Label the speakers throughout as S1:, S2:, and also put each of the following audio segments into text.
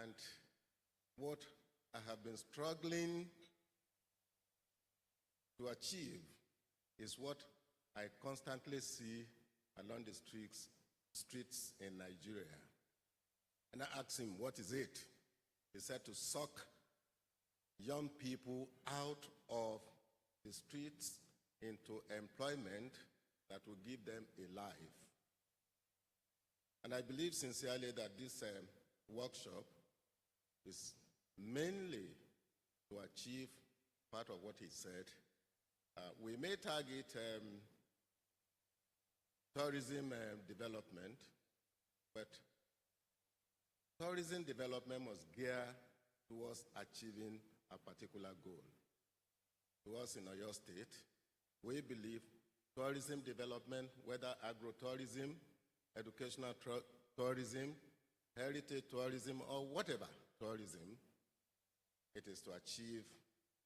S1: And what I have been struggling to achieve is what I constantly see along the streets in Nigeria. And I asked him, what is it? He said to suck young people out of the streets into employment that will give them a life. And I believe sincerely that this workshop is mainly to achieve part of what he said. We may target tourism development, but tourism development must gear towards achieving a particular goal. To us in Oyo State, we believe tourism development, whether agro-tourism, educational tourism, heritage tourism, or whatever tourism, it is to achieve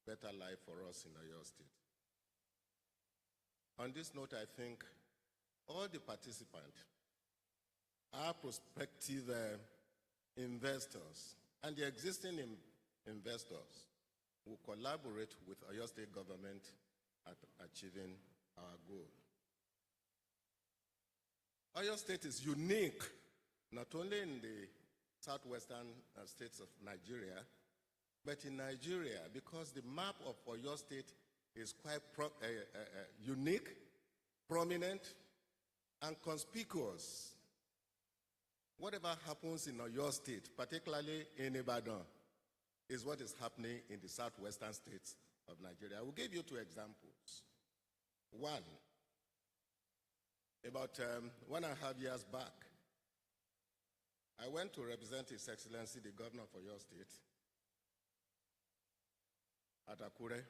S1: better life for us in Oyo State. On this note, I think all the participants are prospective investors, and the existing investors will collaborate with Oyo State government at achieving our goal. Oyo State is unique, not only in the southwestern states of Nigeria, but in Nigeria, because the map of Oyo State is quite unique, prominent, and conspicuous. Whatever happens in Oyo State, particularly in Ibadan, is what is happening in the southwestern states of Nigeria. I will give you two examples. One, about 1.5 years back, I went to represent His Excellency, the Governor of Oyo State, at Akure,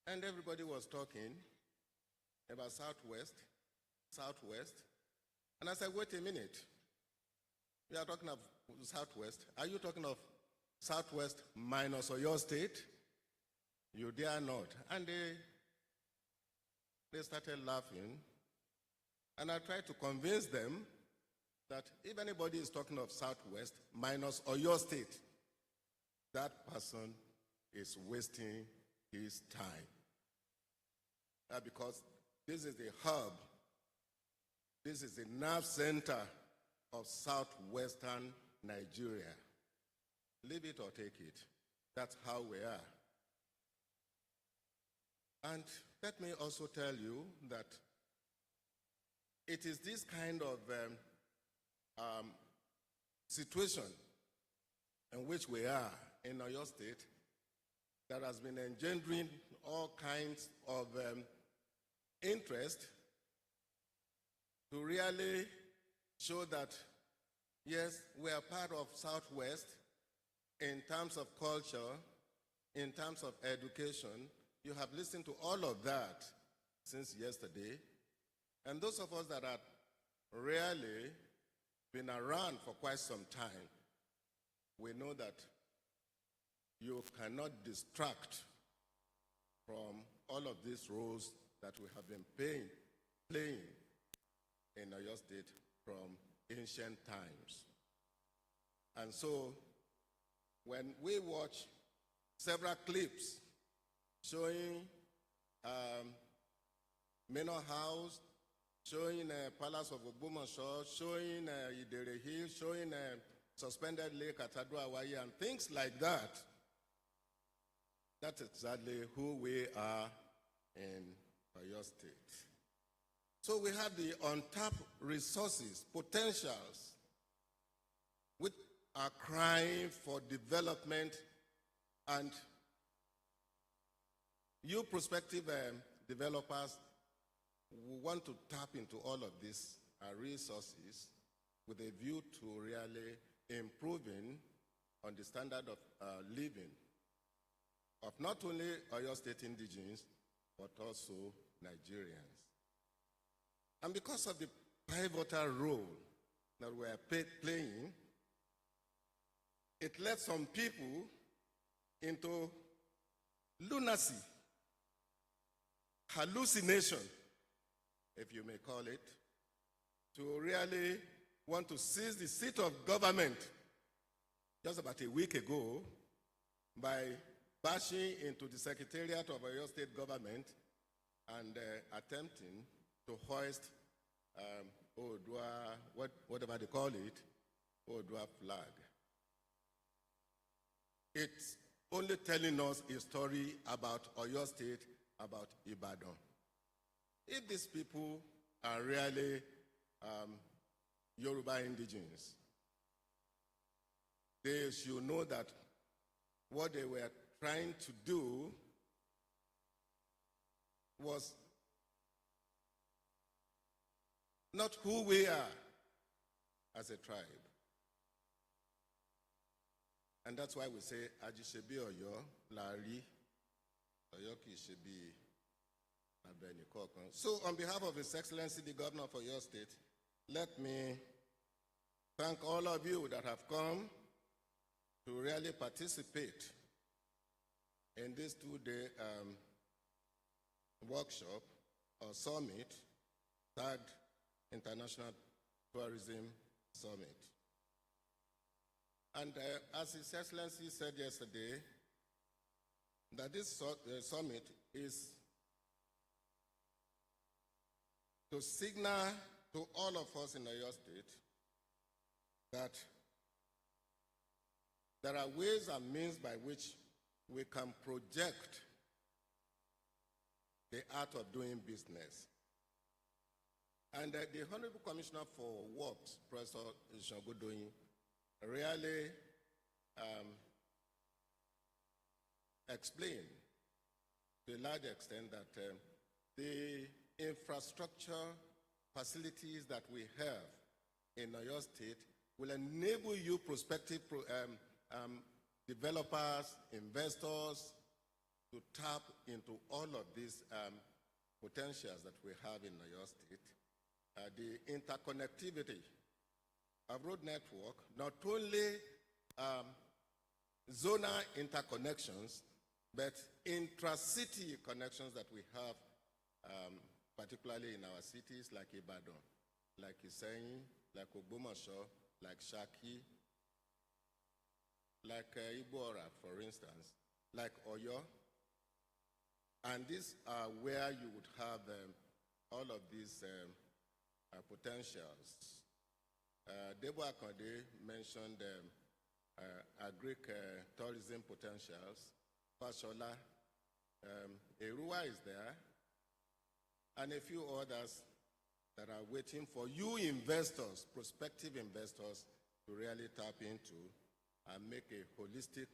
S1: and everybody was talking about Southwest, and I said, wait a minute, we are talking of Southwest. Are you talking of Southwest minus Oyo State? You dare not. And they started laughing, and I tried to convince them that if anybody is talking of Southwest minus Oyo State, that person is wasting his time. Because this is the hub, this is the nerve center of southwestern Nigeria. Leave it or take it. That's how we are. And let me also tell you that it is this kind of situation in which we are in Oyo State that has been engendering all kinds of interest to really show that, yes, we are part of Southwest in terms of culture, in terms of education. You have listened to all of that since yesterday. And those of us that have really been around for quite some time, we know that you cannot distract from all of these roles that we have been playing in Oyo State from ancient times. And so, when we watch several clips showing Manor House, showing Palace of Ogbomoso, showing Idere Hill, showing Suspended Lake at Ado-Awaye, and things like that, that's exactly who we are in Oyo State. So we have the untapped resources, potentials, which are crying for development, and you prospective developers want to tap into all of these resources with a view to really improving on the standard of living of not only Oyo State indigenes, but also Nigerians. And because of the pivotal role that we are playing, it led some people into lunacy, hallucination, if you may call it, to really want to seize the seat of government just about a week ago by bashing into the Secretariat of Oyo State Government and attempting to hoist Oodua, whatever they call it, Oodua flag. It's only telling us a story about Oyo State, about Ibadan. If these people are really Yoruba indigenes, they should know that what they were trying to do was not who we are as a tribe. And that's why we say, Ajisebi Oyo, Lari, Oyo Kishebi Abeni Kokon. So on behalf of His Excellency, the Governor of Oyo State, let me thank all of you that have come to really participate in this two-day workshop or summit, Third International Tourism Summit. And as His Excellency said yesterday, that this summit is to signal to all of us in Oyo State that there are ways and means by which we can project the art of doing business. And the Honorable Commissioner for Works, Professor Shogodoyin, really explained to a large extent that the infrastructure facilities that we have in Oyo State will enable you prospective developers, investors, to tap into all of these potentials that we have in Oyo State. The interconnectivity of road network, not only zonal interconnections, but intra-city connections that we have, particularly in our cities like Ibadan, like Iseyin, like Ogbomoso, like Shaki, like Igbora, for instance, like Oyo. And these are where you would have all of these potentials. Debo Akande mentioned agri-tourism potentials. Fashola, Erua is there, and a few others that are waiting for you investors, prospective investors, to really tap into and make a holistic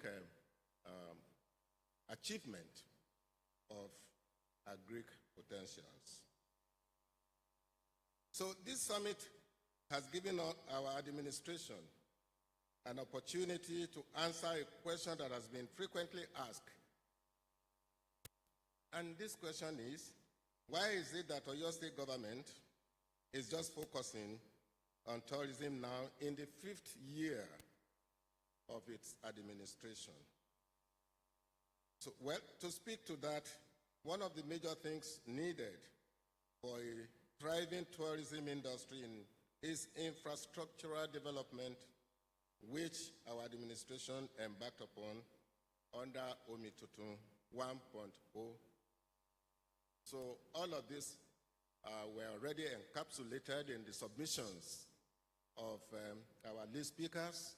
S1: achievement of agri potentials. So this summit has given our administration an opportunity to answer a question that has been frequently asked. And this question is, why is it that Oyo State government is just focusing on tourism now in the 5th year of its administration? So, well, to speak to that, one of the major things needed for a thriving tourism industry is infrastructural development, which our administration embarked upon under Omitutun 1.0. So all of this were already encapsulated in the submissions of our lead speakers,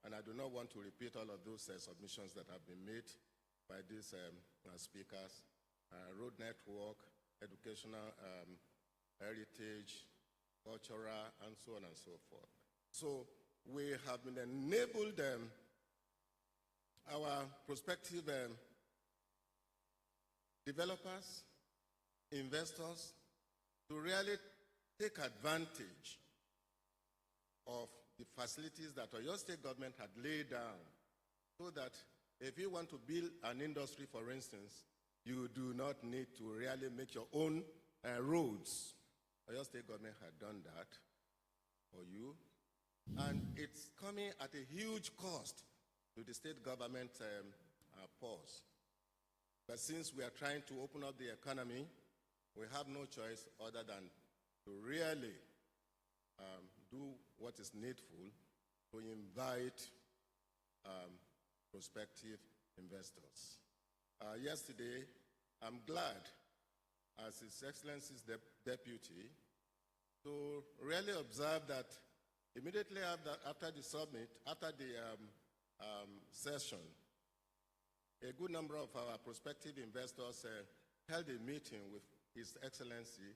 S1: and I do not want to repeat all of those submissions that have been made by these speakers: road network, educational heritage, cultural, and so on and so forth. So we have been enabled our prospective developers, investors, to really take advantage of the facilities that Oyo State government had laid down, so that if you want to build an industry, for instance, you do not need to really make your own roads. Oyo State government had done that for you, and it's coming at a huge cost to the state government purse. But since we are trying to open up the economy, we have no choice other than to really do what is needful to invite prospective investors. Yesterday, I'm glad, as His Excellency's deputy, to really observe that immediately after the summit, after the session, a good number of our prospective investors held a meeting with His Excellency,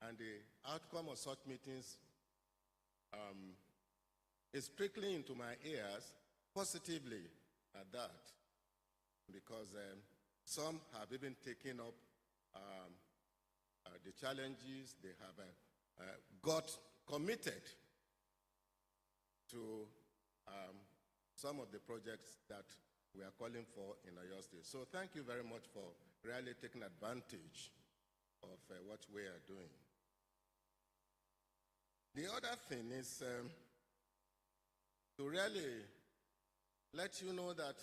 S1: and the outcome of such meetings is trickling into my ears positively at that, because some have even taken up the challenges. They have got committed to some of the projects that we are calling for in Oyo State. So thank you very much for really taking advantage of what we are doing. The other thing is to really let you know that,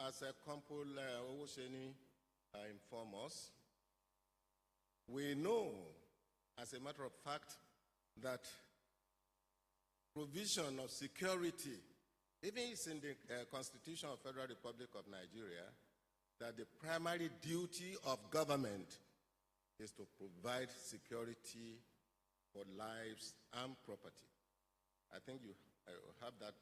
S1: as Kompul Owusheni informed us, we know, as a matter of fact, that provision of security, even it's in the Constitution of Federal Republic of Nigeria, that the primary duty of government is to provide security for lives and property. I think you have that,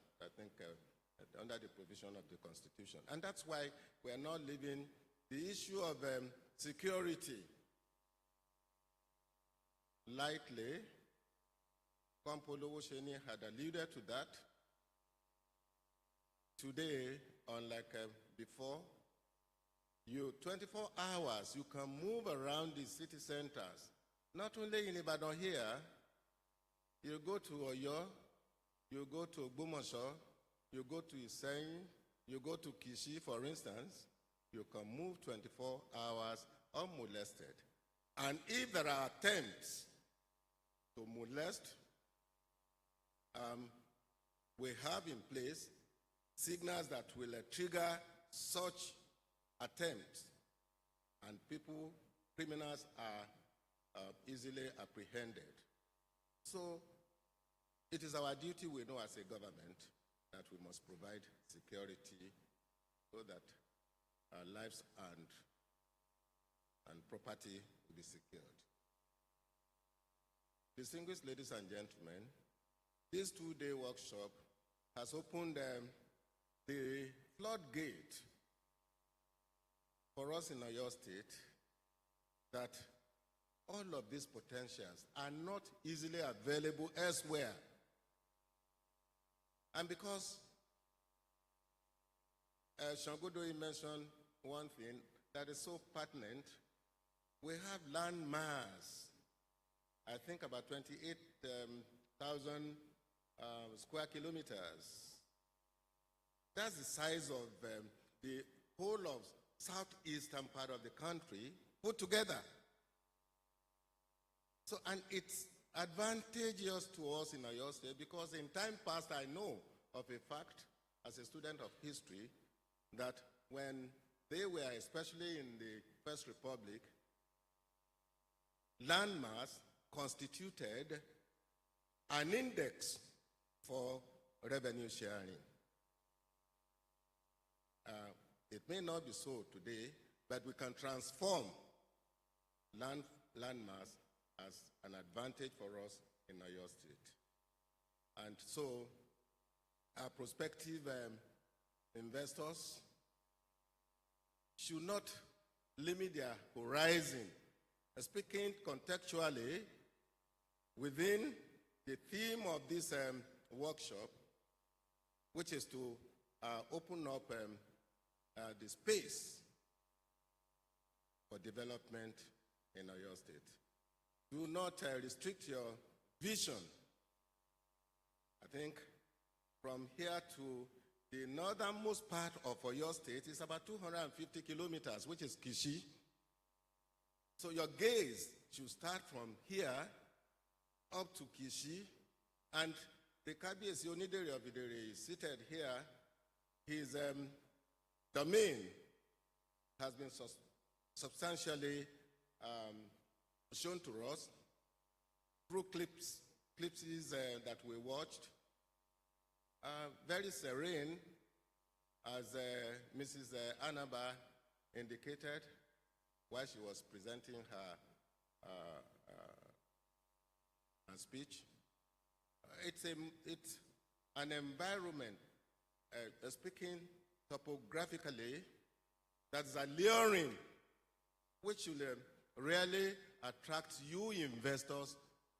S1: under the provision of the Constitution. And that's why we are not leaving the issue of security lightly. Kompul Owusheni had alluded to that. Today, unlike before, 24 hours, you can move around the city centers. Not only in Ibadan here, you go to Oyo, you go to Ogbomoso, you go to Iseyin, you go to Kishi, for instance, you can move 24 hours unmolested. And if there are attempts to molest, we have in place signals that will trigger such attempts, and criminals are easily apprehended. So it is our duty, we know, as a government, that we must provide security so that our lives and property will be secured. Distinguished ladies and gentlemen, this two-day workshop has opened the floodgate for us in Oyo State, that all of these potentials are not easily available elsewhere. And because Shangodoi mentioned one thing that is so pertinent, we have land mass, I think about 28,000 square kilometers. That's the size of the whole of southeastern part of the country put together. So, and it's advantageous to us in Oyo State, because in time past I know of a fact, as a student of history, that when they were, especially in the First Republic, landmass constituted an index for revenue sharing. It may not be so today, but we can transform landmass as an advantage for us in Oyo State. And so our prospective investors should not limit their horizon. Speaking contextually, within the theme of this workshop, which is to open up the space for development in Oyo State. Do not restrict your vision. I think from here to the northernmost part of Oyo State is about 250 kilometers, which is Kishi. So your gaze should start from here up to Kishi, and the Kabiyesi Onidere of Idere is seated here. His domain has been substantially shown to us through clips clips that we watched, very serene, as Mrs. Anaba indicated while she was presenting her speech. It's an environment, speaking topographically, that's alluring, which will really attract you investors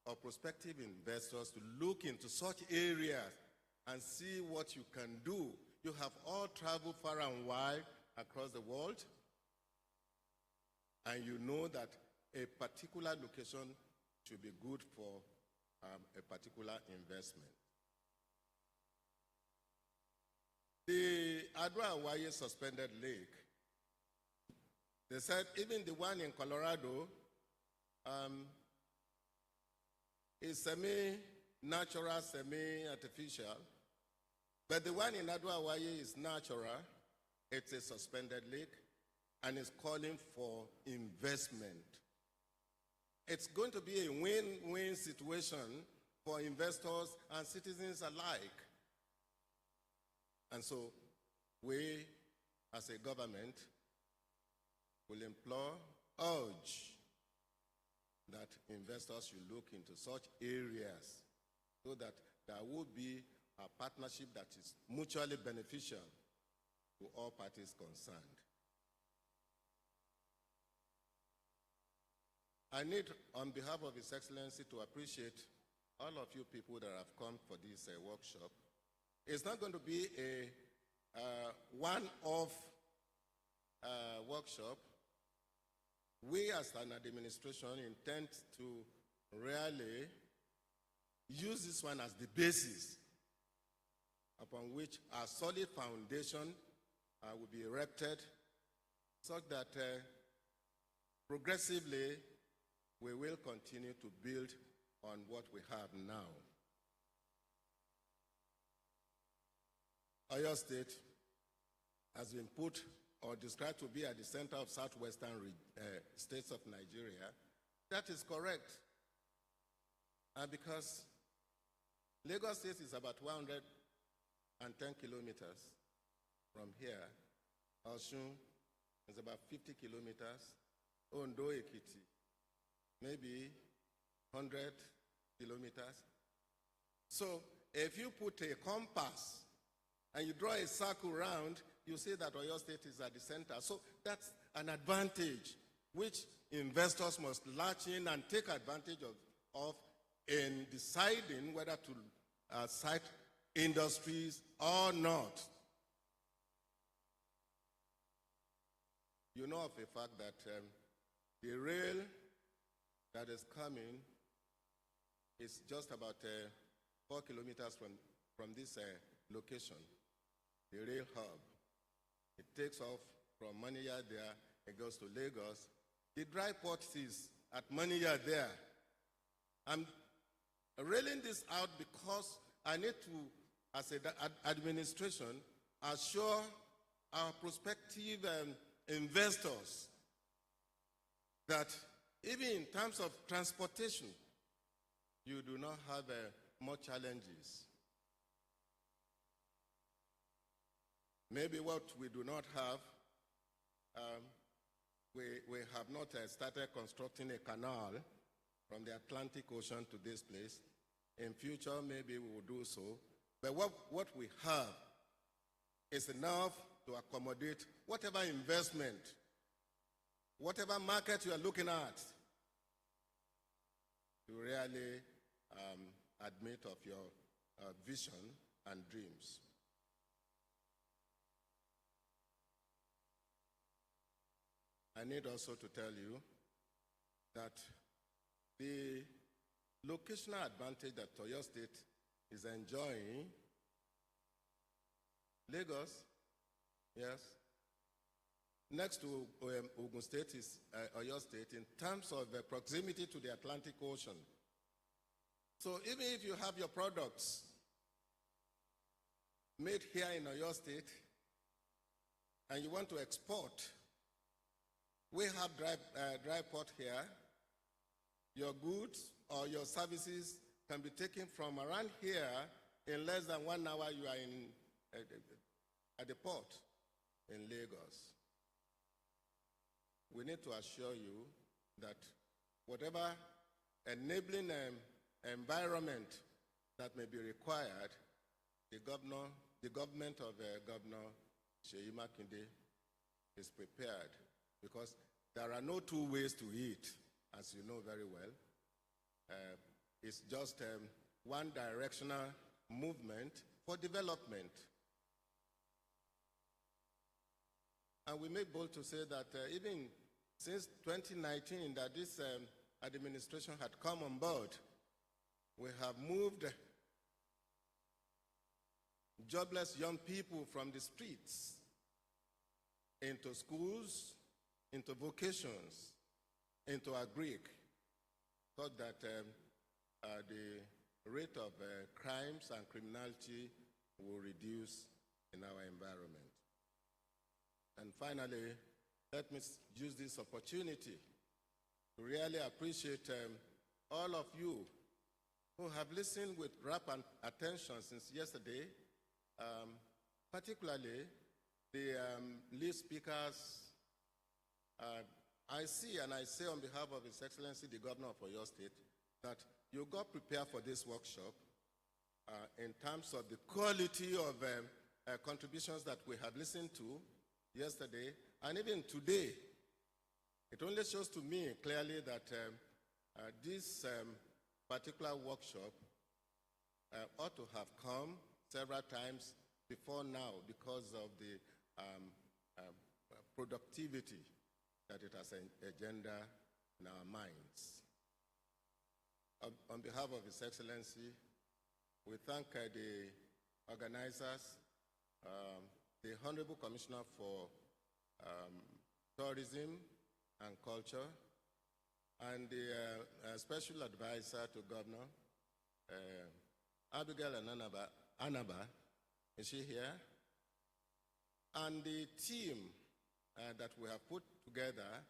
S1: or prospective investors to look into such areas and see what you can do. You have all traveled far and wide across the world, and you know that a particular location should be good for a particular investment. The Adwa-Awaye suspended lake, they said even the one in Colorado is semi-natural, semi-artificial, but the one in Adwa-Awaye is natural. It's a suspended lake, and it's calling for investment. It's going to be a win-win situation for investors and citizens alike. And so we, as a government, will urge that investors should look into such areas so that there will be a partnership that is mutually beneficial to all parties concerned. I need, on behalf of His Excellency, to appreciate all of you people that have come for this workshop. It's not going to be a one-off workshop. We as an administration intend to really use this one as the basis upon which a solid foundation will be erected, such that progressively we will continue to build on what we have now. Oyo State has been put or described to be at the center of southwestern states of Nigeria. That is correct. Because Lagos State is about 110 kilometers from here. Osun is about 50 kilometers. Ondo Ekiti, maybe 100 kilometers. So if you put a compass and you draw a circle around, you see that Oyo State is at the center. So that's an advantage which investors must latch in and take advantage of in deciding whether to site industries or not. You know of the fact that the rail that is coming is just about 4 kilometers from this location, the rail hub. It takes off from Maniya there, it goes to Lagos. The dry port is at Maniya there. I'm railing this out because I need to, as an administration, assure our prospective investors that even in terms of transportation, you do not have more challenges. Maybe what we do not have, we have not started constructing a canal from the Atlantic Ocean to this place. In future, maybe we will do so. But what we have is enough to accommodate whatever investment, whatever market you are looking at, to really admit of your vision and dreams. I need also to tell you that the locational advantage that Oyo State is enjoying, Lagos, yes, next to Ogun State is Oyo State in terms of proximity to the Atlantic Ocean. So even if you have your products made here in Oyo State and you want to export, we have dry port here. Your goods or your services can be taken from around here in less than 1 hour. You are at the port in Lagos. We need to assure you that whatever enabling environment that may be required, the government of Governor Seyi Makinde is prepared, because there are no two ways to eat, as you know very well. It's just one directional movement for development. And we may bold to say that even since 2019 that this administration had come on board, we have moved jobless young people from the streets into schools, into vocations, into agric, so that the rate of crimes and criminality will reduce in our environment. And finally, let me use this opportunity to really appreciate all of you who have listened with rapt attention since yesterday, particularly the lead speakers. I see and I say on behalf of His Excellency the Governor of Oyo State that you got prepared for this workshop in terms of the quality of contributions that we have listened to yesterday and even today. It only shows to me clearly that this particular workshop ought to have come several times before now, because of the productivity that it has agenda in our minds. On behalf of His Excellency, we thank the organizers, the Honorable Commissioner for Tourism and Culture, and the Special Advisor to Governor, Abigail Anaba, is she here? And the team that we have put together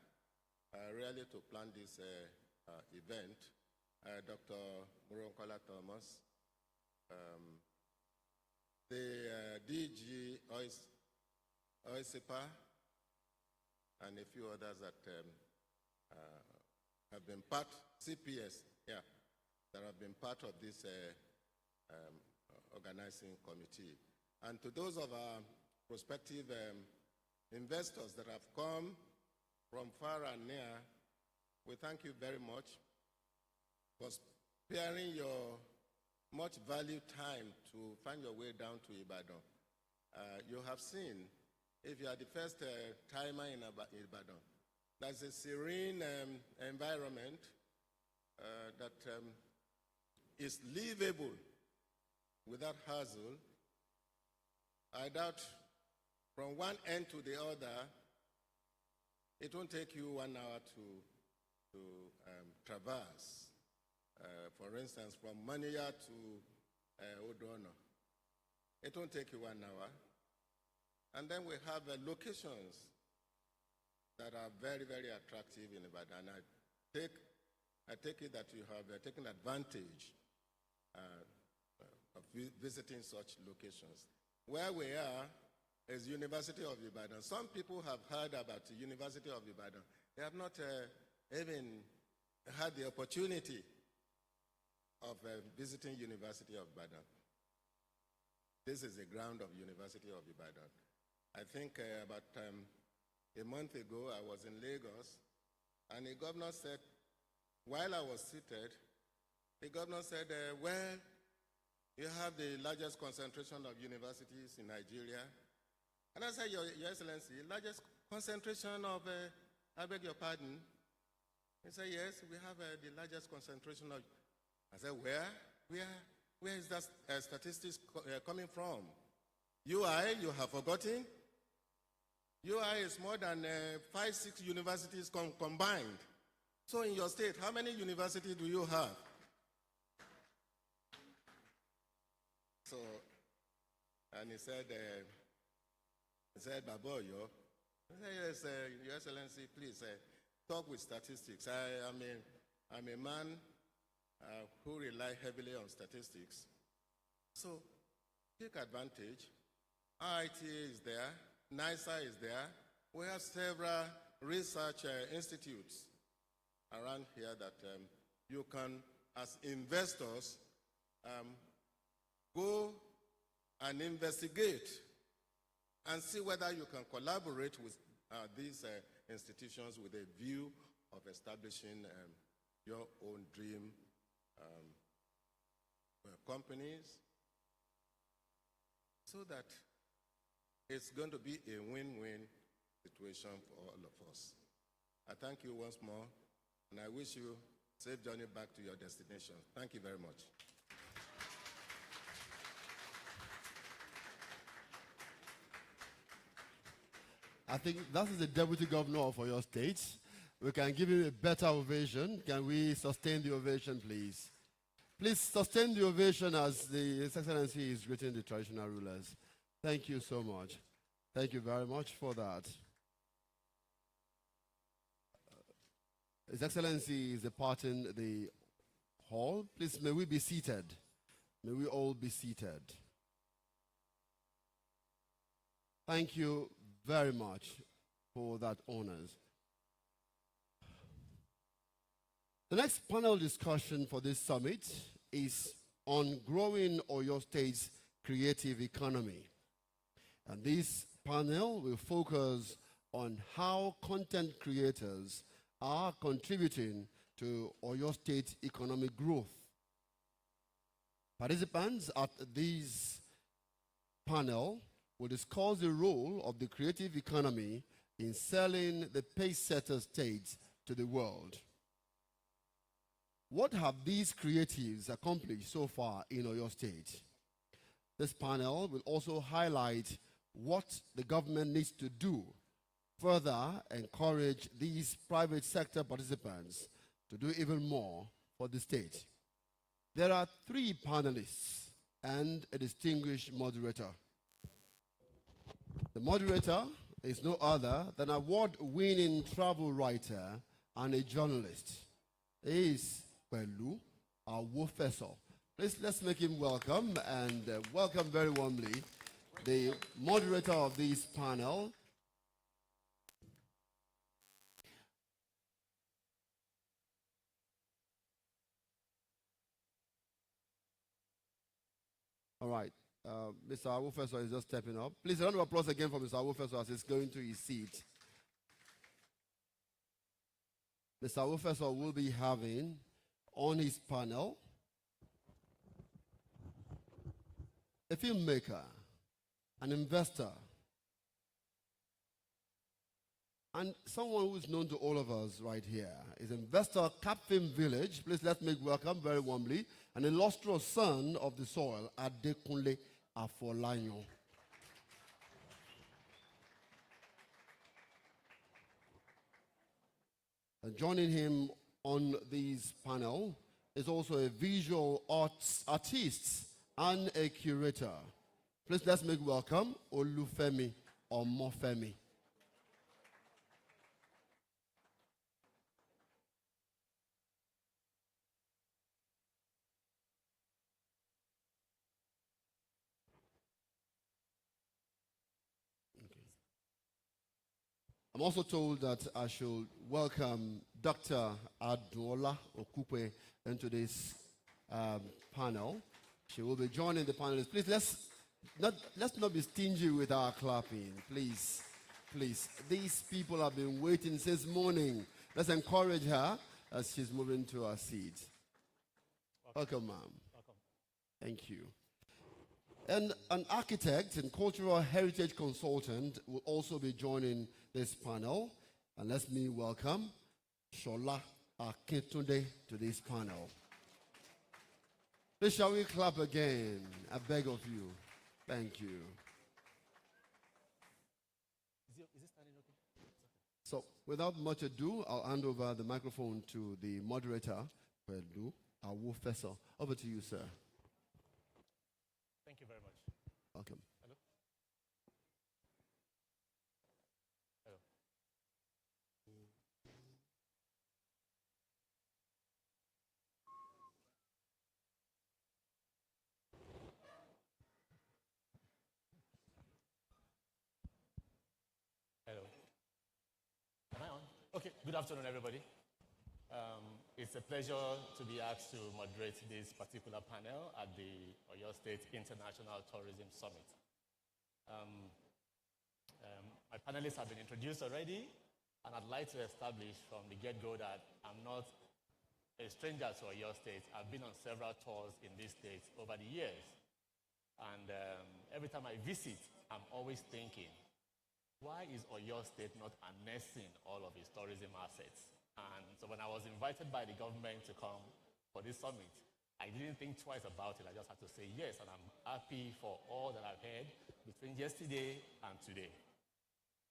S1: really to plan this event, Dr. Muronkola Thomas, the DG OISIPA, and a few others that have been part, CPS, that have been part of this organizing committee. And to those of our prospective investors that have come from far and near, we thank you very much for sparing your much valued time to find your way down to Ibadan. You have seen, if you are the first timer in Ibadan, there's a serene environment that is livable without hassle. I doubt from one end to the other, it won't take you 1 hour to traverse. For instance, from Mania to Odono, it won't take you 1 hour. And then we have locations that are very, very attractive in Ibadan. I take it that you have taken advantage of visiting such locations. Where we are is University of Ibadan. Some people have heard about the University of Ibadan. They have not even had the opportunity of visiting University of Ibadan. This is the ground of University of Ibadan. I think about a month ago, I was in Lagos, and the governor said, while I was seated, the governor said, well, you have the largest concentration of universities in Nigeria. And I said, Your Excellency, largest concentration of, I beg your pardon? He said, yes, we have the largest concentration of, I said, where is that statistics coming from? UI, you have forgotten? UI is more than 5-6 universities combined. So in your state, how many universities do you have? So, and he said, Baboyo, I said, yes, Your Excellency, please talk with statistics. I'm a man who rely heavily on statistics. So take advantage. IITA is there, NISA is there. We have several research institutes around here that you can, as investors, go and investigate and see whether you can collaborate with these institutions with a view of establishing your own dream companies, so that it's going to be a win-win situation for all of us. I thank you once more, and I wish you a safe journey back to your destination. Thank you very much.
S2: I think that is the Deputy Governor of Oyo State. We can give him a better ovation. Can we sustain the ovation, please? Please sustain the ovation as His Excellency is greeting the traditional rulers. Thank you so much. Thank you very much for that. His Excellency is departing the hall. Please, may we be seated. May we all be seated. Thank you very much for that honors. The next panel discussion for this summit is on growing Oyo State's creative economy. And this panel will focus on how content creators are contributing to Oyo State economic growth. Participants at this panel will discuss the role of the creative economy in selling the pace-setter state to the world. What have these creatives accomplished so far in Oyo State? This panel will also highlight what the government needs to do further encourage these private sector participants to do even more for the state. There are 3 panelists and a distinguished moderator. The moderator is no other than award-winning travel writer and a journalist. He is Pelu Awofeso. Please, let's make him welcome, and welcome very warmly the moderator of this panel. All right. Mr. Awofeso is just stepping up. Please, a round of applause again for Mr. Awofeso as he's going to his seat. Mr. Awofeso will be having on his panel a filmmaker, an investor, and someone who is known to all of us right here is investor Capfilm Village. Please, let's make welcome very warmly an illustrious son of the soil, Adekunle Afolayan. And joining him on this panel is also a visual artist and a curator. Please, let's make welcome Olufemi Omofemi. I'm also told that I should welcome Dr. Aduola Okupe into this panel. She will be joining the panelists. Please, let's not be stingy with our clapping. Please, please. These people have been waiting since morning. Let's encourage her as she's moving to her seat. Welcome, ma'am.
S3: Welcome.
S2: Thank you. And an architect and cultural heritage consultant will also be joining this panel. And let me welcome Shola Akintunde to this panel. Please, shall we clap again? I beg of you. Thank you.
S3: Is it standing okay?
S2: So, without much ado, I'll hand over the microphone to the moderator, Pelu Awofeso. Over to you, sir.
S3: Thank you very much.
S2: Welcome.
S3: Hello? Hello. Good afternoon, everybody. It's a pleasure to be asked to moderate this particular panel at the Oyo State International Tourism Summit. My panelists have been introduced already, and I'd like to establish from the get-go that I'm not a stranger to Oyo State. I've been on several tours in this state over the years. And every time I visit, I'm always thinking, why is Oyo State not harnessing all of its tourism assets? And so when I was invited by the government to come for this summit, I didn't think twice about it. I just had to say yes, and I'm happy for all that I've heard between yesterday and today.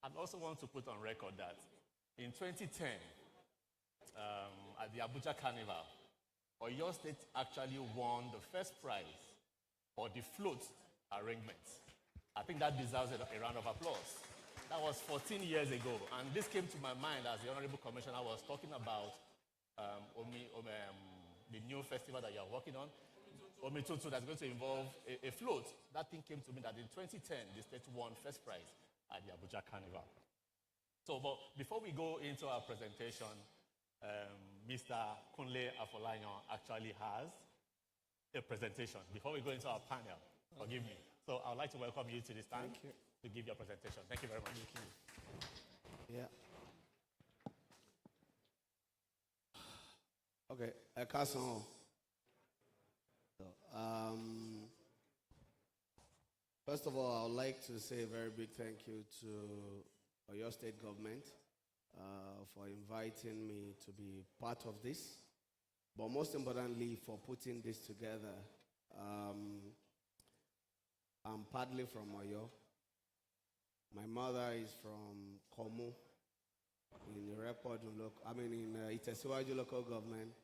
S3: I also want to put on record that in 2010, at the Abuja Carnival, Oyo State actually won the first prize for the float arrangements. I think that deserves a round of applause. That was 14 years ago, and this came to my mind as the Honorable Commissioner was talking about the new festival that you are working on, Omitutu, that's going to involve a float. That thing came to me that in 2010, the state won first prize at the Abuja Carnival. So, but before we go into our presentation, Mr. Kunle Afolayan actually has a presentation before we go into our panel. Forgive me. So I would like to welcome you to this stand to give your presentation. Thank you very much. Thank you.
S4: Yeah. Okay, Ekason. First of all, I would like to say a very big thank you to Oyo State government for inviting me to be part of this, but most importantly for putting this together. I'm partly from Oyo. My mother is from Komu in Itesiwaju local government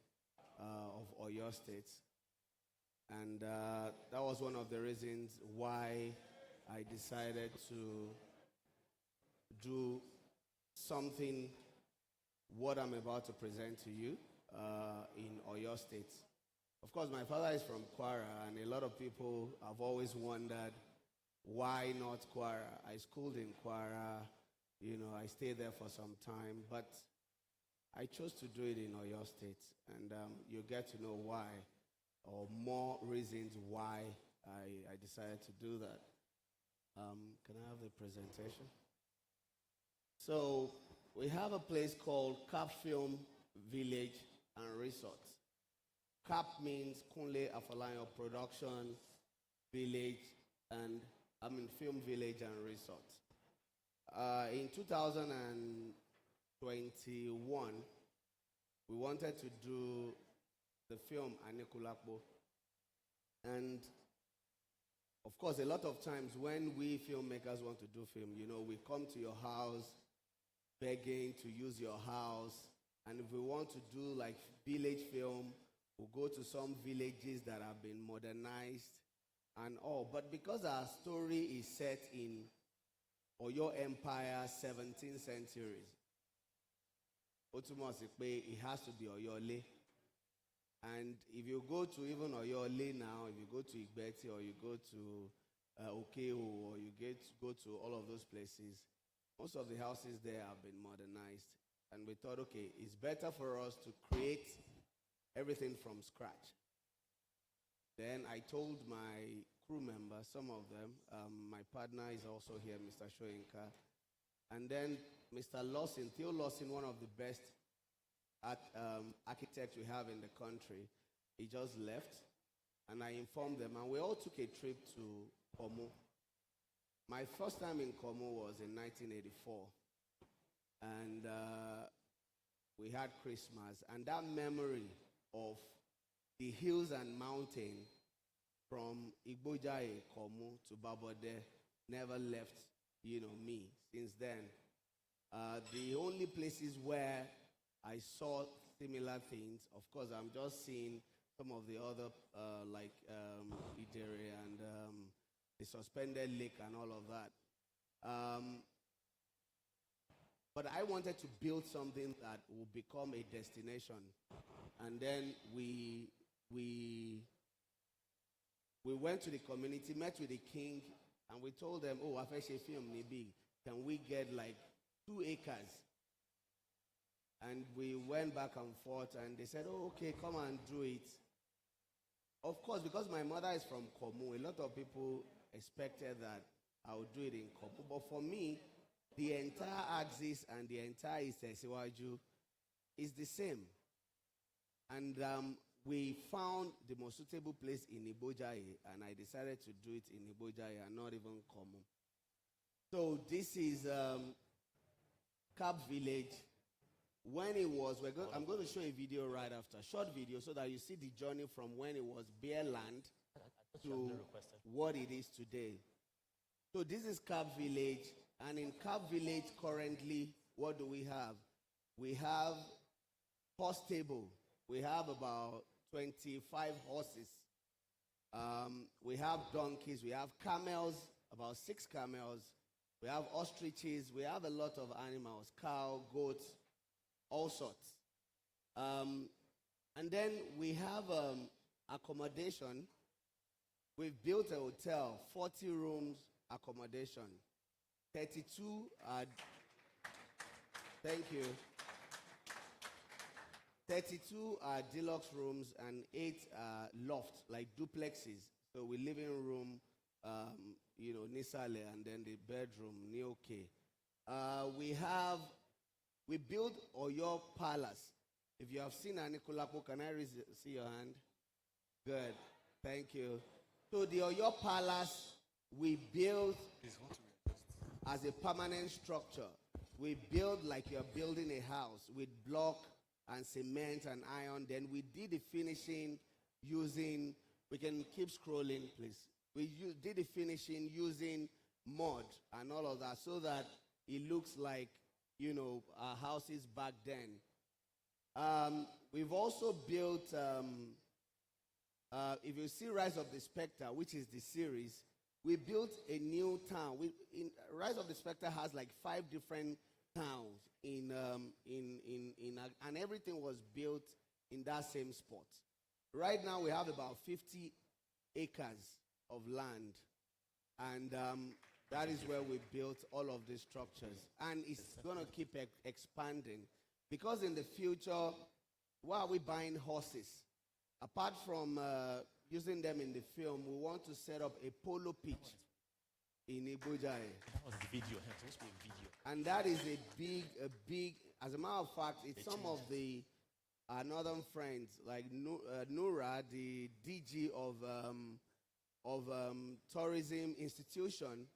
S4: of Oyo State. And that was one of the reasons why I decided to do something, what I'm about to present to you in Oyo State. Of course, my father is from Kwara, and a lot of people have always wondered, why not Kwara? I schooled in Kwara, I stayed there for some time, but I chose to do it in Oyo State, and you get to know why, or more reasons why I decided to do that. Can I have the presentation? So, we have a place called Cap Film Village and Resort. CAP means Kunle Afolayan Production Village and Film Village and Resort. In 2021, we wanted to do the film Anikulapo. And of course, a lot of times when we filmmakers want to do film, we come to your house begging to use your house. And if we want to do like village film, we'll go to some villages that have been modernized and all. But because our story is set in Oyo Empire, 17th century, it has to be Oyole. And if you go to even Oyole now, if you go to Igbeti or you go to Okeo or you go to all of those places, most of the houses there have been modernized. And we thought, okay, it's better for us to create everything from scratch. Then I told my crew members, some of them, my partner is also here, Mr. Shoyinka, and then Mr. Lawson, Theo Lawson, one of the best architects we have in the country, he just left, and I informed them, and we all took a trip to Komu. My first time in Komu was in 1984, and we had Christmas, and that memory of the hills and mountains from Igbojaye, Komu to Babode never left, me since then. The only places where I saw similar things, of course, I'm just seeing some of the other, like Idere and the suspended lake and all of that. But I wanted to build something that would become a destination. And then we went to the community, met with the king, and we told them, oh, Afeshe Film Nibi, can we get like 2 acres And we went back and forth, and they said, oh, okay, come and do it. Of course, because my mother is from Komu, a lot of people expected that I would do it in Komu. But for me, the entire axis and the entire East Esiwaju is the same. And we found the most suitable place in Ibojaye, and I decided to do it in Ibojaye and not even Komu. So this is Cap Village. When it was, I'm going to show a video right after, short video, so that you see the journey from when it was bare land to what it is today. So this is Cap Village, and in Cap Village currently, what do we have? We have horse stable. We have about 25 horses. We have donkeys. We have camels, about 6 camels. We have ostriches. We have a lot of animals, cow, goats, all sorts. And then we have accommodation. We've built a hotel, 40 rooms accommodation. 32 thank you. 32 deluxe rooms and 8 lofts, like duplexes. So we living room, Nisale, and then the bedroom, Nioke. We built Oyo Palace. If you have seen Anikulapo, can I see your hand? Good. Thank you. So the Oyo Palace, we built as a permanent structure. We built like you're building a house with block and cement and iron. Then we did the finishing using, we can keep scrolling, please. We did the finishing using mud and all of that so that it looks like, our houses back then. We've also built, if you see Rise of the Spectre, which is the series, we built a new town. Rise of the Spectre has like 5 different towns and everything was built in that same spot. Right now we have about 50 acres of land, and that is where we built all of these structures. And it's going to keep expanding, because in the future, why are we buying horses? Apart from using them in the film, we want to set up a polo pitch in Ibojaye.
S3: That was the video. It was supposed to be a video.
S4: And that is a big, as a matter of fact, it's some of the northern friends, like Nura, the DG of tourism institution,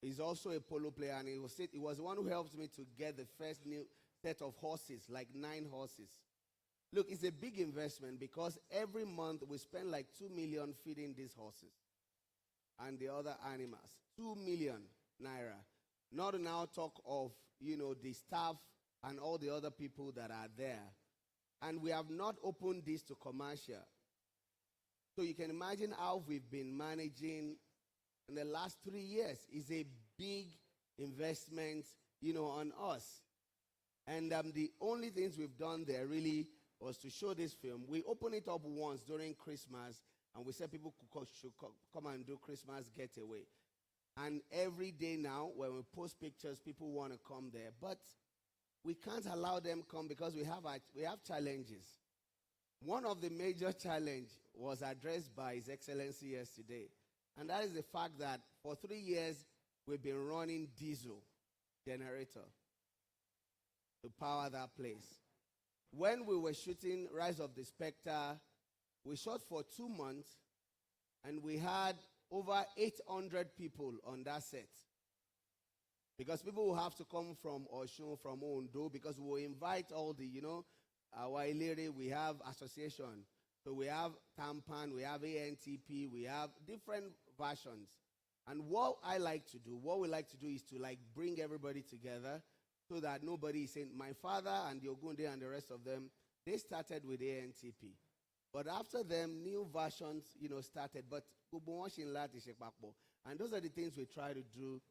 S4: is also a polo player, and he was the one who helped me to get the first new set of horses, like 9 horses. Look, it's a big investment because every month we spend like 2 million feeding these horses and the other animals. 2 million naira. Not to now talk of, the staff and all the other people that are there. And we have not opened this to commercial. So you can imagine how we've been managing in the last 3 years. It's a big investment, on us. And the only things we've done there really was to show this film. We opened it up once during Christmas, and we said people should come and do Christmas getaway. And every day now, when we post pictures, people want to come there. But we can't allow them come because we have challenges. One of the major challenges was addressed by His Excellency yesterday. And that is the fact that for 3 years, we've been running diesel generator to power that place. When we were shooting Rise of the Spectre, we shot for 2 months, and we had over 800 people on that set. Because people will have to come from Oshun, from Ondo, because we will invite all the, our Iliri, we have association. So we have Tampan, we have ANTP, we have different versions. And what we like to do is to bring everybody together so that nobody is saying, my father and the Ogunde and the rest of them, they started with ANTP. But after them, new versions, started. But and those are the things we try to do,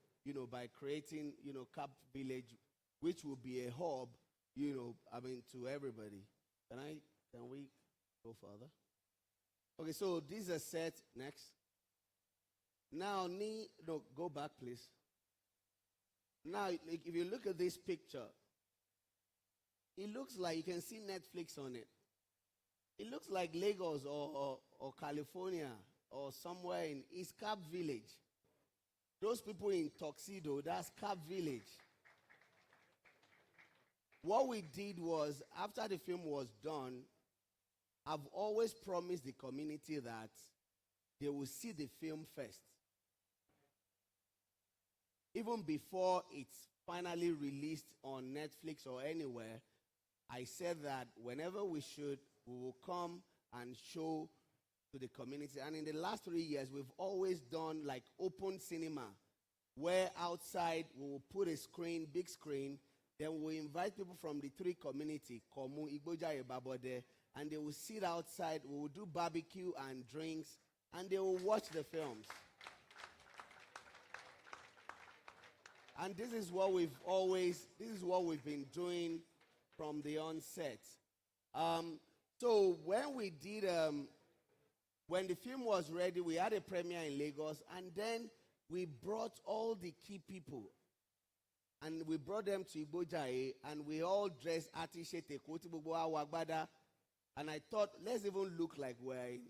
S4: by creating, Cap Village, which will be a hub, to everybody. Can we go further? Okay, so these are set next. Now, go back, please. Now, if you look at this picture, it looks like you can see Netflix on it. It looks like Lagos or California or somewhere in East Cap Village. Those people in tuxedo, that's Cap Village. What we did was, after the film was done, I've always promised the community that they will see the film first. Even before it's finally released on Netflix or anywhere, I said that whenever we shoot, we will come and show to the community. And in the last 3 years, we've always done like open cinema, where outside we will put a screen, big screen, then we invite people from the three community, Komu, Igboja, Babode, and they will sit outside. We will do barbecue and drinks, and they will watch the films. And this is what we've been doing from the onset. So when we did, when the film was ready, we had a premiere in Lagos, and then we brought all the key people, and we brought them to Igbojaye, and we all dressed Atishete, Kotibuboa, Wagbada, and I thought, let's even look like we're in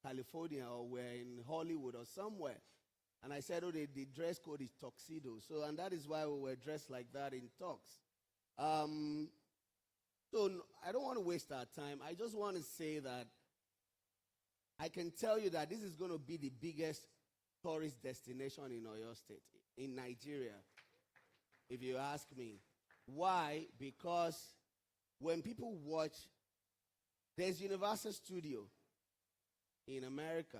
S4: California or we're in Hollywood or somewhere. And I said, oh, the dress code is tuxedo. So, and that is why we were dressed like that in tux. So I don't want to waste our time. I just want to say that I can tell you that this is going to be the biggest tourist destination in Oyo State, in Nigeria, if you ask me. Why? Because when people watch, there's Universal Studio in America,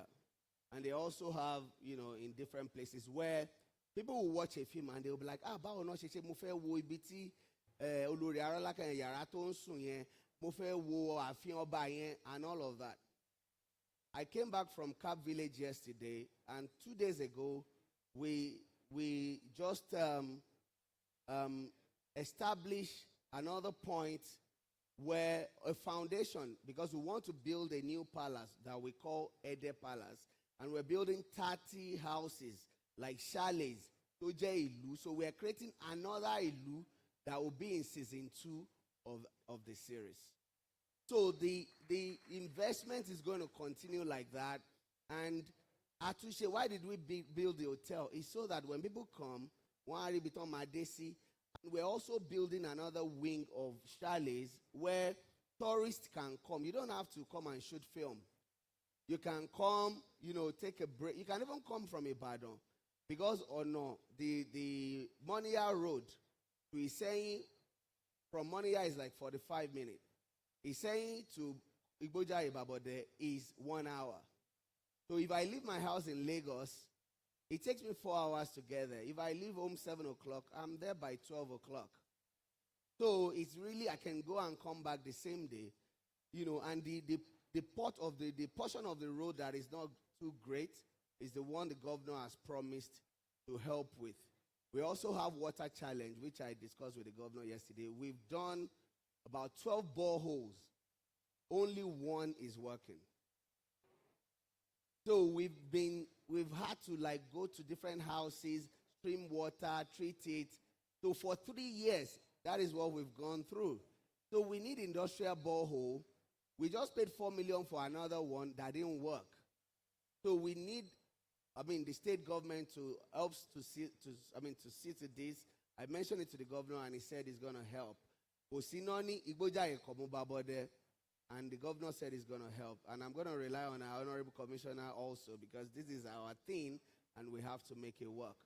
S4: and they also have, in different places where people will watch a film and they will be like, báwo náà ṣe ṣe mo fẹ́ wo ibi tí olórí Arọ́lákẹ́ yàrá tó ń sùn yẹn, mo fẹ́ wo ààfin ọba yẹn, and all of that. I came back from Cap Village yesterday, and 2 days ago, we just established another point where a foundation, because we want to build a new palace that we call Ede Palace, and we're building 30 houses, like chalets, tó jẹ́ ìlú. So we're creating another ìlú that will be in season 2 of the series. So the investment is going to continue like that. And Atushe, why did we build the hotel? It's so that when people come, and we're also building another wing of chalets where tourists can come. You don't have to come and shoot film. You can come, take a break. You can even come from Ibadan. Because, the Monia Road to Iseyin, from Monia is like 45 minutes. Iseyin to Igbojaye Babode is 1 hour. So if I leave my house in Lagos, it takes me 4 hours to get there. If I leave home 7 o'clock, I'm there by 12 o'clock. So it's really, I can go and come back the same day, and the portion of the road that is not too great is the one the governor has promised to help with. We also have water challenge, which I discussed with the governor yesterday. We've done about 12 boreholes. Only one is working. So we've had to go to different houses, stream water, treat it. So for 3 years, that is what we've gone through. So we need industrial borehole. We just paid 4 million for another one that didn't work. So we need, the state government to help to see to this. I mentioned it to the governor, and he said he's going to help. And the governor said he's going to help. And I'm going to rely on our honorable commissioner also, because this is our thing, and we have to make it work.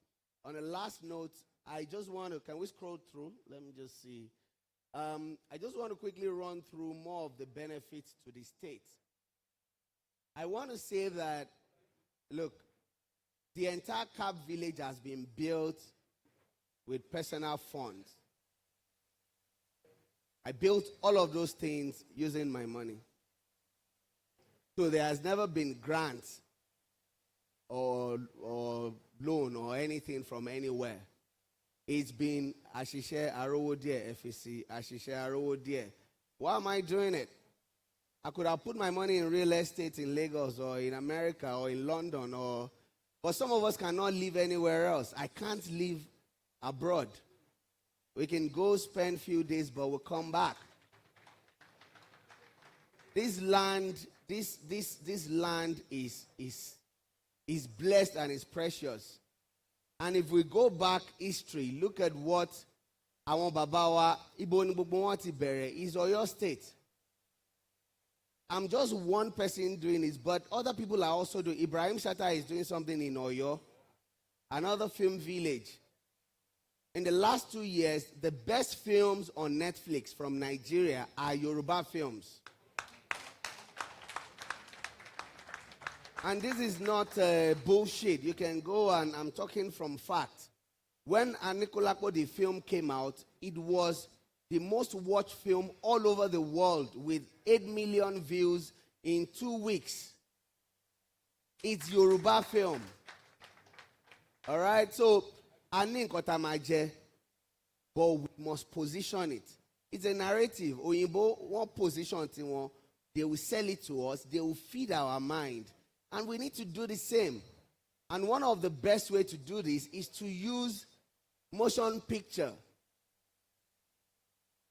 S4: On a last note, I just want to, can we scroll through? Let me just see. I just want to quickly run through more of the benefits to the state. I want to say that, look, the entire Cap Village has been built with personal funds. I built all of those things using my money. So there has never been grants or loan or anything from anywhere. It's been Ashishe Arowodie FEC, Ashishe Arowodie. Why am I doing it? I could have put my money in real estate in Lagos or in America or in London, but some of us cannot live anywhere else. I can't live abroad. We can go spend a few days, but we'll come back. this land is blessed and is precious. And if we go back history, look at what àwọn bàbá wa ibo ni gbogbo wọn ti bẹ̀rẹ̀ is Oyo State. I'm just one person doing this, but other people are also doing. Ibrahim Shatta is doing something in Oyo, another film village. In the last 2 years, the best films on Netflix from Nigeria are Yoruba films. And this is not bullshit. You can go, and I'm talking from fact. When Anikulapo, the film came out, it was the most watched film all over the world with 8 million views in 2 weeks. It's Yoruba film. All right? So, Anin Kotamaje, but we must position it. It's a narrative. Oyinbo, one position, they will sell it to us. They will feed our mind. And we need to do the same. And one of the best ways to do this is to use motion picture.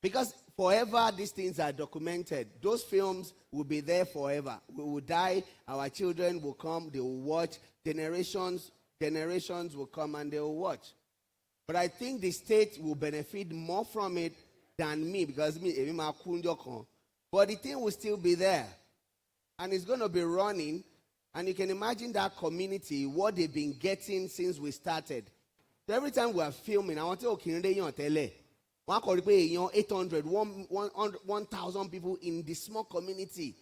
S4: Because forever these things are documented. Those films will be there forever. We will die, our children will come, they will watch, generations will come and they will watch. But I think the state will benefit more from it than me, because but the thing will still be there. And it's going to be running. And you can imagine that community, what they've been getting since we started. So every time we are filming, I want to tell 800, 1,000 people in this small community.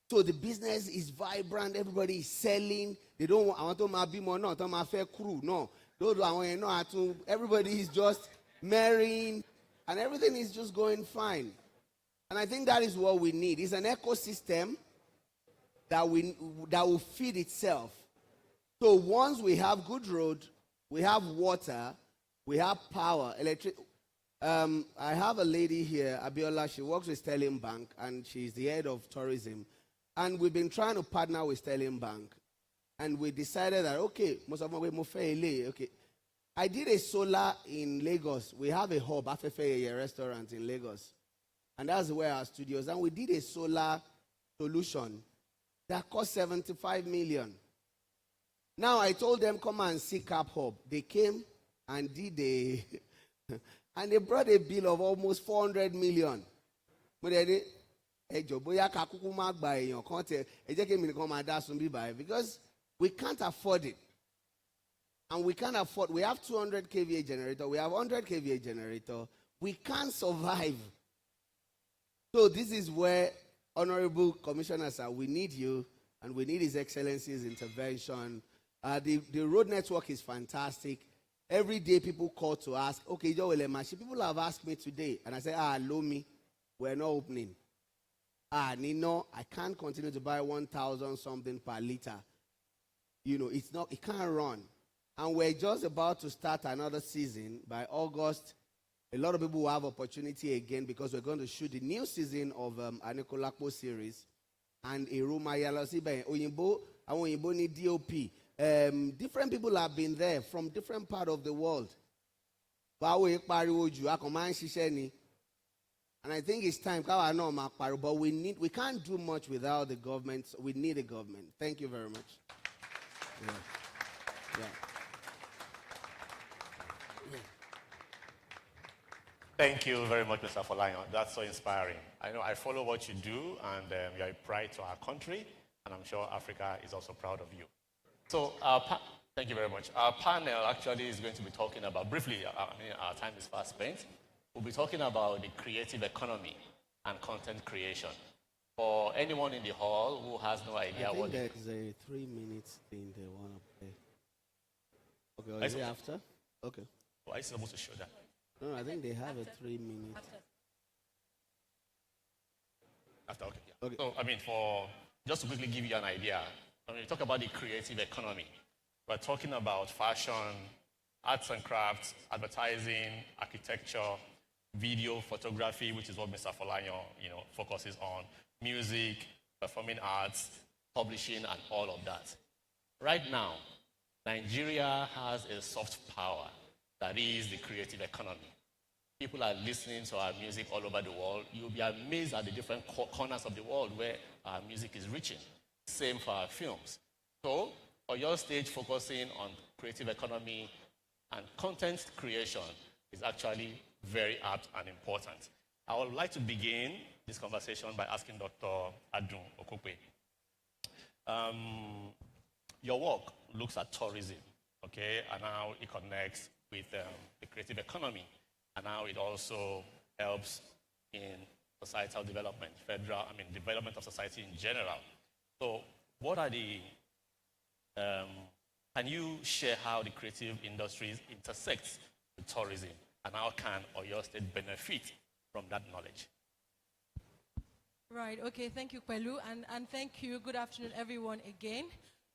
S4: So the business is vibrant, everybody is selling. They don't want, I want to be more, not my fair crew, no. Everybody is just marrying, and everything is just going fine. And I think that is what we need. It's an ecosystem that will feed itself. So once we have good road, we have water, we have power, electric. I have a lady here, Abiola. She works with Sterling Bank, and she's the head of tourism. And we've been trying to partner with Sterling Bank. And we decided that, okay. I did a solar in Lagos. We have a hub, Afefeye restaurant in Lagos. And that's where our studios. And we did a solar solution that cost 75 million. Now I told them, come and see Cap Hub. They came and did a... and they brought a bill of almost 400 million. Because we can't afford it. And we can't afford, we have 200 kVA generator, we have 100 kVA generator. We can't survive. So this is where, Honorable Commissioner, sir, we need you, and we need His Excellency's intervention. The road network is fantastic. Every day people call to ask, okay, people have asked me today, and I say, Lomi, we're not opening. Nino, I can't continue to buy 1,000 something per liter. It can't run. And we're just about to start another season. By August, a lot of people will have opportunity again, because we're going to shoot the new season of Anikulapo series. And Iruma Yalosibe, Oyinbo ni DOP. Different people have been there from different parts of the world. And I think it's time, but we can't do much without the government. So we need a government. Thank you very much. Yeah.
S3: Thank you very much, Mr. Folayan. That's so inspiring. I know I follow what you do, and you are a pride to our country, and I'm sure Africa is also proud of you. So, thank you very much. Our panel actually is going to be talking about, briefly, our time is fast spent. We'll be talking about the creative economy and content creation. For anyone in the hall who has no idea
S4: I think
S3: what...
S4: there's a 3 minutes thing they want to play. Okay, or is it after? Okay.
S3: Why is it supposed to show that?
S4: No, I think they have a 3 minute.
S3: After, okay. Yeah.
S4: Okay.
S3: So, just to quickly give you an idea, when we talk about the creative economy, we're talking about fashion, arts and crafts, advertising, architecture, video, photography, which is what Mr. Folayan, focuses on, music, performing arts, publishing, and all of that. Right now, Nigeria has a soft power that is the creative economy. people are listening to our music all over the world. You'll be amazed at the different corners of the world where our music is reaching. Same for our films. So, Oyo State focusing on creative economy and content creation is actually very apt and important. I would like to begin this conversation by asking Dr. Adun Okukwe. Your work looks at tourism, okay, and how it connects with the creative economy, and how it also helps in societal development, development of society in general. So, what are the can you share how the creative industries intersect with tourism, and how can Oyo State benefit from that knowledge?
S5: Right, okay, thank you, Kwelu, and thank you. Good afternoon, everyone, again.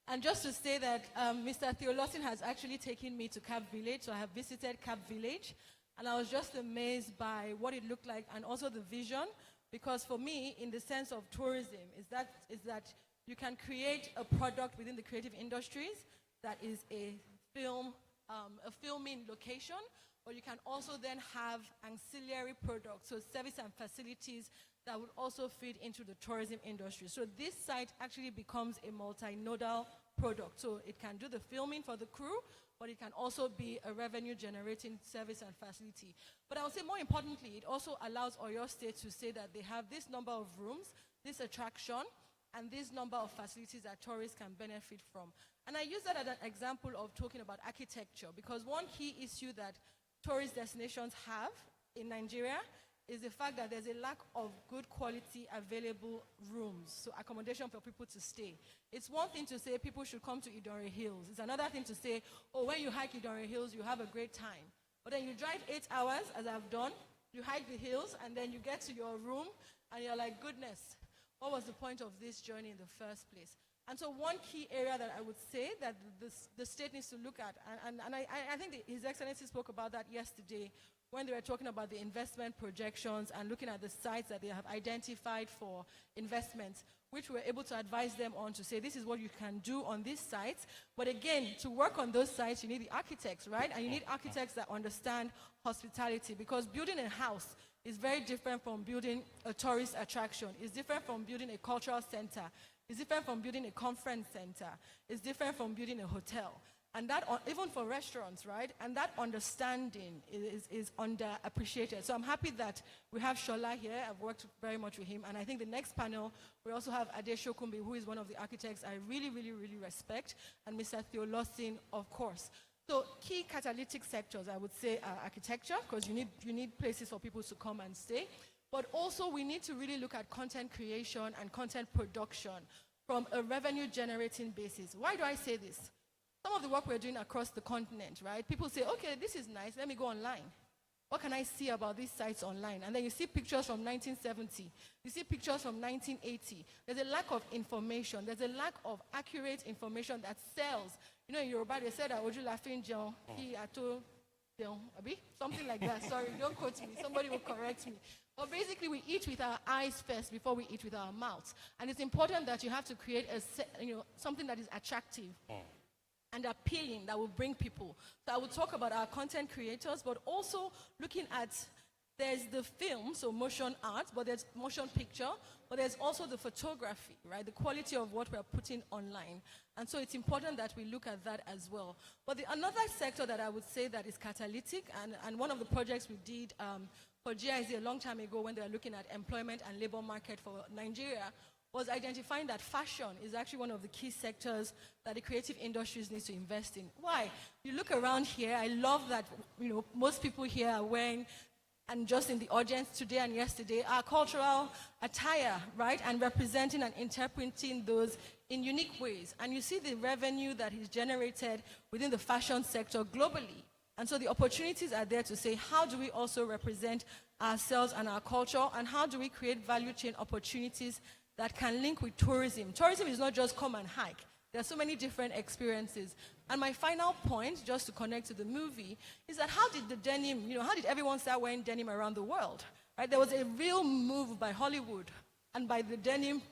S5: And just to say that Mr. Theolosin has actually taken me to Cap Village, so I have visited Cap Village, and I was just amazed by what it looked like and also the vision, because for me, in the sense of tourism, is that you can create a product within the creative industries that is a filming location, or you can also then have ancillary products, so service and facilities that would also feed into the tourism industry. So this site actually becomes a multinodal product. So it can do the filming for the crew, but it can also be a revenue-generating service and facility. But I would say more importantly, it also allows Oyo State to say that they have this number of rooms, this attraction, and this number of facilities that tourists can benefit from. And I use that as an example of talking about architecture, because one key issue that tourist destinations have in Nigeria is the fact that there's a lack of good quality available rooms, so accommodation for people to stay. It's one thing to say people should come to Idore Hills. It's another thing to say, oh, when you hike Idore Hills, you have a great time. But then you drive 8 hours, as I've done, you hike the hills, and then you get to your room, and you're like, goodness, what was the point of this journey in the first place? And so one key area that I would say that the state needs to look at, and I think His Excellency spoke about that yesterday when they were talking about the investment projections and looking at the sites that they have identified for investments, which we're able to advise them on to say, this is what you can do on these sites. But again, to work on those sites, you need the architects, right? And you need architects that understand hospitality, because building a house is very different from building a tourist attraction. It's different from building a cultural center. It's different from building a conference center. It's different from building a hotel. And that, even for restaurants, right? And that understanding is underappreciated. So I'm happy that we have Shola here. I've worked very much with him. And I think the next panel, we also have Ade Shokumbi, who is one of the architects I really, really, really respect, and Mr. Theolosin, of course. So key catalytic sectors, I would say, are architecture, because you need places for people to come and stay. But also we need to really look at content creation and content production from a revenue-generating basis. Why do I say this? Some of the work we're doing across the continent, right? People say, okay, this is nice, let me go online. What can I see about these sites online? And then you see pictures from 1970. You see pictures from 1980. There's a lack of information. There's a lack of accurate information that sells. You know, in Yoruba, they said, Oju laughing, something like that. Sorry, don't quote me. Somebody will correct me. But basically, we eat with our eyes first before we eat with our mouths. And it's important that you have to create something that is attractive and appealing, that will bring people. So I will talk about our content creators, but also looking at, there's the film, so motion art, but there's motion picture, but there's also the photography, right? The quality of what we're putting online. And so it's important that we look at that as well. But another sector that I would say that is catalytic, and one of the projects we did for GIZ a long time ago when they were looking at employment and labor market for Nigeria, was identifying that fashion is actually one of the key sectors that the creative industries need to invest in. Why? You look around here, I love that, most people here are wearing, and just in the audience today and yesterday, our cultural attire, right? And representing and interpreting those in unique ways. And you see the revenue that is generated within the fashion sector globally. And so the opportunities are there to say, how do we also represent ourselves and our culture, and how do we create value chain opportunities that can link with tourism. Tourism is not just come and hike. There are so many different experiences. And my final point, just to connect to the movie, is that how did the denim, how did everyone start wearing denim around the world? Right? There was a real move by Hollywood and by the denim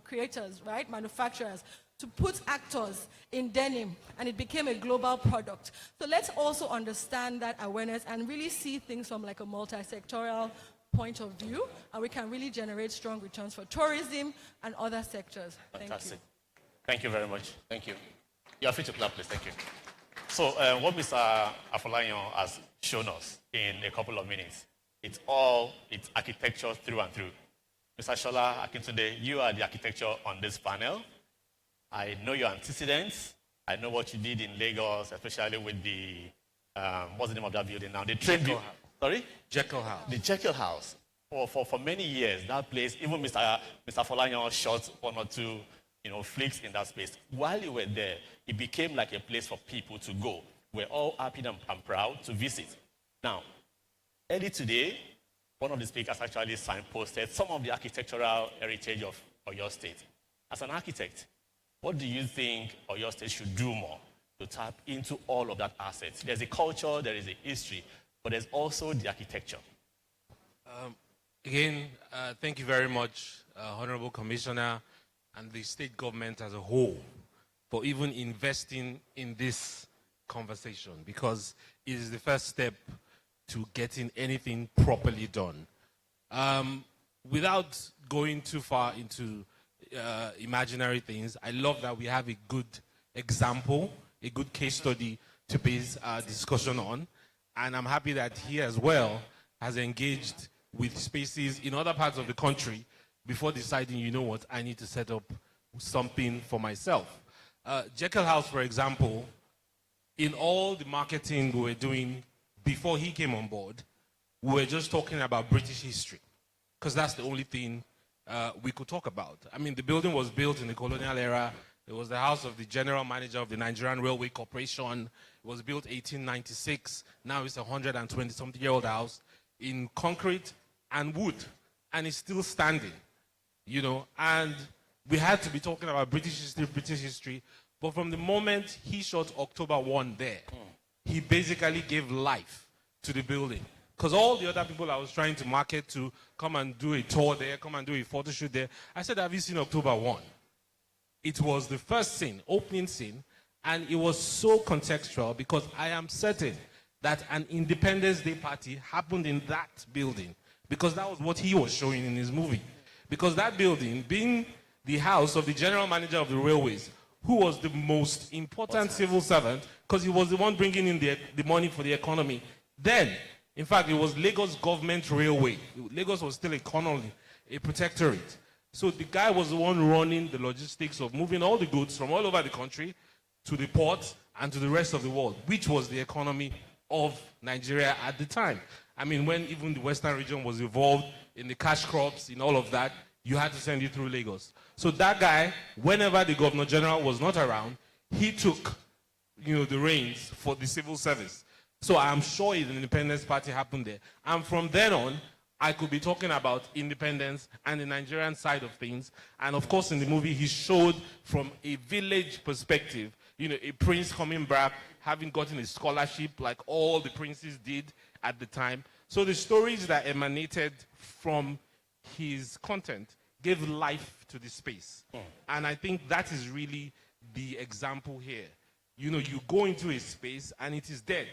S5: creators, right, manufacturers, to put actors in denim, and it became a global product. So let's also understand that awareness and really see things from like a multi-sectoral point of view, and we can really generate strong returns for tourism and other sectors.
S3: Fantastic. Thank you very much. Thank you. You are free to clap, please. Thank you. So what Mr. Afolayan has shown us in a couple of minutes, it's architecture through and through. Mr. Shola Akintunde, you are the architecture on this panel. I know your antecedents. I know what you did in Lagos, especially with the, what's the name of that building now? The train building. Sorry?
S6: Jekyll House.
S3: The Jekyll House. For many years, that place, even Mr. Afolayan shot one or two flicks in that space. While you were there, it became like a place for people to go. We're all happy and proud to visit. Now, early today, one of the speakers actually signposted some of the architectural heritage of Oyo State. As an architect, what do you think Oyo State should do more to tap into all of that assets? There's a culture, there is a history, but there's also the architecture.
S6: Again, thank you very much, Honorable Commissioner, and the state government as a whole for even investing in this conversation, because it is the first step to getting anything properly done. Without going too far into imaginary things, I love that we have a good example, a good case study to base our discussion on. And I'm happy that he as well has engaged with spaces in other parts of the country before deciding, you know what, I need to set up something for myself. Jekyll House, for example, in all the marketing we were doing before he came on board, we were just talking about British history, because that's the only thing we could talk about. I mean, the building was built in the colonial era. It was the house of the general manager of the Nigerian Railway Corporation. It was built 1896. Now it's a 120-something-year-old house in concrete and wood, and it's still standing, and we had to be talking about British history, but from the moment he shot October 1 there, he basically gave life to the building. Because all the other people I was trying to market to come and do a tour there, come and do a photo shoot there, I said, have you seen October 1? It was the first scene, opening scene, and it was so contextual because I am certain that an Independence Day party happened in that building, because that was what he was showing in his movie. Because that building, being the house of the general manager of the railways, who was the most important civil servant, because he was the one bringing in the money for the economy. Then, in fact, it was Lagos Government Railway. Lagos was still a colony, a protectorate. So the guy was the one running the logistics of moving all the goods from all over the country to the port and to the rest of the world, which was the economy of Nigeria at the time. I mean, when even the Western region was involved in the cash crops, in all of that, you had to send it through Lagos. So that guy, whenever the Governor General was not around, he took, the reins for the civil service. So I'm sure the Independence Party happened there. And from then on, I could be talking about independence and the Nigerian side of things. And of course, in the movie, he showed from a village perspective, a prince coming back, having gotten a scholarship like all the princes did at the time. So the stories that emanated from his content gave life to the space. And I think that is really the example here. You go into a space and it is dead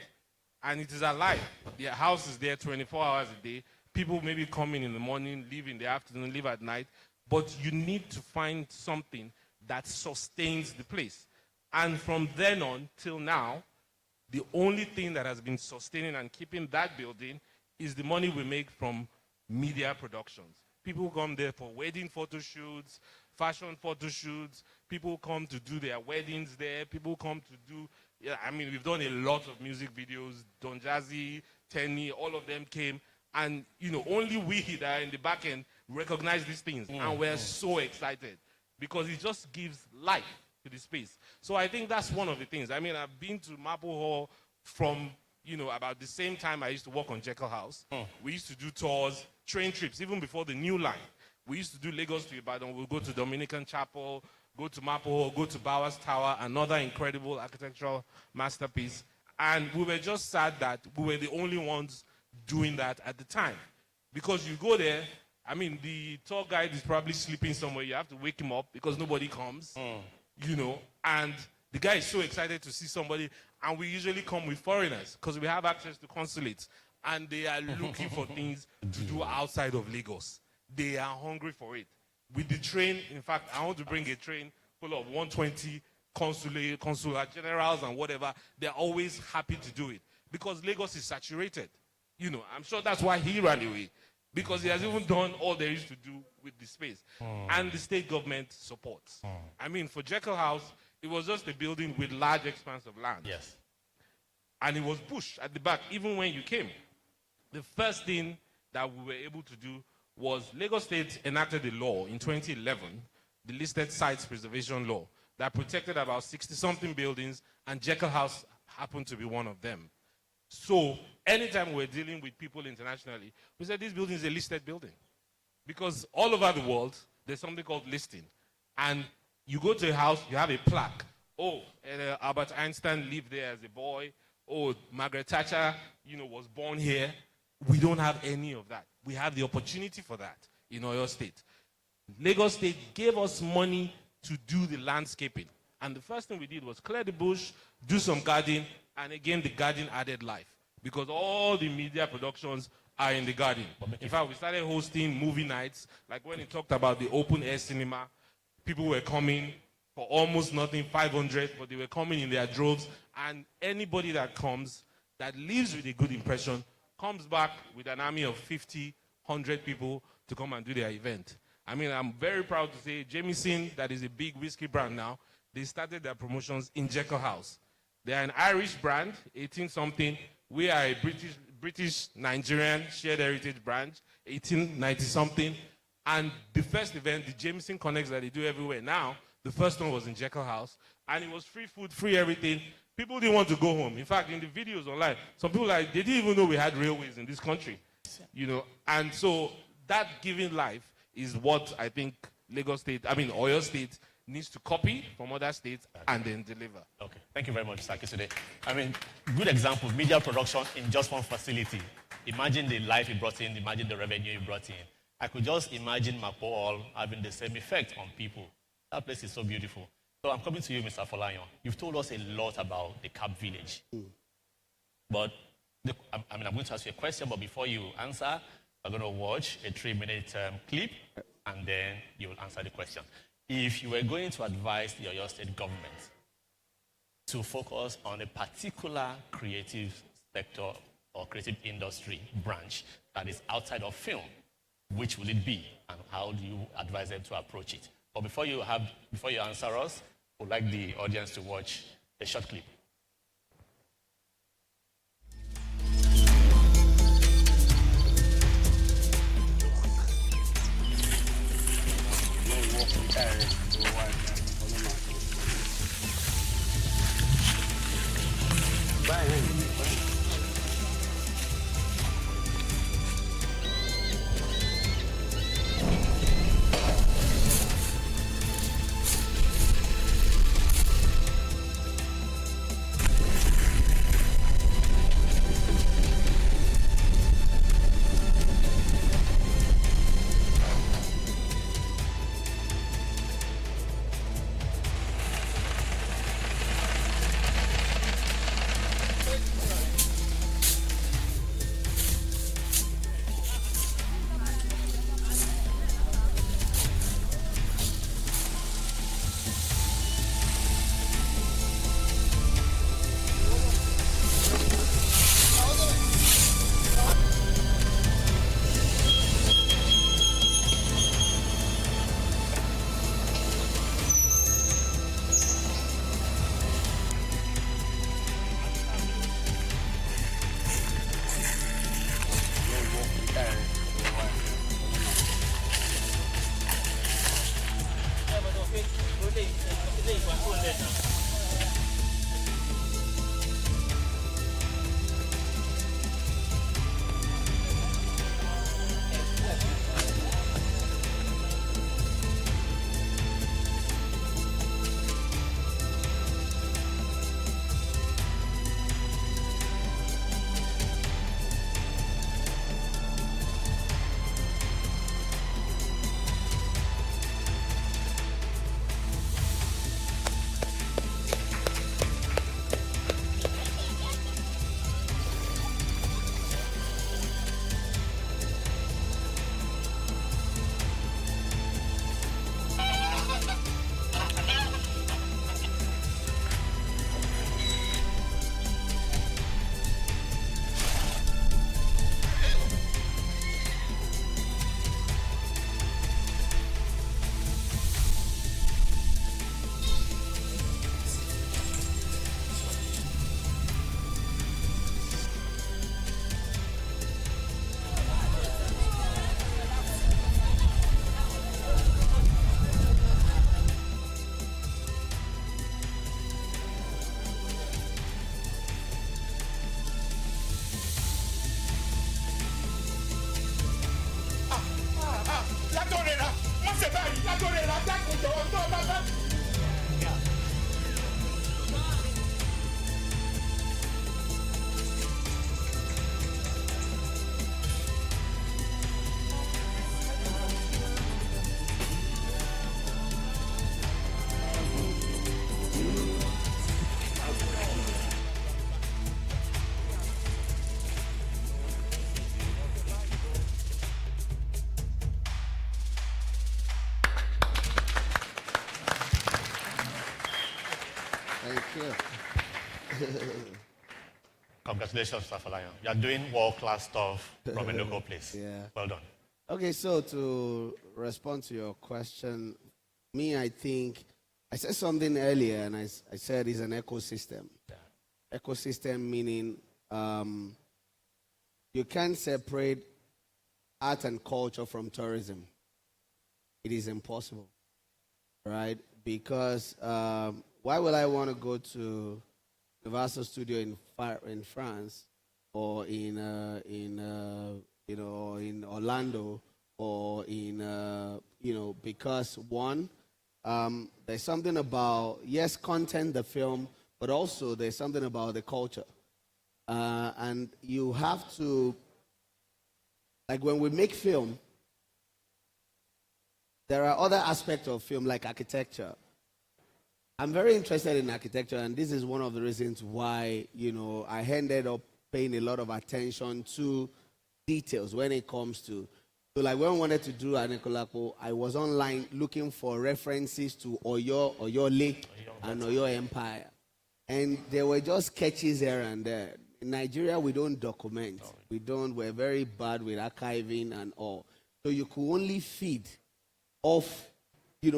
S6: and it is alive. The house is there 24 hours a day. People maybe come in the morning, leave in the afternoon, leave at night, but you need to find something that sustains the place. And from then on till now, the only thing that has been sustaining and keeping that building is the money we make from media productions. People come there for wedding photo shoots, fashion photo shoots. People come to do their weddings there. People come to do, we've done a lot of music videos. Don Jazzy, Tenny, all of them came. And, only we that are in the back end recognize these things. And we're so excited because it just gives life to the space. So I think that's one of the things. I've been to Maple Hall from, about the same time I used to work on Jekyll House. We used to do tours, train trips, even before the new line. We used to do Lagos to Ibadan. We'll go to Dominican Chapel, go to Maple Hall, go to Bowers Tower, another incredible architectural masterpiece. And we were just sad that we were the only ones doing that at the time. Because you go there, the tour guide is probably sleeping somewhere. You have to wake him up because nobody comes. you know, and the guy is so excited to see somebody, and we usually come with foreigners because we have access to consulates, and they are looking for things to do outside of Lagos. They are hungry for it. With the train, in fact, I want to bring a train full of 120 consular generals and whatever. They're always happy to do it because Lagos is saturated. You know, I'm sure that's why he ran away, because he has even done all there is to do with the space. And the state government supports. I mean, for Jekyll House, it was just a building with large expanse of land.
S3: Yes.
S6: And it was bush at the back, even when you came. The first thing that we were able to do was Lagos State enacted a law in 2011, the Listed Sites Preservation Law, that protected about 60-something buildings, and Jekyll House happened to be one of them. So anytime we're dealing with people internationally, we said this building is a listed building. Because all over the world, there's something called listing. And you go to a house, you have a plaque. Oh, Albert Einstein lived there as a boy. Oh, Margaret Thatcher, you know, was born here. We don't have any of that. We have the opportunity for that in Oyo State. Lagos State gave us money to do the landscaping. And the first thing we did was clear the bush, do some garden, and again, the garden added life. Because all the media productions are in the garden. In fact, we started hosting movie nights. Like when he talked about the open air cinema, people were coming for almost nothing, 500, but they were coming in their droves. And anybody that comes, that leaves with a good impression, comes back with an army of 50, 100 people to come and do their event. I mean, I'm very proud to say Jameson, that is a big whiskey brand now, they started their promotions in Jekyll House. They are an Irish brand, 18-something. We are a British-Nigerian shared heritage brand, 1890-something. And the first event, the Jameson Connects that they do everywhere now, the first one was in Jekyll House. And it was free food, free everything. People didn't want to go home. In fact, in the videos online, some people, they didn't even know we had railways in this country. You know, and so that giving life is what I think Oyo State needs to copy from other states and then deliver.
S3: Okay, thank you very much, Saki, today. I mean, good example, media production in just one facility. Imagine the life you brought in, imagine the revenue you brought in. I could just imagine Mapo Hall having the same effect on people. That place is so beautiful. So I'm coming to you, Mr. Folayan. You've told us a lot about the Cap Village. But, I'm going to ask you a question, but before you answer, we're going to watch a 3-minute clip, and then you'll answer the question. If you were going to advise the Oyo State government to focus on a particular creative sector or creative industry branch that is outside of film, which will it be, and how do you advise them to approach it? But before you answer us, we'd like the audience to watch a short clip.
S2: Thank you.
S3: Congratulations, Mr. Falayan. You are doing world-class stuff from a local place.
S4: Yeah.
S3: Well done.
S4: Okay, so to respond to your question, I think I said something earlier, and I said it's an ecosystem.
S3: Yeah.
S4: Ecosystem meaning you can't separate art and culture from tourism. It is impossible, right? Because why would I want to go to Universal Studio in France or in Orlando or in because one, there's something about content, the film, but also there's something about the culture, and you have to, like when we make film, there are other aspects of film like architecture. I'm very interested in architecture, and this is one of the reasons why I ended up paying a lot of attention to details when it comes to. So, like when we wanted to do Anikulapo, I was online looking for references to Oyole and Oyo Empire, and there were just sketches here and there. In Nigeria, we don't document. We're very bad with archiving and all. So you could only feed off,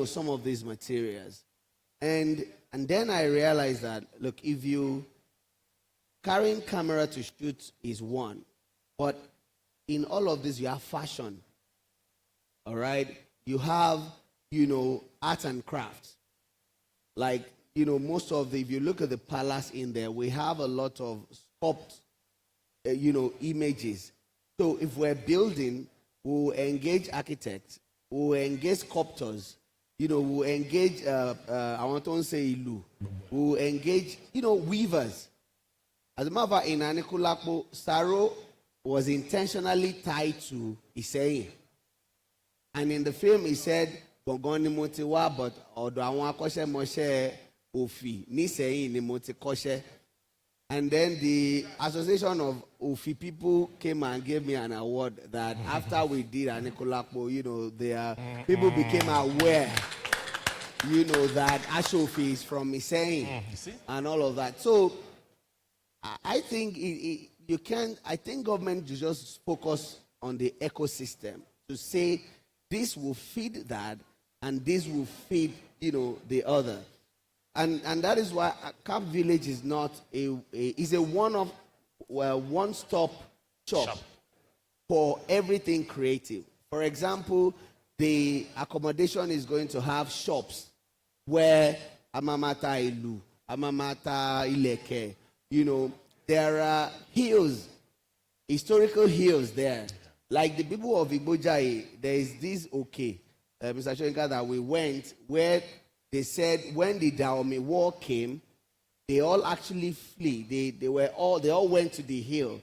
S4: some of these materials. And then I realized that, look, if you carrying camera to shoot is one, but in all of this you have fashion, all right? You have, art and crafts. Like, most of if you look at the palace in there, we have a lot of sculpt, images. So if we're building, we'll engage architects, we'll engage sculptors, we'll engage, I want to say Ilu, we'll engage, weavers. As a matter of fact, in Anikulapo, Saro was intentionally tied to Isei. And in the film, he said, Gongoni Motiwa, but Odo Awon Akoshe Moshe Ofi, Nisei ni Moti Koshe. And then the Association of Ofi people came and gave me an award that after we did Anikulapo, people became aware, that Ashofi is from Isei and all of that. So I think I think government should just focus on the ecosystem to say this will feed that and this will feed, the other. And that is why Camp Village is not is a one-stop shop for everything creative. For example, the accommodation is going to have shops where Amamata Ilu, Amamata Ileke, there are hills, historical hills there. Like the people of Igbojai, there is this Mr. Shoyinka, that we went where they said when the Dahomey War came, they all actually flee. They all went to the hill.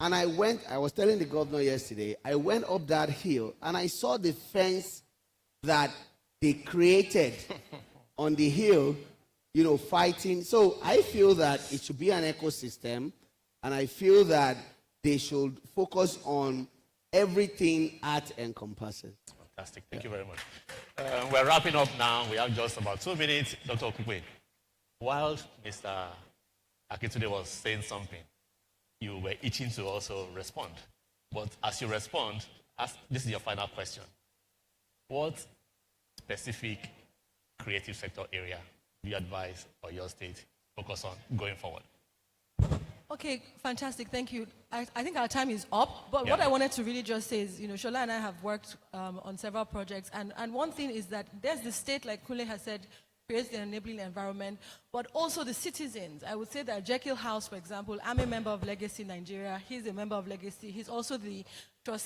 S4: And I was telling the governor yesterday, I went up that hill and I saw the fence that they created on the hill, fighting. So I feel that it should be an ecosystem, and I feel that they should focus on everything art encompasses.
S3: Fantastic. Thank you very much. We're wrapping up now. We have just about 2 minutes. Dr. Okukwe, while Mr. Akintunde was saying something, you were itching to also respond. But as you respond, this is your final question. What specific creative sector area do you advise or your state focus on going forward?
S5: Okay, fantastic. Thank you. I think our time is up, but what I wanted to really just say is, Shola and I have worked on several projects, and one thing is that there's the state, like Kule has said, creates the enabling environment, but also the citizens. I would say that Jekyll House, for example, I'm a member of Legacy Nigeria. He's a member of Legacy. He's also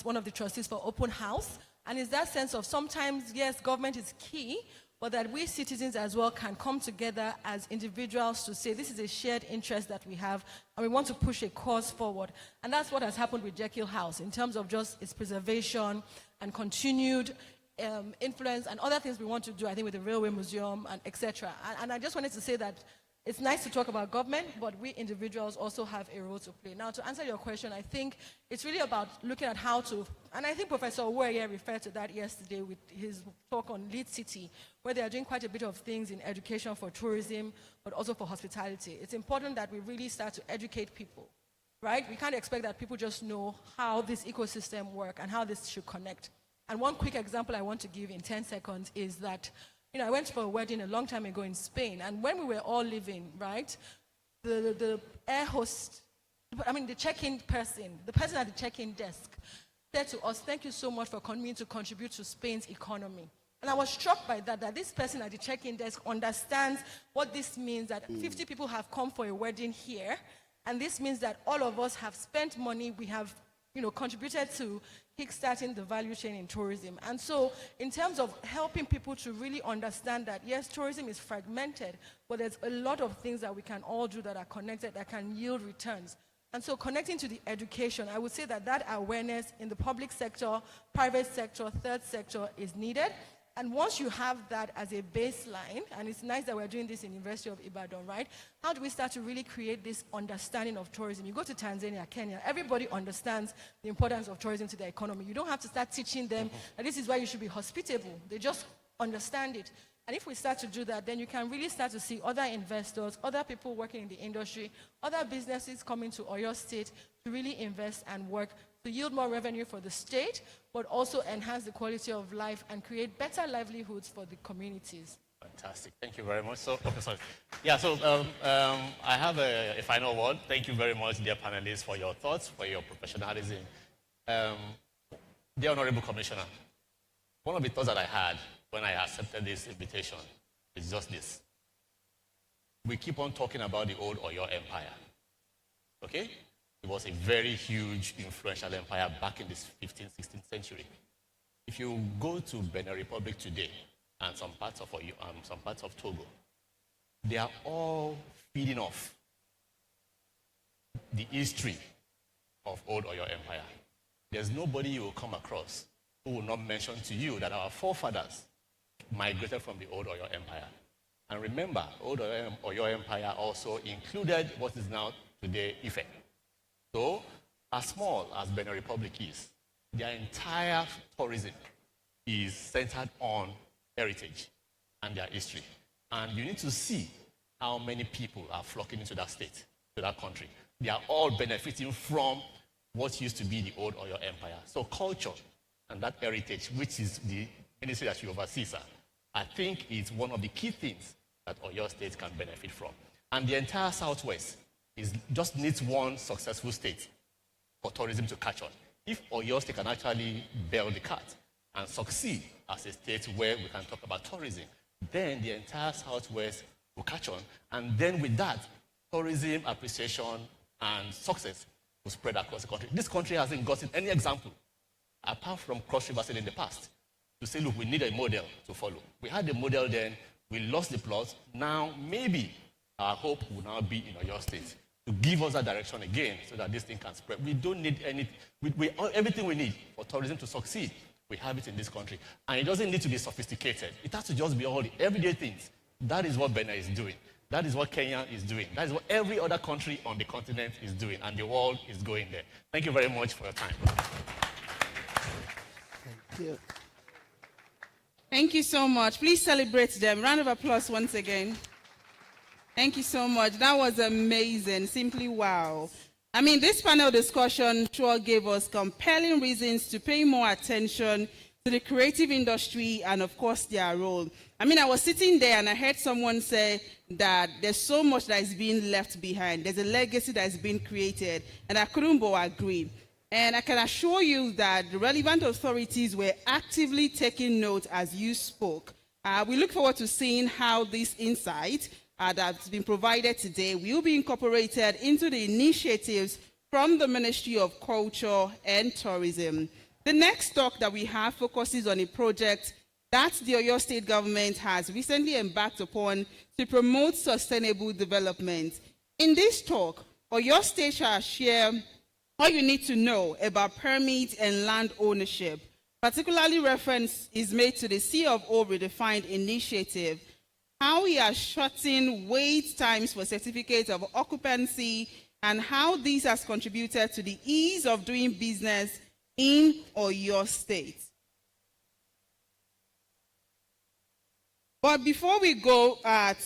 S5: one of the trustees for Open House. And it's that sense of sometimes, yes, government is key, but that we citizens as well can come together as individuals to say this is a shared interest that we have and we want to push a cause forward. And that's what has happened with Jekyll House in terms of just its preservation and continued influence and other things we want to do, I think, with the Railway Museum and etc. And I just wanted to say that it's nice to talk about government, but we individuals also have a role to play. Now, to answer your question, I think it's really about looking at how to, and I think Professor Owoeye referred to that yesterday with his talk on Lead City, where they are doing quite a bit of things in education for tourism, but also for hospitality. It's important that we really start to educate people, right? We can't expect that people just know how this ecosystem works and how this should connect. And one quick example I want to give in 10 seconds is that I went for a wedding a long time ago in Spain, and when we were all leaving, right, the air host, the check-in person, the person at the check-in desk said to us, "Thank you so much for coming to contribute to Spain's economy." And I was struck by that this person at the check-in desk understands what this means, that 50 people have come for a wedding here, and this means that all of us have spent money, we have contributed to kickstarting the value chain in tourism. And so in terms of helping people to really understand that, yes, tourism is fragmented, but there's a lot of things that we can all do that are connected, that can yield returns. And so connecting to the education, I would say that awareness in the public sector, private sector, third sector is needed. And once you have that as a baseline, and it's nice that we're doing this in University of Ibadan, right? How do we start to really create this understanding of tourism? You go to Tanzania, Kenya, everybody understands the importance of tourism to their economy. You don't have to start teaching them that this is why you should be hospitable. They just understand it. And if we start to do that, then you can really start to see other investors, other people working in the industry, other businesses coming to Oyo State to really invest and work to yield more revenue for the state, but also enhance the quality of life and create better livelihoods for the communities.
S3: Fantastic. Thank you very much. So, Professor, I have a final word. Thank you very much, dear panelists, for your thoughts, for your professionalism. Dear Honorable Commissioner, one of the thoughts that I had when I accepted this invitation is just this. We keep on talking about the old Oyo Empire, okay? It was a very huge, influential empire back in the 15th, 16th century. If you go to Benin Republic today and some parts of Togo, they are all feeding off the history of old Oyo Empire. There's nobody you will come across who will not mention to you that our forefathers migrated from the old Oyo Empire. And remember, old Oyo Empire also included what is now today Ife. So, as small as Benin Republic is, their entire tourism is centered on heritage and their history. And you need to see how many people are flocking into that state, to that country. They are all benefiting from what used to be the old Oyo Empire. So culture and that heritage, which is the ministry that you oversee, sir, I think is one of the key things that Oyo State can benefit from. And the entire Southwest just needs one successful state for tourism to catch on. If Oyo State can actually bail the cat and succeed as a state where we can talk about tourism, then the entire Southwest will catch on. And then with that, tourism appreciation and success will spread across the country. This country hasn't gotten any example, apart from Cross River State in the past, to say, look, we need a model to follow. We had a model then, we lost the plot. Now, maybe our hope will now be in Oyo State to give us that direction again so that this thing can spread. We don't need everything we need for tourism to succeed. We have it in this country. And it doesn't need to be sophisticated. It has to just be all the everyday things. That is what Benin is doing. That is what Kenya is doing. That is what every other country on the continent is doing. And the world is going there. Thank you very much for your time.
S4: Thank you.
S7: Thank you so much. Please celebrate them. Round of applause once again. Thank you so much. That was amazing. Simply wow. I mean, this panel discussion sure gave us compelling reasons to pay more attention to the creative industry and, of course, their role. I mean, I was sitting there and I heard someone say that there's so much that is being left behind. There's a legacy that is being created, and I couldn't but agree. And I can assure you that the relevant authorities were actively taking note as you spoke. We look forward to seeing how this insight that's been provided today will be incorporated into the initiatives from the Ministry of Culture and Tourism. The next talk that we have focuses on a project that the Oyo State government has recently embarked upon to promote sustainable development. In this talk, Oyo State shall share all you need to know about permits and land ownership. Particularly reference is made to the C of O Redefined initiative, how he has shortened wait times for certificates of occupancy, and how this has contributed to the ease of doing business in Oyo State. But before we go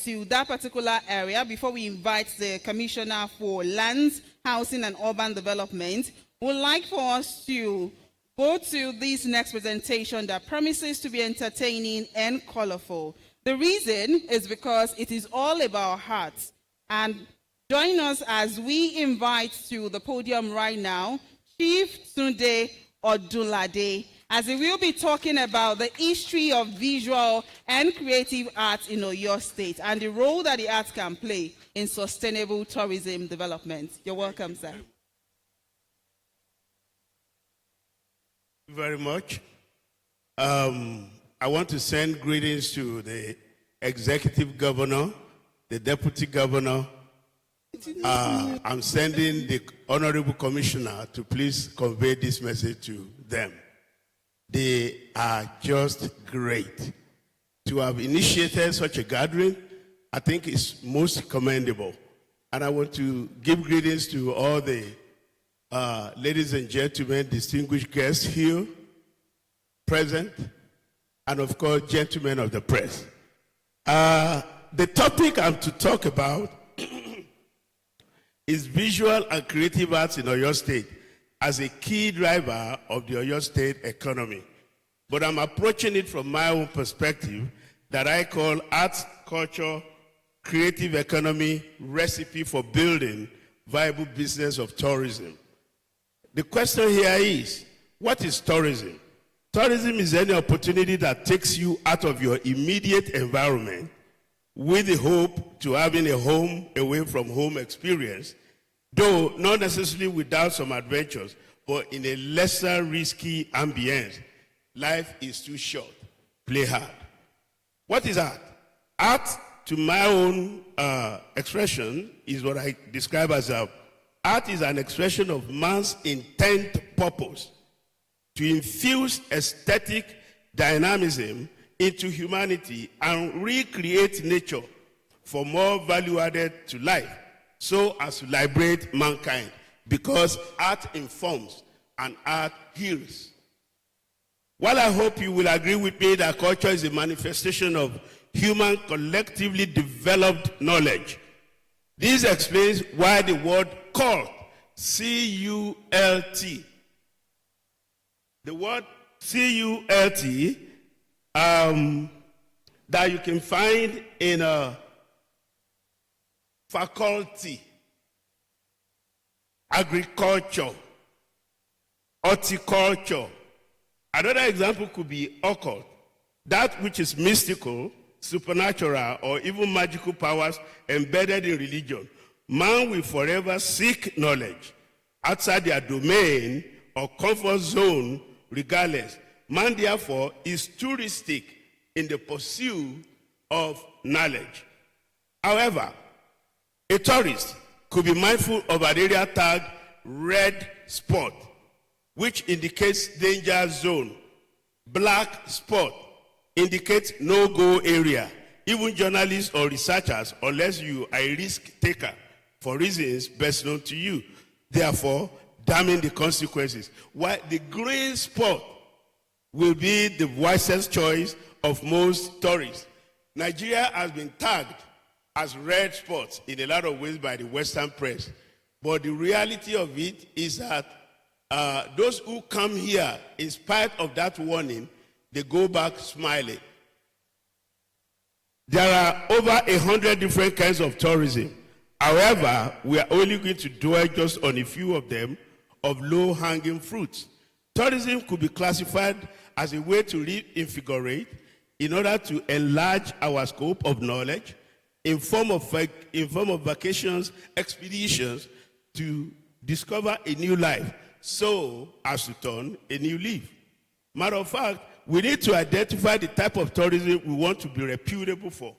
S7: to that particular area, before we invite the Commissioner for Lands, Housing and Urban Development, we'd like for us to go to this next presentation that promises to be entertaining and colorful. The reason is because it is all about hearts. And join us as we invite to the podium right now, Chief Tunde Odunlade, as he will be talking about the history of visual and creative arts in Oyo State and the role that the arts can play in sustainable tourism development. You're welcome, sir.
S8: Very much. I want to send greetings to the executive governor, the deputy governor. I'm sending the honorable commissioner to please convey this message to them. They are just great. To have initiated such a gathering, I think is most commendable. And I want to give greetings to all the ladies and gentlemen, distinguished guests here present, and of course, gentlemen of the press. The topic I'm to talk about is visual and creative arts in Oyo State as a key driver of the Oyo State economy. But I'm approaching it from my own perspective that I call arts, culture, creative economy recipe for building viable business of tourism. The question here is, what is tourism? Tourism is any opportunity that takes you out of your immediate environment with the hope to having a home away from home experience, though not necessarily without some adventures, but in a lesser risky ambience. Life is too short. Play hard. What is art? Art, to my own expression, is what I describe as art is an expression of man's intent purpose to infuse aesthetic dynamism into humanity and recreate nature for more value added to life, so as to liberate mankind, because art informs and art heals. While I hope you will agree with me that culture is a manifestation of human collectively developed knowledge, this explains why the word cult, C-U-L-T, the word C-U-L-T, that you can find in a faculty, agriculture, horticulture. Another example could be occult, that which is mystical, supernatural, or even magical powers embedded in religion. Man will forever seek knowledge outside their domain or comfort zone regardless. Man, therefore, is touristic in the pursuit of knowledge. However, a tourist could be mindful of an area tagged red spot, which indicates danger zone. Black spot indicates no-go area. Even journalists or researchers, unless you are a risk taker for reasons best known to you, therefore damning the consequences. While the green spot will be the wisest choice of most tourists. Nigeria has been tagged as red spots in a lot of ways by the Western press. But the reality of it is that those who come here, in spite of that warning, they go back smiling. There are over 100 different kinds of tourism. However, we are only going to dwell just on a few of them, of low-hanging fruits. Tourism could be classified as a way to reinvigorate in order to enlarge our scope of knowledge in form of vacations, expeditions to discover a new life, so as to turn a new leaf. Matter of fact, we need to identify the type of tourism we want to be reputable for.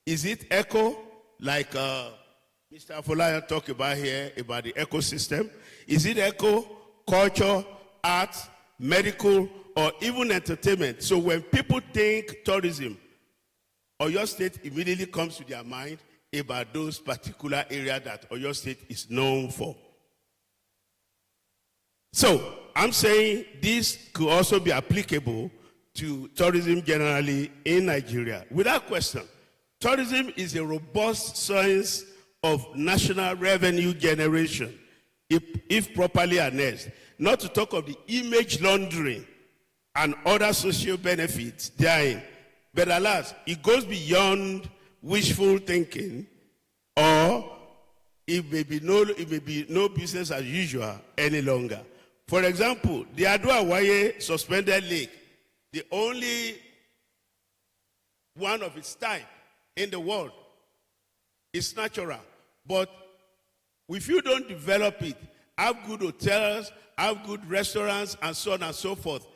S8: Is it eco, like Mr. Afolayan talked about here, about the ecosystem? Is it eco, culture, arts, medical, or even entertainment? So when people think tourism, Oyo State immediately comes to their mind about those particular areas that Oyo State is known for. So I'm saying this could also be applicable to tourism generally in Nigeria. Without question, tourism is a robust source of national revenue generation if properly harnessed. Not to talk of the image laundering and other social benefits therein. But alas, it goes beyond wishful thinking, or it may be no business as usual any longer. For example, the Ado-Awaye suspended lake, the only one of its type in the world, is natural. But if you don't develop it, have good hotels, have good restaurants, and so on and so forth,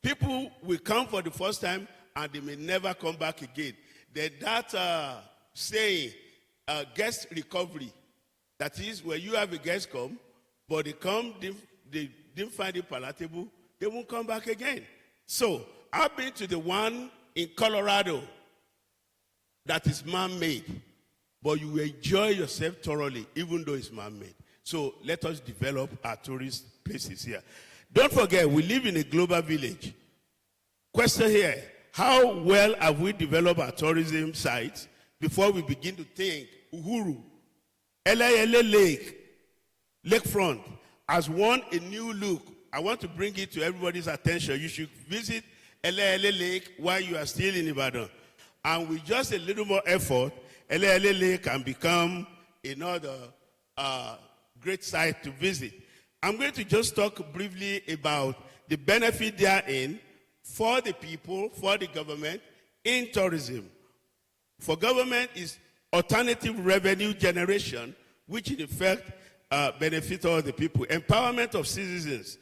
S8: people will come for the first time and they may never come back again. That saying, guest recovery, that is, when you have a guest come, but they come, they didn't find it palatable, they won't come back again. So, I've been to the one in Colorado that is man-made, but you will enjoy yourself thoroughly, even though it's man-made. So, let us develop our tourist places here. Don't forget, we live in a global village. Question here, how well have we developed our tourism sites before we begin to think Uhuru, Eleyele Lake, Lakefront, has won a new look? I want to bring it to everybody's attention. You should visit Eleyele Lake while you are still in Ibadan. And with just a little more effort, Eleyele Lake can become another great site to visit. I'm going to just talk briefly about the benefit therein for the people, for the government, in tourism. For government is alternative revenue generation, which in effect benefit all the people. Empowerment of citizens,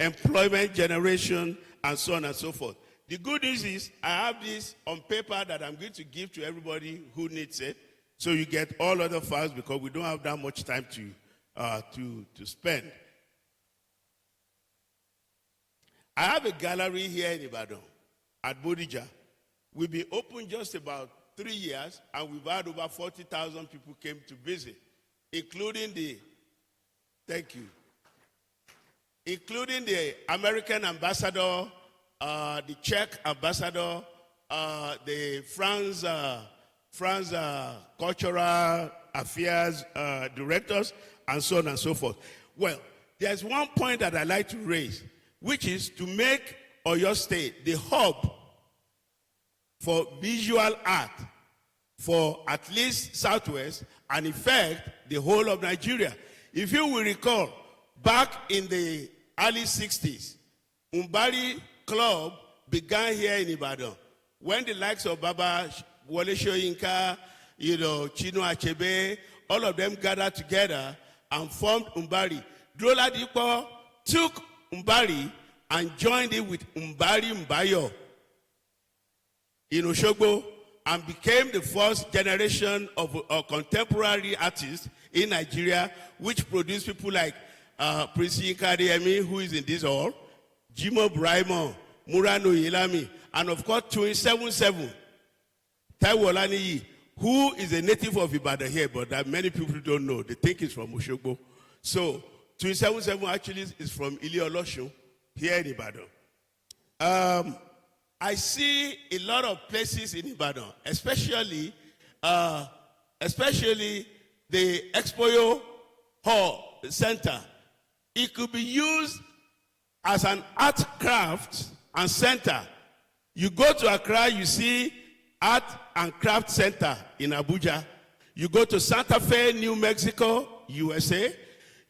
S8: employment generation, and so on and so forth. The good news is I have this on paper that I'm going to give to everybody who needs it, so you get all other files because we don't have that much time to spend. I have a gallery here in Ibadan at Bodija. We've been open just about 3 years, and we've had over 40,000 people came to visit, including the American ambassador, the Czech ambassador, the France cultural affairs directors, and so on and so forth. Well, there's one point that I'd like to raise, which is to make Oyo State the hub for visual art for at least Southwest and in fact the whole of Nigeria. If you will recall, back in the early 60s, Umbari Club began here in Ibadan when the likes of Baba Wole Soyinka, Chino Achebe, all of them gathered together and formed Umbari. Drola Dipo took Umbari and joined it with Umbari Mbayo in Oshogbo and became the first generation of contemporary artists in Nigeria, which produced people like Prince Yinka Adeyemi, who is in this hall, Jimo Braimo, Murano Yelami, and of course 277, Taiwo Olaniyi, who is a native of Ibadan here, but that many people don't know. They think it's from Oshogbo. So 277 actually is from Ile Olosun here in Ibadan. I see a lot of places in Ibadan, especially the Expo Hall Center. It could be used as an art craft and center. You go to Accra, you see Art and Craft Center in Abuja. You go to Santa Fe, New Mexico, USA,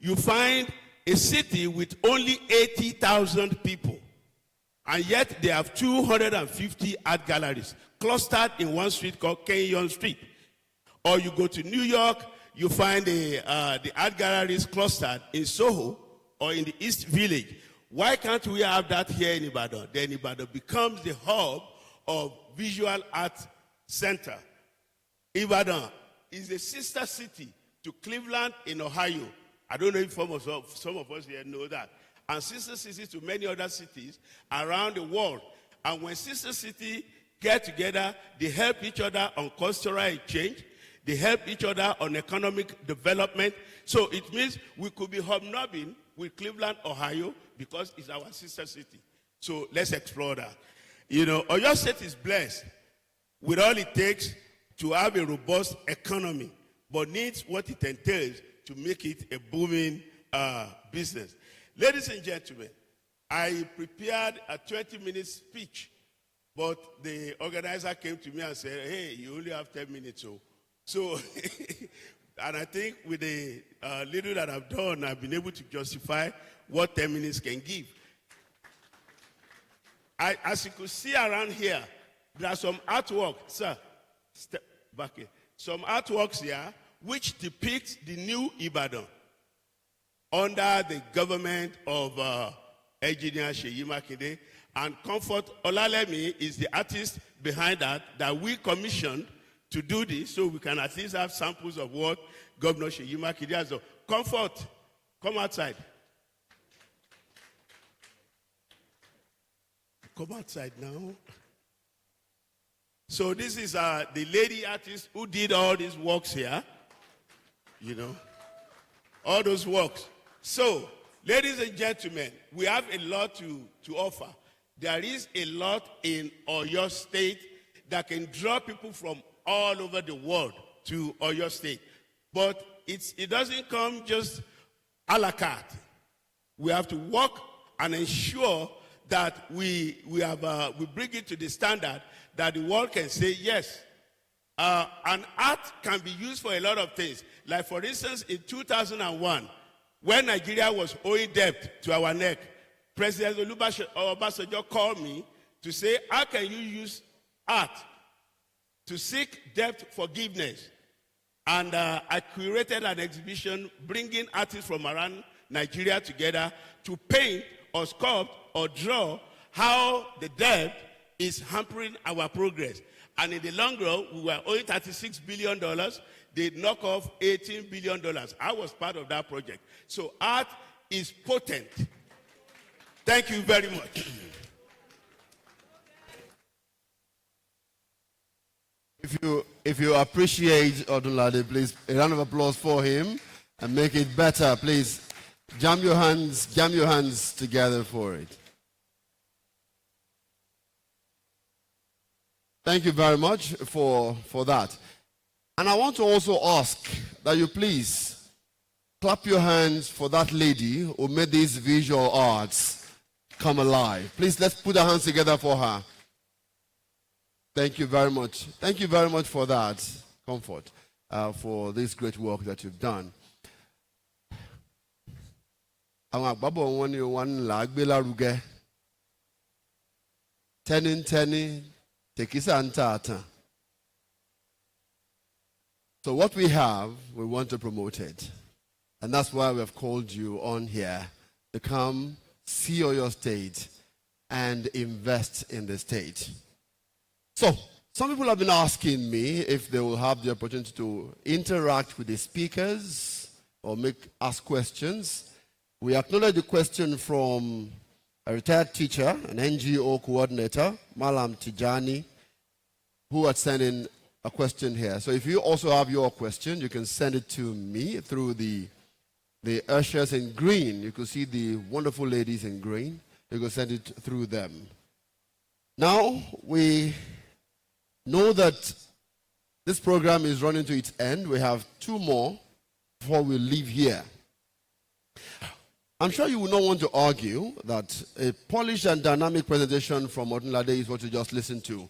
S8: you find a city with only 80,000 people. And yet they have 250 art galleries clustered in one street called Kenyon Street. Or you go to New York, you find the art galleries clustered in Soho or in the East Village. Why can't we have that here in Ibadan? Then Ibadan becomes the hub of visual art center. Ibadan is a sister city to Cleveland in Ohio. I don't know if some of us here know that. And sister cities to many other cities around the world. And when sister cities get together, they help each other on cultural exchange. They help each other on economic development. So it means we could be hobnobbing with Cleveland, Ohio, because it's our sister city. So let's explore that. You know, Oyo State is blessed with all it takes to have a robust economy, but needs what it entails to make it a booming business. Ladies and gentlemen, I prepared a 20-minute speech, but the organizer came to me and said, hey, you only have 10 minutes. So and I think with the little that I've done, I've been able to justify what 10 minutes can give. As you could see around here, there are some artwork, sir, step back here. Some artworks here which depict the new Ibadan under the government of Engineer Seyi Makinde. And Comfort Olalemi is the artist behind that we commissioned to do this, so we can at least have samples of what Governor Seyi Makinde has done. Comfort, come outside. Come outside now. So this is the lady artist who did all these works here. You know, all those works. So, ladies and gentlemen, we have a lot to offer. There is a lot in Oyo State that can draw people from all over the world to Oyo State. But it doesn't come just a la carte. We have to work and ensure that we bring it to the standard that the world can say yes. And art can be used for a lot of things. Like for instance, in 2001, when Nigeria was owing debt to our neck, President Olusegun Obasanjo called me to say, how can you use art to seek debt forgiveness? And I curated an exhibition bringing artists from around Nigeria together to paint or sculpt or draw how the debt is hampering our progress. And in the long run, we were owing $36 billion. They knock off $18 billion. I was part of that project. So art is potent. Thank you very much.
S2: If you appreciate Odunlade, please, a round of applause for him and make it better. Please, jam your hands together for it. Thank you very much for that. And I want to also ask that you please clap your hands for that lady who made these visual arts come alive. Please, let's put our hands together for her. Thank you very much. Thank you very much for that, Comfort, for this great work that you've done. So what we have, we want to promote it. And that's why we have called you on here to come see your state and invest in the state. So, some people have been asking me if they will have the opportunity to interact with the speakers or ask questions. We acknowledge the question from a retired teacher, an NGO coordinator, Malam Tijani, who had sent in a question here. So if you also have your question, you can send it to me through the ushers in green. You can see the wonderful ladies in green. You can send it through them. Now, we know that this program is running to its end. We have two more before we leave here. I'm sure you will not want to argue that a polished and dynamic presentation from Odunlade is what you just listened to,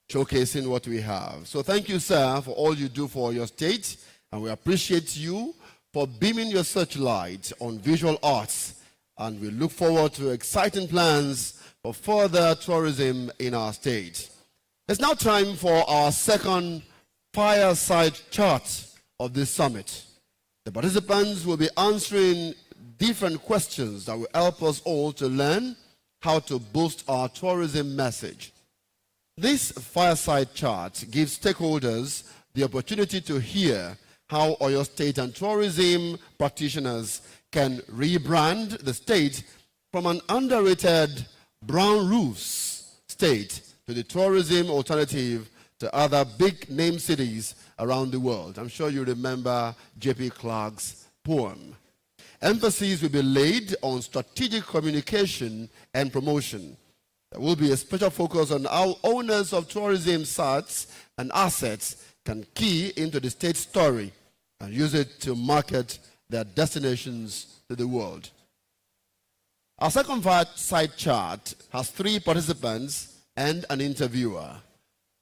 S2: showcasing what we have. So thank you, sir, for all you do for your state, and we appreciate you for beaming your searchlight on visual arts, and we look forward to exciting plans for further tourism in our state. It's now time for our second fireside chat of this summit. The participants will be answering different questions that will help us all to learn how to boost our tourism message. This fireside chat gives stakeholders the opportunity to hear how Oyo State and tourism practitioners can rebrand the state from an underrated brown roofs state to the tourism alternative to other big name cities around the world. I'm sure you remember J.P. Clark's poem. Emphasis will be laid on strategic communication and promotion. There will be a special focus on how owners of tourism sites and assets can key into the state story and use it to market their destinations to the world. Our second side chart has 3 participants and an interviewer.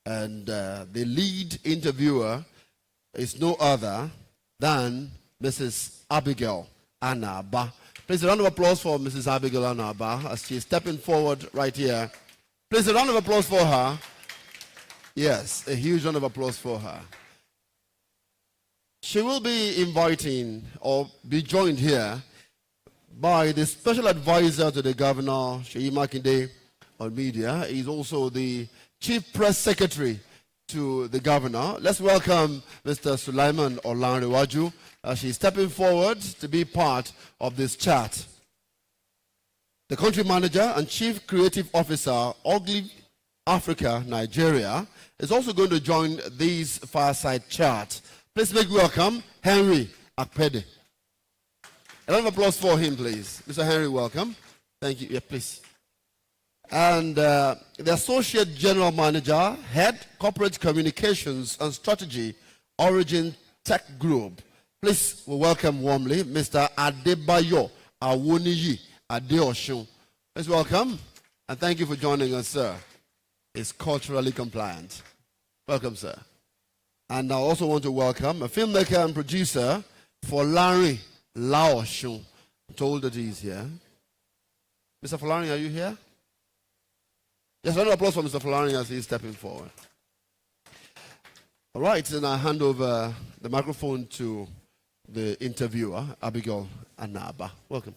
S2: And the lead interviewer is no other than Mrs. Abigail Anaba. Please, a round of applause for Mrs. Abigail Anaba as she's stepping forward right here. Please, a round of applause for her. Yes, a huge round of applause for her. She will be inviting or be joined here by the special advisor to the governor, Seyi Makinde, on media. He's also the chief press secretary to the governor. Let's welcome Mr. Sulaiman Olanrewaju as she's stepping forward to be part of this chat. The country manager and chief creative officer, Ogilvy Africa, Nigeria, is also going to join this fireside chat. Please make welcome Henry Akpede. A round of applause for him, please. Mr. Henry, welcome. Thank you. Yeah, please. And the Associate General Manager, Head Corporate Communications and Strategy, Origin Tech Group. Please, we welcome warmly Mr. Adebayo Awoniyi Adeosun. Please welcome, and thank you for joining us, sir. It's culturally compliant. Welcome, sir. And I also want to welcome a filmmaker and producer Folari Laoshun. I'm told that he's here. Mr. Folari, are you here? Yes, round of applause for Mr. Folari as he's stepping forward. All right, then I hand over the microphone to the interviewer, Abigail Anaba. Welcome.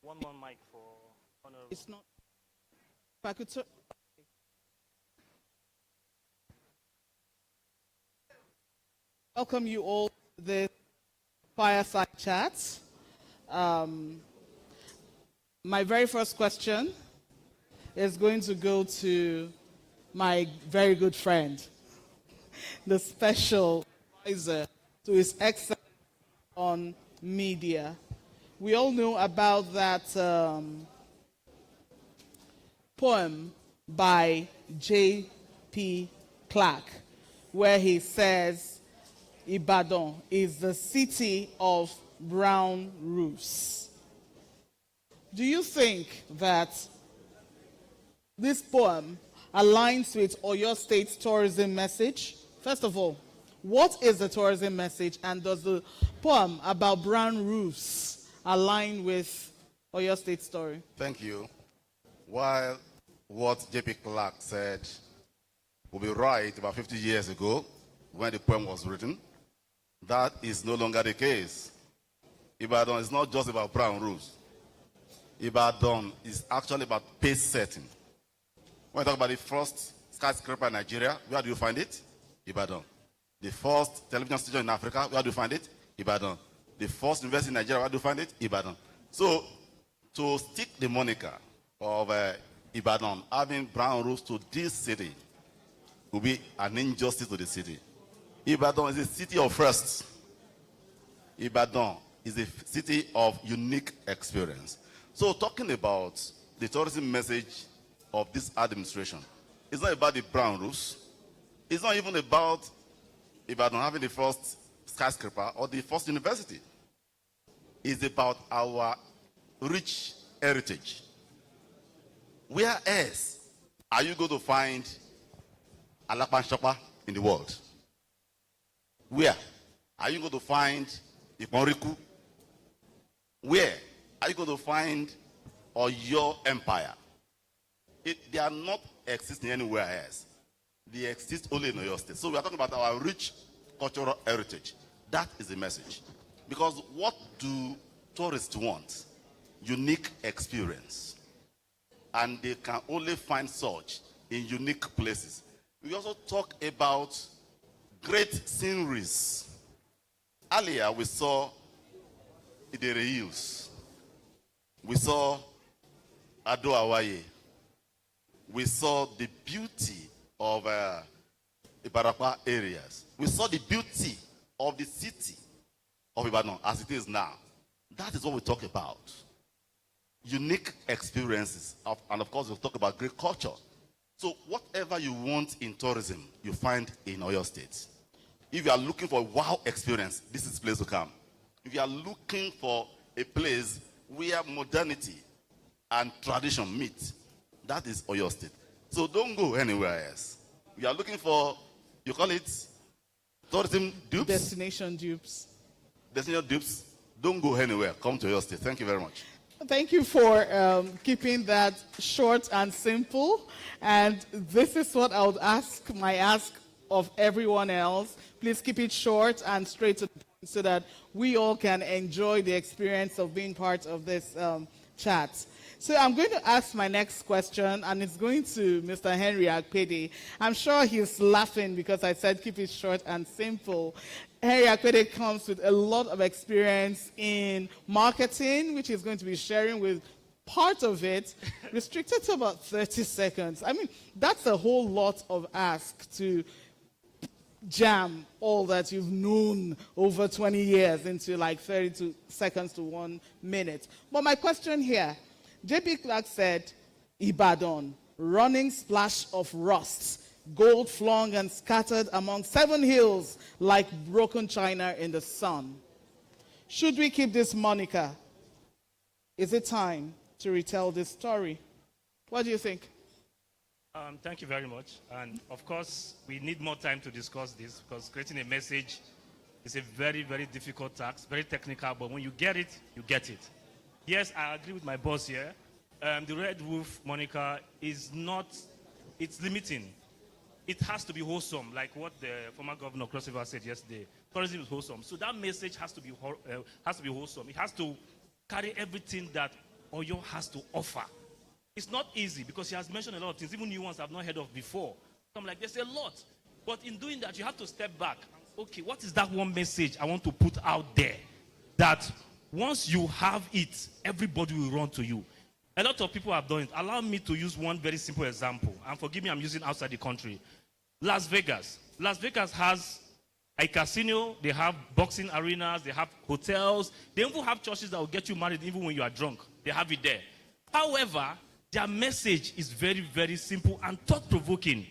S9: One more mic for Honorable.
S7: It's not. If I could. Welcome you all to the fireside chat. My very first question is going to go to my very good friend, the special advisor to His Excellency on Media. We all know about that poem by J.P. Clark, where he says, Ibadan is the city of brown roofs. Do you think that this poem aligns with Oyo State's tourism message? First of all, what is the tourism message, and does the poem about brown roofs align with Oyo State's story?
S10: Thank you. While what J.P. Clark said would be right about 50 years ago when the poem was written, that is no longer the case. Ibadan is not just about brown roofs. Ibadan is actually about pace setting. When we talk about the first skyscraper in Nigeria, where do you find it? Ibadan. The first television station in Africa, where do you find it? Ibadan. The first university in Nigeria, where do you find it? Ibadan. So, to stick the moniker of Ibadan having brown roofs to this city will be an injustice to the city. Ibadan is a city of firsts. Ibadan is a city of unique experience. So, talking about the tourism message of this administration, it's not about the brown roofs. It's not even about Ibadan having the first skyscraper or the first university. is about our rich heritage. Where else are you going to find Alapan in the world? Where are you going to find Iponriku? Where are you going to find Oyo Empire? They are not existing anywhere else. They exist only in Oyo State. So we are talking about our rich cultural heritage. That is the message. Because what do tourists want? Unique experience. And they can only find such in unique places. We also talk about great sceneries. Earlier we saw Idere Hills. We saw Ado Awaye. We saw the beauty of Ibarapa areas. We saw the beauty of the city of Ibadan as it is now. That is what we talk about. Unique experiences. And of course, we'll talk about great culture. So whatever you want in tourism, you find in Oyo State. If you are looking for a wow experience, this is the place to come. If you are looking for a place where modernity and tradition meet, that is Oyo State. So don't go anywhere else. If you are looking for, you call it tourism dupes?
S7: Destination dupes.
S10: Destination dupes. Don't go anywhere. Come to Oyo State. Thank you very much.
S7: Thank you for keeping that short and simple. And this is what I would ask of everyone else. Please keep it short and straight to the point so that we all can enjoy the experience of being part of this chat. So I'm going to ask my next question, and it's going to Mr. Henry Akpede. I'm sure he's laughing because I said keep it short and simple. Henry Akpede comes with a lot of experience in marketing, which he's going to be sharing with part of it, restricted to about 30 seconds. I mean, that's a whole lot of ask to jam all that you've known over 20 years into like 32 seconds to 1 minute. But my question here, J.P. Clark said, Ibadan, running splash of rust, gold flung and scattered among 7 hills like broken china in the sun. Should we keep this moniker? Is it time to retell this story? What do you think?
S9: Thank you very much. And of course, we need more time to discuss this because creating a message is a very, very difficult task, very technical, but when you get it, you get it. Yes, I agree with my boss here. The Red Roof moniker is not, it's limiting. It has to be wholesome, like what the former governor Cross River said yesterday. Tourism is wholesome. So that message has to be wholesome. It has to carry everything that Oyo has to offer. It's not easy because he has mentioned a lot of things, even new ones I've not heard of before. So I'm like, there's a lot. But in doing that, you have to step back. Okay, what is that one message I want to put out there that once you have it, everybody will run to you? A lot of people have done it. Allow me to use one very simple example. And forgive me, I'm using outside the country. Las Vegas. Las Vegas has a casino. They have boxing arenas. They have hotels. They even have churches that will get you married even when you are drunk. They have it there. However, their message is very, very simple and thought-provoking.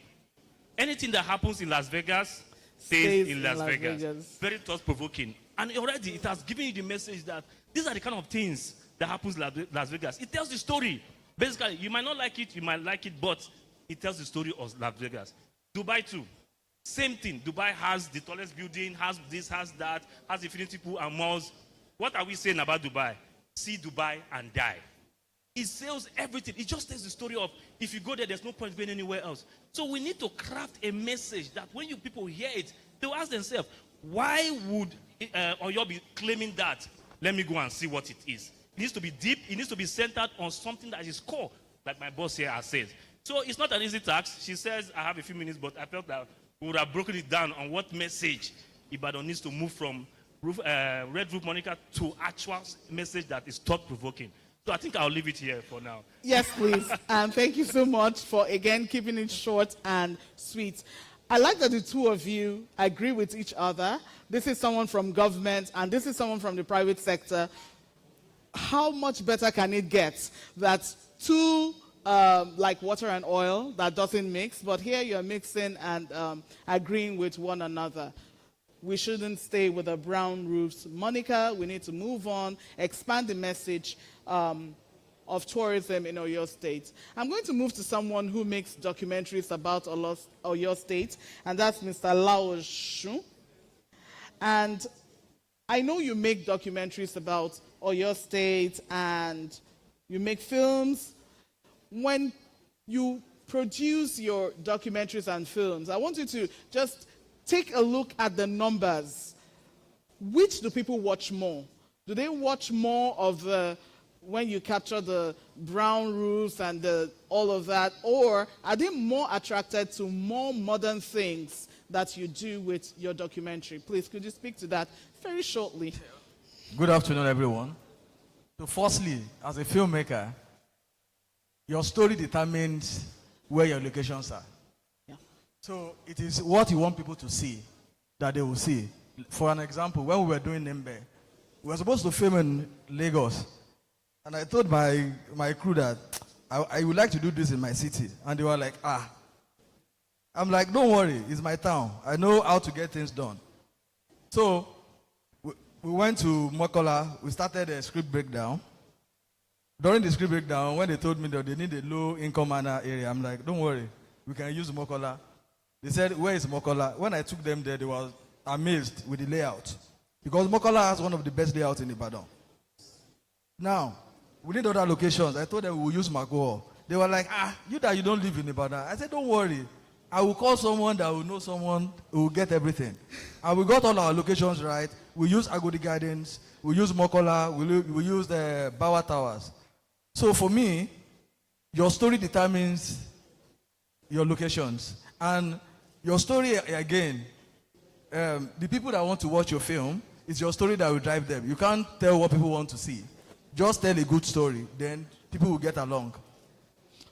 S9: Anything that happens in Las Vegas stays in Las Vegas. Very thought-provoking. And already it has given you the message that these are the kind of things that happens in Las Vegas. It tells the story. Basically, you might not like it, you might like it, but it tells the story of Las Vegas. Dubai too. Same thing. Dubai has the tallest building, has this, has that, has infinity pool and malls. What are we saying about Dubai? See Dubai and die. It sells everything. It just tells the story of if you go there, there's no point going anywhere else. So we need to craft a message that when you people hear it, they'll ask themselves, why would Oyo be claiming that? Let me go and see what it is. It needs to be deep. It needs to be centered on something that is core, like my boss here has said. So it's not an easy task. She says, I have a few minutes, but I felt that we would have broken it down on what message Ibadan needs to move from Red Roof moniker to actual message that is thought-provoking. So I think I'll leave it here for now.
S7: Yes, please. And thank you so much for, again, keeping it short and sweet. I like that the two of you agree with each other. This is someone from government, and this is someone from the private sector. How much better can it get that two, like water and oil, that doesn't mix, but here you're mixing and agreeing with one another.
S11: we shouldn't stay with the brown roofs moniker. We need to move on, expand the message of tourism in Oyo State. I'm going to move to someone who makes documentaries about Oyo State, and that's Mr. Lao Shu. And I know you make documentaries about Oyo State and you make films. When you produce your documentaries and films, I want you to just take a look at the numbers. Which do people watch more? Do they watch more of the when you capture the brown roofs and all of that, or are they more attracted to more modern things that you do with your documentary? Please, could you speak to that very shortly?
S12: Good afternoon, everyone. So firstly, as a filmmaker, your story determines where your locations are.
S11: Yeah.
S12: So it is what you want people to see that they will see. For an example, when we were doing Nembe, we were supposed to film in Lagos. And I told my crew that I would like to do this in my city. And they were like, I'm like, don't worry, it's my town. I know how to get things done. So we went to Mokola. We started a script breakdown. During the script breakdown, when they told me that they need a low-income area, I'm like, don't worry, we can use Mokola. They said, where is Mokola? When I took them there, they were amazed with the layout. Because Mokola has one of the best layouts in Ibadan. Now, we need other locations. I told them we will use Magoho. They were like, you don't live in Ibadan. I said, don't worry. I will call someone that will know someone who will get everything. And we got all our locations right. We use Agodi Gardens. We use Mokola. We use the Bawa Towers. So for me, your story determines your locations. And your story, again, the people that want to watch your film, it's your story that will drive them. You can't tell what people want to see. Just tell a good story, then people will get along.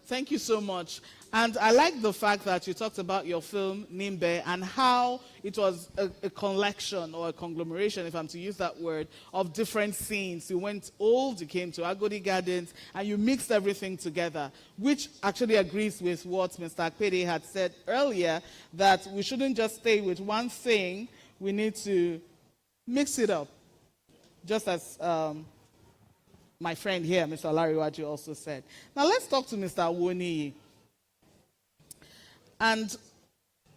S11: Thank you so much. And I like the fact that you talked about your film, Nimbe, and how it was a collection or a conglomeration, if I'm to use that word, of different scenes. You went old, you came to Agodi Gardens, and you mixed everything together, which actually agrees with what Mr. Akpede had said earlier, that we shouldn't just stay with one thing, we need to mix it up. Just as my friend here, Mr. Olariwaju, also said. Now let's talk to Mr. Awoniyi. And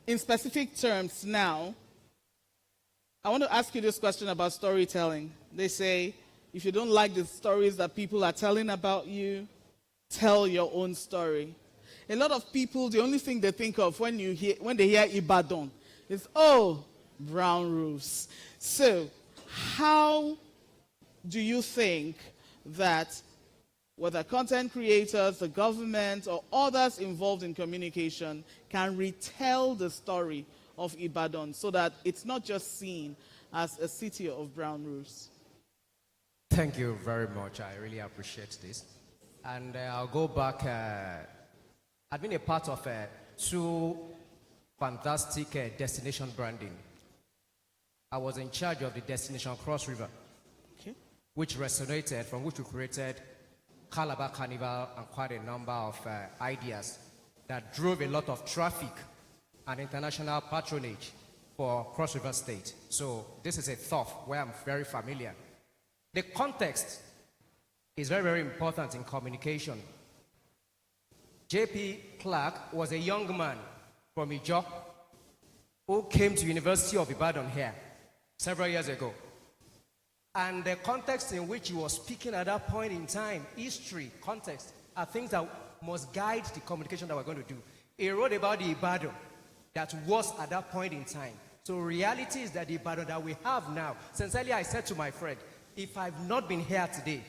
S11: in specific terms now, I want to ask you this question about storytelling. They say, if you don't like the stories that people are telling about you, tell your own story. A lot of people, the only thing they think of when they hear Ibadan is, brown roofs. So, how do you think that whether content creators, the government, or others involved in communication can retell the story of Ibadan so that it's not just seen as a city of brown roofs?
S13: Thank you very much. I really appreciate this. And I'll go back. I've been a part of two fantastic destination branding. I was in charge of the destination Cross River, which resonated, from which we created Calabar Carnival and quite a number of ideas that drove a lot of traffic and international patronage for Cross River State. So this is a thought where I'm very familiar. The context is very, very important in communication. J.P. Clark was a young man from Ijo who came to University of Ibadan here several years ago. And the context in which he was speaking at that point in time, history, context, are things that must guide the communication that we're going to do. He wrote about the Ibadan that was at that point in time. So reality is that the Ibadan that we have now, sincerely I said to my friend, if I've not been here today,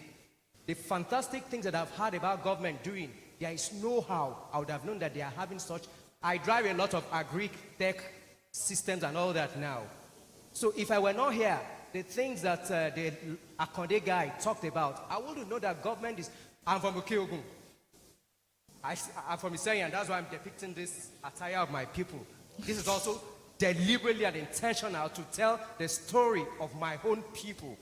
S13: the fantastic things that I've heard about government doing, there is no how I would have known that they are having such. I drive a lot of agri-tech systems and all that now. So if I were not here, the things that the Akonde guy talked about, I wouldn't know that government is. I'm from Okeogun. I'm from Iseyin, and that's why I'm depicting this attire of my people. This is also deliberately and intentional to tell the story of my own people.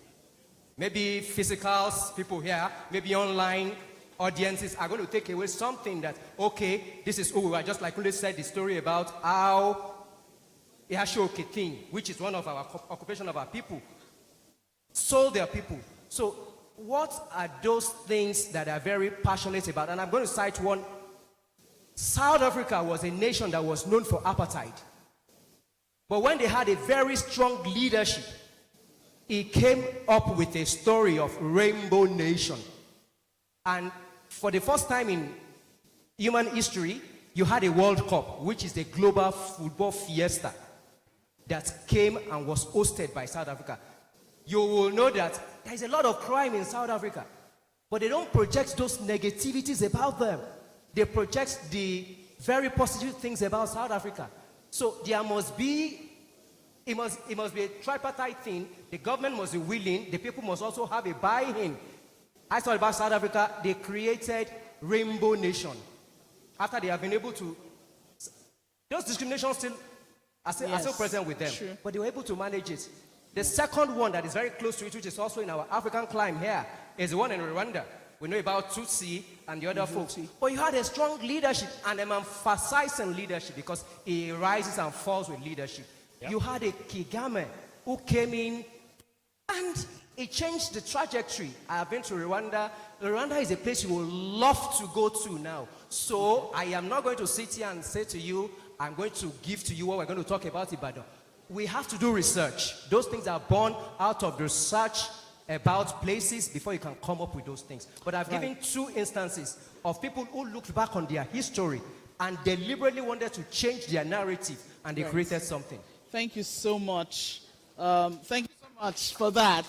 S13: Maybe physicals, people here, maybe online audiences are going to take away something that, okay, this is who we are. Just like Ule said, the story about how Ihashoke thing, which is one of our occupation of our people, sold their people. So what are those things that are very passionate about? And I'm going to cite one. South Africa was a nation that was known for apartheid. But when they had a very strong leadership, he came up with a story of Rainbow Nation. And for the first time in human history, you had a World Cup, which is a global football fiesta that came and was hosted by South Africa. You will know that there is a lot of crime in South Africa, but they don't project those negativities about them. They project the very positive things about South Africa. So there must be, it must be a tripartite thing. The government must be willing. The people must also have a buy-in. I thought about South Africa. They created Rainbow Nation. After they have been able to, those discriminations are still present with them.
S11: True.
S13: But they were able to manage it. The second one that is very close to it, which is also in our African climb here, is the one in Rwanda. We know about Tutsi and the other folks. But you had a strong leadership, and I'm emphasizing leadership because it rises and falls with leadership. Yep. You had a Kagame who came in and it changed the trajectory. I have been to Rwanda. Rwanda is a place you would love to go to now. So I am not going to sit here and say to you, I'm going to give to you what we're going to talk about Ibadan. We have to do research. Those things are born out of research about places before you can come up with those things. But I've given two instances of people who looked back on their history and deliberately wanted to change their narrative, and they created something.
S11: Thank you so much. Thank you so much for that.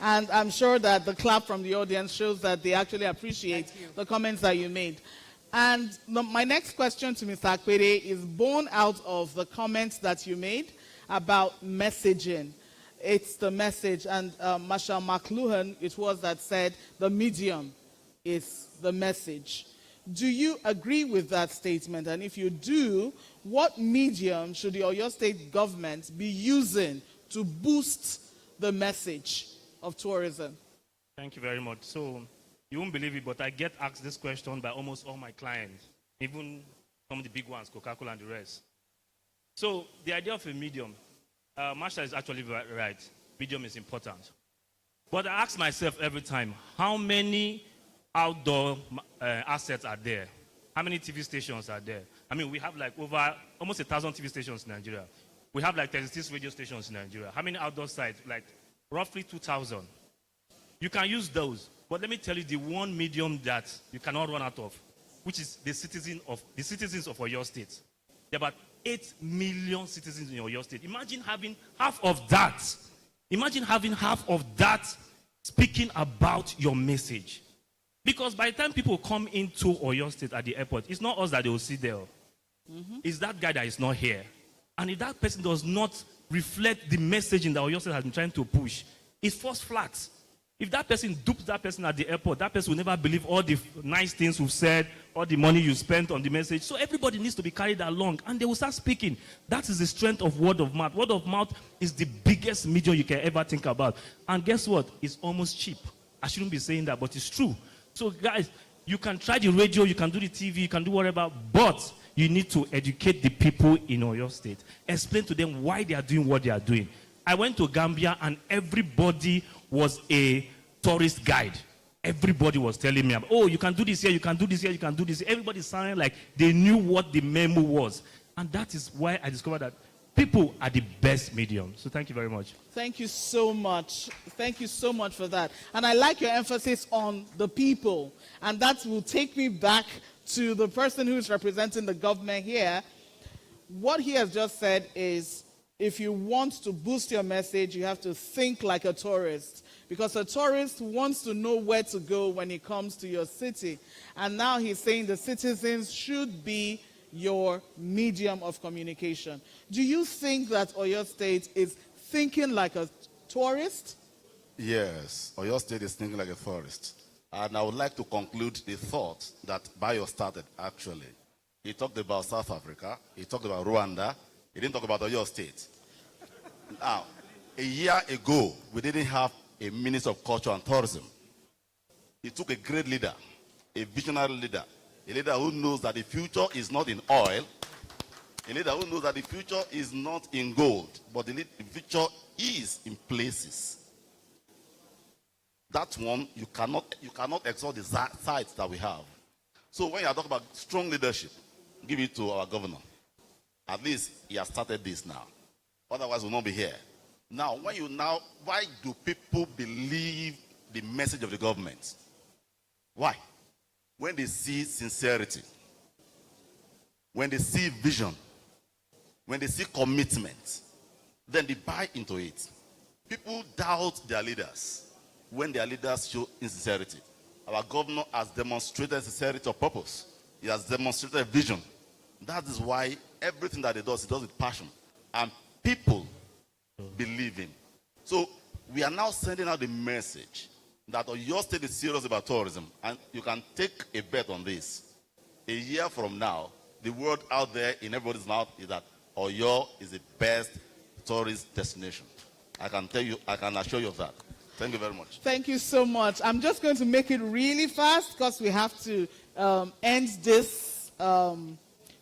S11: And I'm sure that the clap from the audience shows that they actually appreciate the comments that you made. And my next question to Mr. Akpede is born out of the comments that you made about messaging. It's the message. And Marshall McLuhan, it was that said, the medium is the message. Do you agree with that statement? And if you do, what medium should the Oyo State government be using to boost the message of tourism?
S9: Thank you very much. So, you won't believe it, but I get asked this question by almost all my clients, even some of the big ones, Coca-Cola and the rest. So, the idea of a medium, Marshall is actually right. Medium is important. But I ask myself every time, how many outdoor assets are there? How many TV stations are there? I mean, we have like over almost 1,000 TV stations in Nigeria. We have like 36 radio stations in Nigeria. How many outdoor sites? Like roughly 2,000. You can use those. But let me tell you the one medium that you cannot run out of, which is the citizens of Oyo State. There are about 8 million citizens in Oyo State. Imagine having half of that. Imagine having half of that speaking about your message. Because by the time people come into Oyo State at the airport, it's not us that they will see there. It's that guy that is not here. And if that person does not reflect the messaging that Oyo State has been trying to push, it falls flat. If that person dupes that person at the airport, that person will never believe all the nice things we've said, all the money you spent on the message. So everybody needs to be carried along, and they will start speaking. That is the strength of word of mouth. Word of mouth is the biggest medium you can ever think about. And guess what? It's almost cheap. I shouldn't be saying that, but it's true. So guys, you can try the radio, you can do the TV, you can do whatever, but you need to educate the people in Oyo State. Explain to them why they are doing what they are doing. I went to Gambia, and everybody was a tourist guide. Everybody was telling me, oh, you can do this here, you can do this here, you can do this here. Everybody sounded like they knew what the memo was. And that is why I discovered that people are the best medium. So thank you very much.
S11: Thank you so much. Thank you so much for that. And I like your emphasis on the people. And that will take me back to the person who is representing the government here. What he has just said is, if you want to boost your message, you have to think like a tourist. Because a tourist wants to know where to go when he comes to your city. And now he's saying the citizens should be your medium of communication. Do you think that Oyo State is thinking like a tourist?
S10: Yes, Oyo State is thinking like a tourist. And I would like to conclude the thought that Bayo started, actually. He talked about South Africa. He talked about Rwanda. He didn't talk about Oyo State. Now, a year ago, we didn't have a Minister of Culture and Tourism. He took a great leader, a visionary leader, a leader who knows that the future is not in oil, A leader who knows that the future is not in gold, but the future is in places. That one, you cannot exalt the sites that we have. So when you are talking about strong leadership, give it to our governor. At least he has started this now. Otherwise, we'll not be here. Now, why do people believe the message of the government? Why? When they see sincerity, when they see vision, when they see commitment, then they buy into it. People doubt their leaders when their leaders show insincerity. Our governor has demonstrated sincerity of purpose. He has demonstrated vision. That is why everything that he does with passion. And people believe him. So we are now sending out the message that your state is serious about tourism. And you can take a bet on this. A year from now, the word out there in everybody's mouth is that Oyo is the best tourist destination. I can assure you of that. Thank you very much.
S11: Thank you so much. I'm just going to make it really fast because we have to end this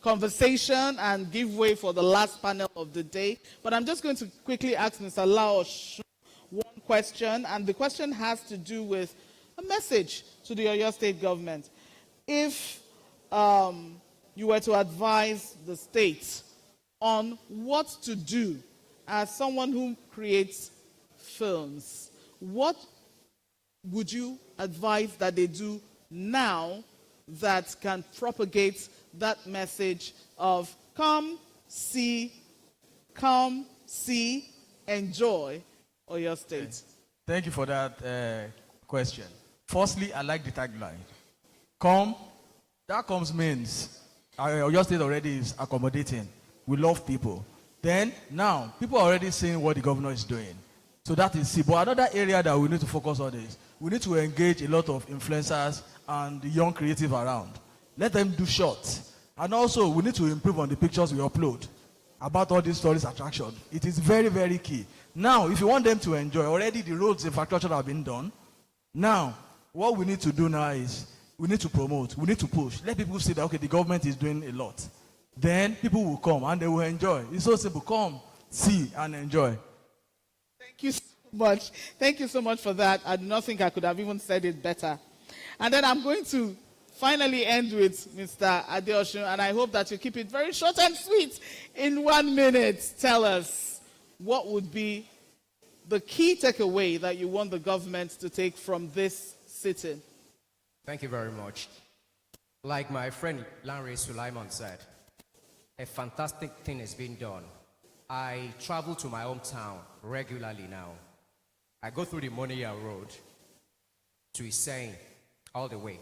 S11: conversation and give way for the last panel of the day. But I'm just going to quickly ask Mr. Laosh one question, and the question has to do with a message to the Oyo State government. If you were to advise the state on what to do as someone who creates films, what would you advise that they do now that can propagate that message of come, see, enjoy Oyo State?
S12: Thank you for that question. Firstly, I like the tagline. Come, that comes means Oyo State already is accommodating. We love people. Then, now, people are already seeing what the governor is doing. So that is C. But another area that we need to focus on is we need to engage a lot of influencers and the young creative around. Let them do shorts. And also, we need to improve on the pictures we upload about all these tourist attractions. It is very, very key. Now, if you want them to enjoy, already the roads infrastructure have been done. Now, what we need to do now is we need to promote, we need to push. Let people see that, okay, the government is doing a lot. Then people will come and they will enjoy. It's so simple. Come, see, and enjoy.
S11: Thank you so much. Thank you so much for that. I do not think I could have even said it better. And then I'm going to finally end with Mr. Adeosun, and I hope that you keep it very short and sweet. In 1 minute, tell us what would be the key takeaway that you want the government to take from this sitting.
S13: Thank you very much. Like my friend Lanre Sulaiman said, a fantastic thing is being done. I travel to my hometown regularly now. I go through the Moniya Road to Iseyin all the way.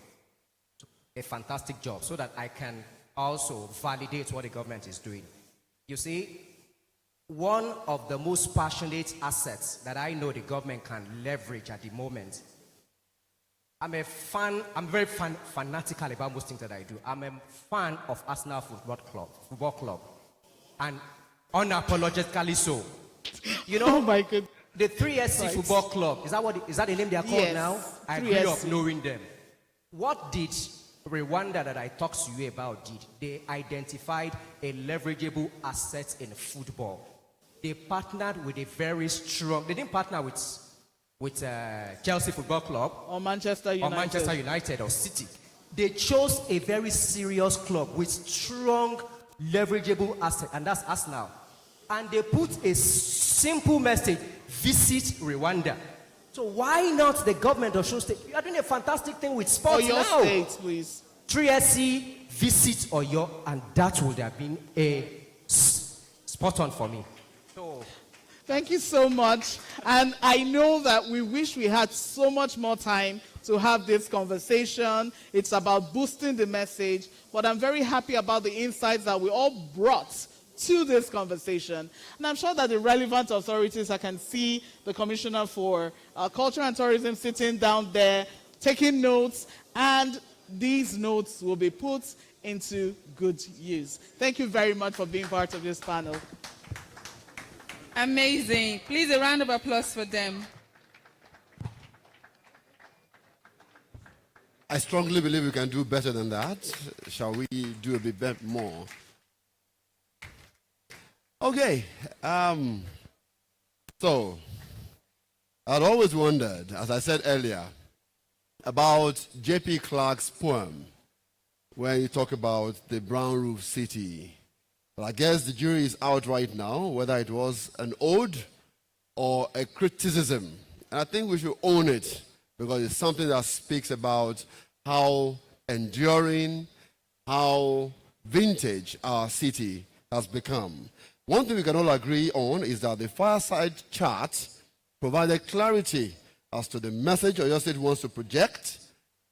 S13: A fantastic job so that I can also validate what the government is doing. You see, one of the most passionate assets that I know the government can leverage at the moment, I'm very fanatical about most things that I do. I'm a fan of Arsenal Football Club. And unapologetically so. You know,
S11: oh my goodness.
S13: The 3SC Football Club, is that the name they are called now? I grew up knowing them. What did Rwanda that I talked to you about did? They identified a leverageable asset in football. They partnered with a very strong, they didn't partner with Chelsea Football Club
S11: or Manchester United
S13: or City. They chose a very serious club with strong leverageable asset, and that's Arsenal. And they put a simple message: visit Rwanda. So why not the government of Oyo State? You are doing a fantastic thing with sports now.
S11: Oyo State, please.
S13: 3SC, visit Oyo, and that would have been a spot on for me.
S11: Thank you so much. And I know that we wish we had so much more time to have this conversation. It's about boosting the message, but I'm very happy about the insights that we all brought to this conversation. And I'm sure that the relevant authorities, I can see the Commissioner for Culture and Tourism sitting down there, taking notes, and these notes will be put into good use. Thank you very much for being part of this panel.
S7: Amazing. Please, a round of applause for them.
S2: I strongly believe we can do better than that. Shall we do a bit more? Okay. So, I'd always wondered, as I said earlier, about J.P. Clark's poem when you talk about the brown roof city. Well, I guess the jury is out right now whether it was an ode or a criticism. And I think we should own it because it's something that speaks about how enduring, how vintage our city has become. One thing we can all agree on is that the fireside chat provided clarity as to the message Oyo State wants to project,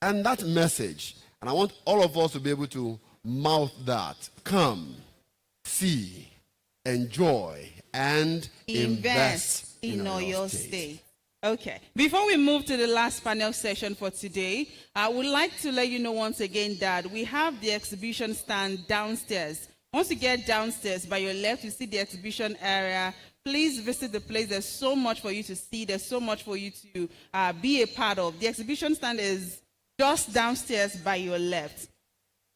S2: and that message, and I want all of us to be able to mouth that. Come, see, enjoy, and invest
S7: in Oyo State. Okay. Before we move to the last panel session for today, I would like to let you know once again that we have the exhibition stand downstairs. Once you get downstairs, by your left, you see the exhibition area. Please visit the place. There's so much for you to see. There's so much for you to be a part of. The exhibition stand is just downstairs by your left.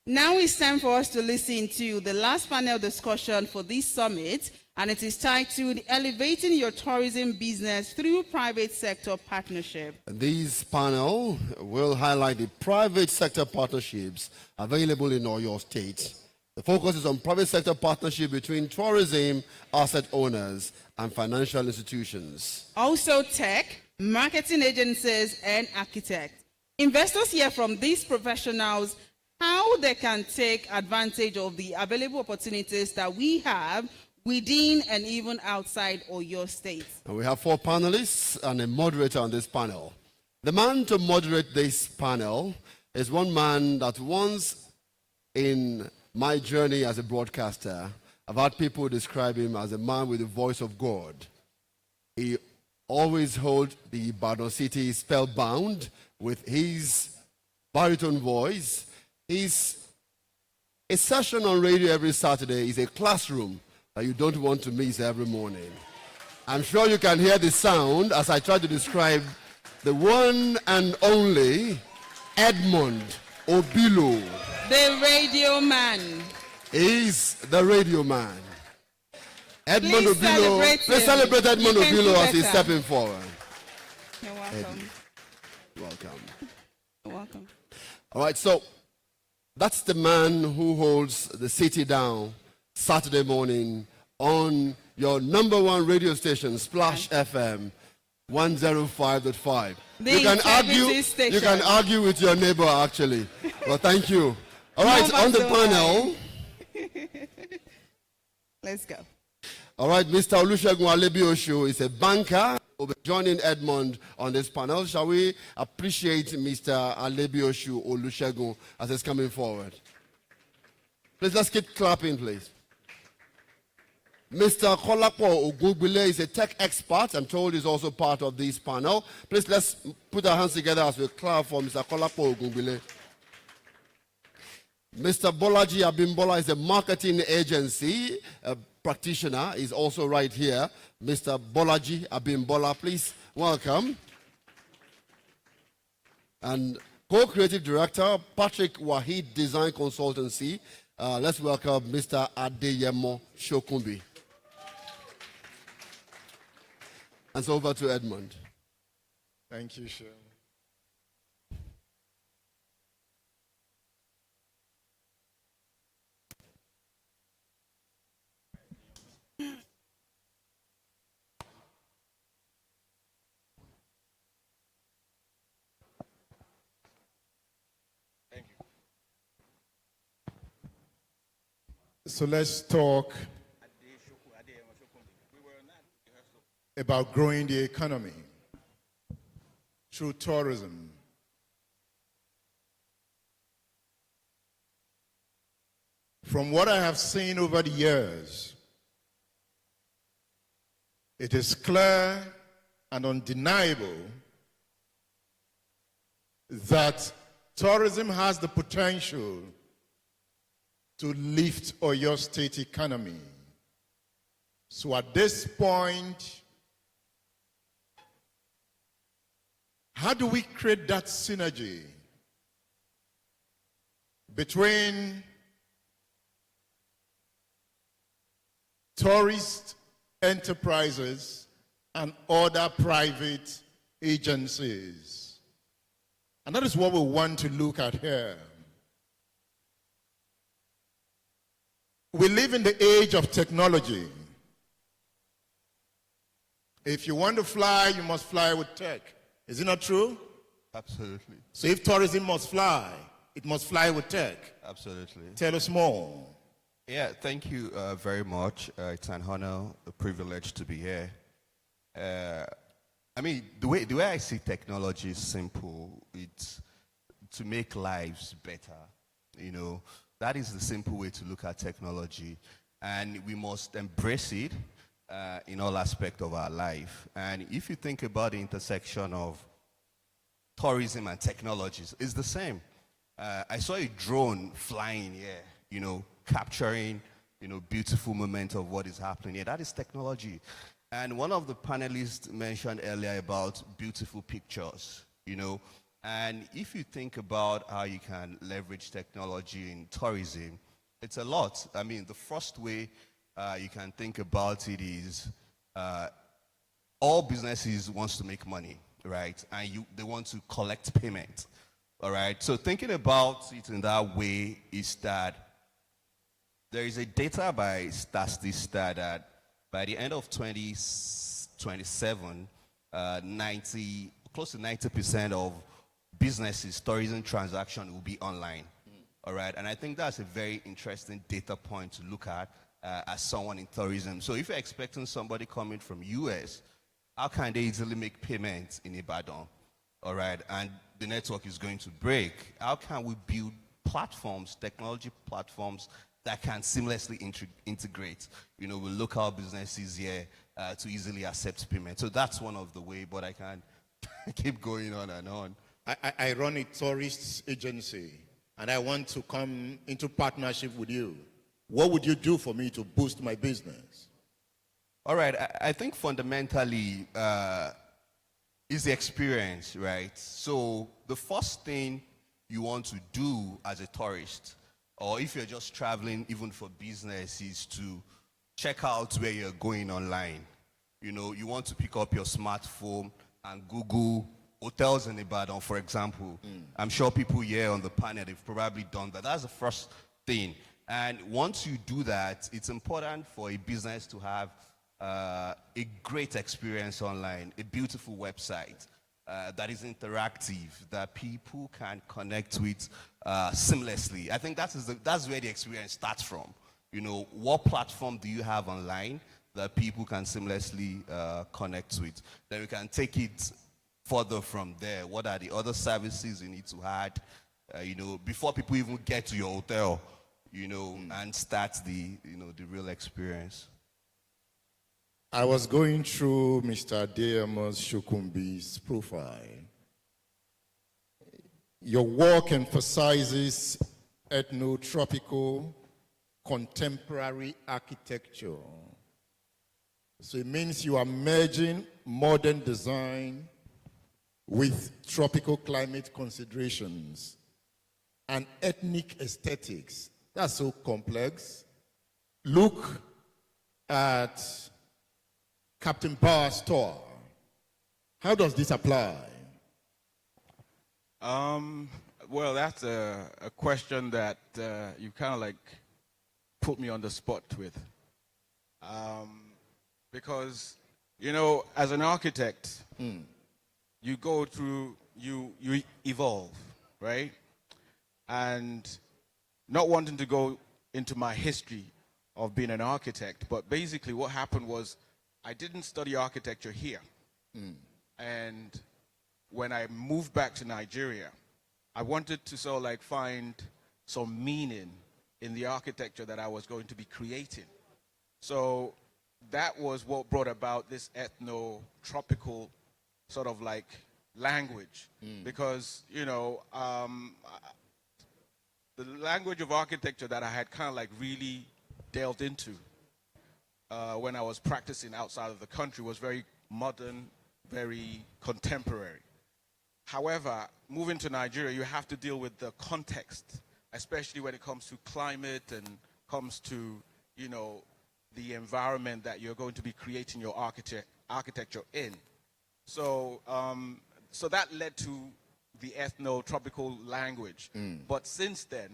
S7: Now it's time for us to listen to the last panel discussion for this summit, and it is titled Elevating Your Tourism Business Through Private Sector Partnership.
S2: This panel will highlight the private sector partnerships available in Oyo State. The focus is on private sector partnership between tourism asset owners and financial institutions.
S7: Also tech, marketing agencies, and architects. Investors hear from these professionals how they can take advantage of the available opportunities that we have within and even outside Oyo State.
S2: And we have 4 panelists and a moderator on this panel. The man to moderate this panel is one man that once in my journey as a broadcaster, I've had people describe him as a man with the voice of God. He always holds the Ibadan city spellbound with his baritone voice. A session on radio every Saturday is a classroom that you don't want to miss every morning. I'm sure you can hear the sound as I try to describe the one and only Edmond Obilo.
S7: The radio man.
S2: Is the radio man. Edmond
S7: Please
S2: Obilo. Let's celebrate Edmond Obilo as he's stepping forward.
S7: You're welcome.
S2: Welcome.
S7: You're welcome.
S2: All right, so that's the man who holds the city down Saturday morning on your #1 radio station, Splash FM 105.5. You can argue with your neighbor actually. Well, thank you. All right, on the panel.
S7: Let's go.
S2: All right, Mr. Olusegun Alebioshu is a banker. Will be joining Edmond on this panel. Shall we appreciate Mr. Alebioshu Olusegun as he's coming forward? Please, let's keep clapping, please. Mr. Kolapo Ogunbile is a tech expert. I'm told he's also part of this panel. Please, let's put our hands together as we clap for Mr. Kolapo Ogunbile. Mr. Bolaji Abimbola is a marketing agency practitioner. Is also right here. Mr. Bolaji Abimbola, please welcome. And co-creative director, Patrick Wahid Design Consultancy. Let's welcome Mr. Adeyemo Shokumbi. And so over to Edmond.
S1: Thank you, Sean. So let's talk about growing the economy through tourism. From what I have seen over the years, it is clear and undeniable that tourism has the potential to lift Oyo State economy. So at this point, how do we create that synergy between
S14: tourist enterprises, and other private agencies. And that is what we want to look at here. We live in the age of technology. If you want to fly, you must fly with tech. Is it not true?
S15: Absolutely.
S14: So if tourism must fly, it must fly with tech.
S15: Absolutely.
S14: Tell us more.
S15: Yeah, thank you very much. It's an honor, a privilege to be here. I mean, the way I see technology is simple. It's to make lives better. You know, that is the simple way to look at technology. And we must embrace it in all aspects of our life. And if you think about the intersection of tourism and technologies, it's the same. I saw a drone flying here, you know, capturing, you know, beautiful moment of what is happening here. That is technology. And one of the panelists mentioned earlier about beautiful pictures, you know. And if you think about how you can leverage technology in tourism, it's a lot. I mean, the first way you can think about it is all businesses wants to make money, right? And they want to collect payment, all right? So thinking about it in that way is that there is a data by Statista that by the end of 2027, close to 90% of businesses, tourism transaction will be online. All right, and I think that's a very interesting data point to look at as someone in tourism. So if you're expecting somebody coming from US, how can they easily make payments in Ibadan? All right, and the network is going to break. How can we build platforms, technology platforms that can seamlessly integrate, you know, with local businesses here to easily accept payment? So that's one of the way, but I can keep going on and on.
S14: I run a tourist agency, and I want to come into partnership with you. What would you do for me to boost my business?
S15: All right, I think fundamentally is the experience, right? So the first thing you want to do as a tourist, or if you're just traveling even for business, is to check out where you're going online. You know, you want to pick up your smartphone and Google hotels in Ibadan, for example. I'm sure people here on the panel, they've probably done that. That's the first thing. And once you do that, it's important for a business to have a great experience online, a beautiful website that is interactive, that people can connect with seamlessly. I think that's where the experience starts from. You know, what platform do you have online that people can seamlessly connect with? Then we can take it further from there. What are the other services you need to add, you know, before people even get to your hotel, you know, and start the real experience.
S14: I was going through Mr. Adeyemo Shokunbi's profile. Your work emphasizes ethno-tropical contemporary architecture. So it means you are merging modern design with tropical climate considerations and ethnic aesthetics. That's so complex. Look at Captain Power's store. How does this apply?
S16: Well, that's a question that you kind of like put me on the spot with. Because, you know, as an architect, you go through, you evolve, right? And not wanting to go into my history of being an architect, but basically what happened was I didn't study architecture here. And when I moved back to Nigeria, I wanted to sort of like find some meaning in the architecture that I was going to be creating. So that was what brought about this ethno-tropical sort of like language. Because, you know, the language of architecture that I had kind of like really delved into when I was practicing outside of the country was very modern, very contemporary. However, moving to Nigeria, you have to deal with the context, especially when it comes to climate and comes to, you know, the environment that you're going to be creating your architecture in. So, so that led to the ethno-tropical language. But since then,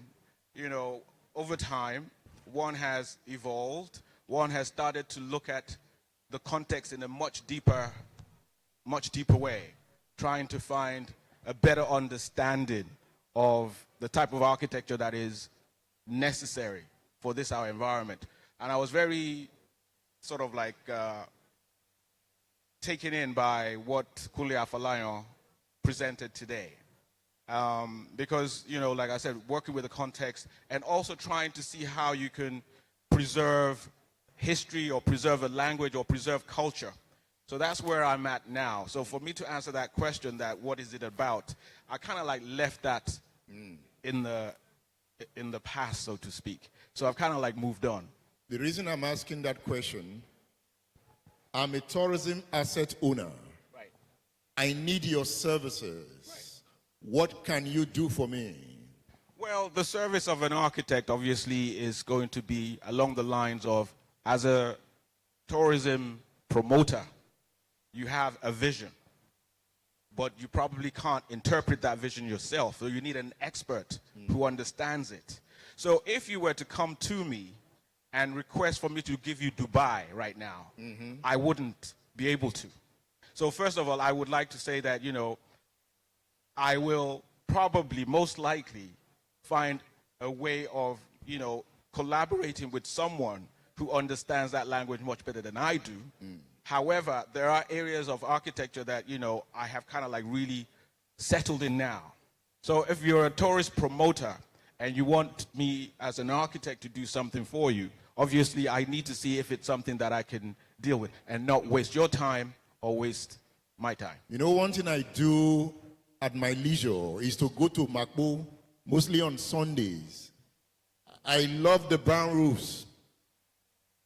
S16: you know, over time, one has evolved. One has started to look at the context in a much deeper way, trying to find a better understanding of the type of architecture that is necessary for this our environment. And I was very sort of like taken in by what Kule Afolayan presented today. Because, you know, like I said, working with the context and also trying to see how you can preserve history or preserve a language or preserve culture. So that's where I'm at now. So for me to answer that question, that what is it about, I kind of like left that in the past, so to speak. So I've kind of like moved on.
S14: The reason I'm asking that question, I'm a tourism asset owner.
S16: Right.
S14: I need your services. Right. What can you do for me?
S16: Well, the service of an architect obviously is going to be along the lines of, as a tourism promoter, you have a vision, but you probably can't interpret that vision yourself. So you need an expert who understands it. So if you were to come to me and request for me to give you Dubai right now, I wouldn't be able to. So first of all, I would like to say that, you know, I will probably, most likely, find a way of, you know, collaborating with someone who understands that language much better than I do. However, there are areas of architecture that, you know, I have kind of like really settled in now. So if you're a tourist promoter and you want me as an architect to do something for you, obviously I need to see if it's something that I can deal with and not waste your time or waste my time.
S14: You know, one thing I do at my leisure is to go to Makbo, mostly on Sundays. I love the brown roofs.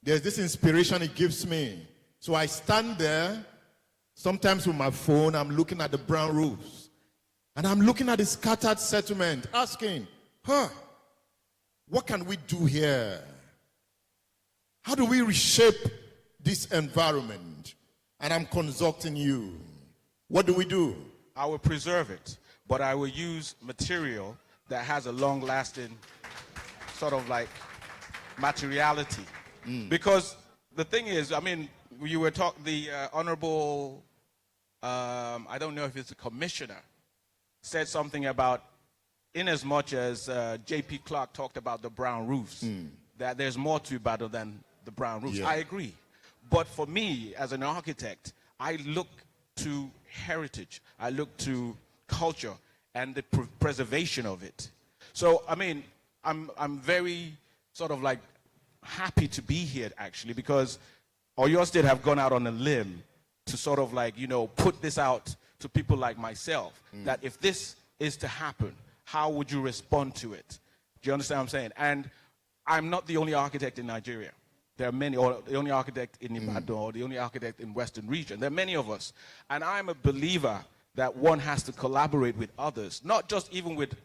S14: There's this inspiration it gives me. So I stand there, sometimes with my phone, I'm looking at the brown roofs. And I'm looking at the scattered settlement, asking, what can we do here? How do we reshape this environment? And I'm consulting you. What do we do?
S16: I will preserve it, but I will use material that has a long-lasting sort of like materiality. Because the thing is, I mean, you were talking, the honorable, I don't know if it's a commissioner, said something about, in as much as J.P. Clark talked about the brown roofs, that there's more to Ibadan than the brown roofs.
S14: Yeah.
S16: I agree. But for me, as an architect, I look to heritage. I look to culture and the preservation of it. So, I mean, I'm very sort of like happy to be here, actually, because Oyo State have gone out on a limb to sort of like, you know, put this out to people like myself, that if this is to happen, how would you respond to it? Do you understand what I'm saying? And I'm not the only architect in Nigeria. There are many, or the only architect in Ibadan, or the only architect in Western region. There are many of us. And I'm a believer that one has to collaborate with others, not just even with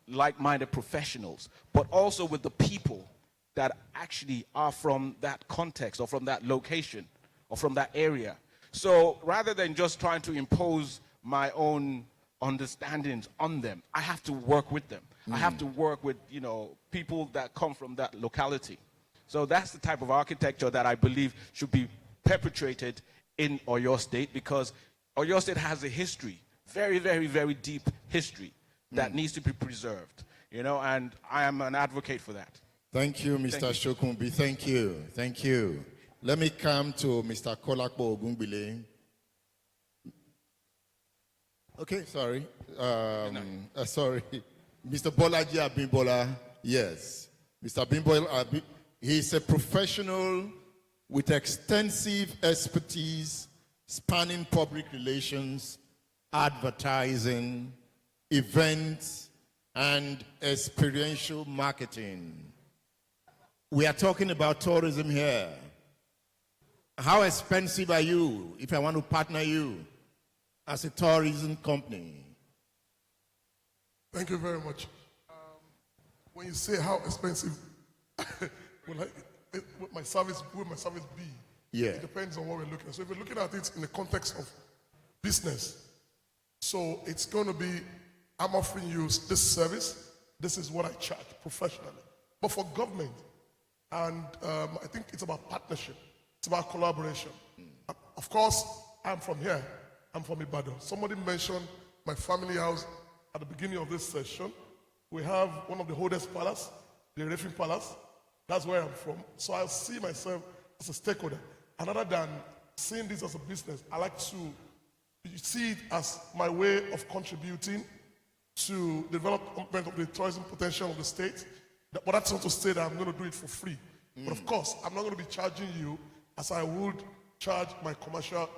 S16: like-minded professionals, but also with the people that actually are from that context or from that location or from that area. So rather than just trying to impose my own understandings on them, I have to work with them. I have to work with, you know, people that come from that locality. So that's the type of architecture that I believe should be perpetrated in Oyo State, because Oyo State has a history, very, very, very deep history that needs to be preserved, you know, and I am an advocate for that.
S14: Thank you, Mr. Shokunbi. Thank you. Thank you. Let me come to Mr. Kolakbo Ogungbile. Okay, sorry. Sorry. Mr. Bolaji Abimbola, yes. Mr. Abimbola, he's a professional with extensive expertise spanning public relations, advertising, events, and experiential marketing. We are talking about tourism here. How expensive are you if I want to partner you as a tourism company?
S17: Thank you very much. When you say how expensive, well, would my service be?
S14: Yeah.
S17: It depends on what we're looking at. So if we're looking at it in the context of business, so it's going to be, I'm offering you this service, this is what I charge professionally. But for government, and I think it's about partnership, it's about collaboration. Of course, I'm from here, I'm from Ibadan. Somebody mentioned my family house at the beginning of this session. We have one of the oldest palace, the Refin Palace. That's where I'm from. So I see myself as a stakeholder. And other than seeing this as a business, I like to see it as my way of contributing to development of the tourism potential of the state. But that's not to say that I'm going to do it for free. But of course, I'm not going to be charging you as I would charge my commercial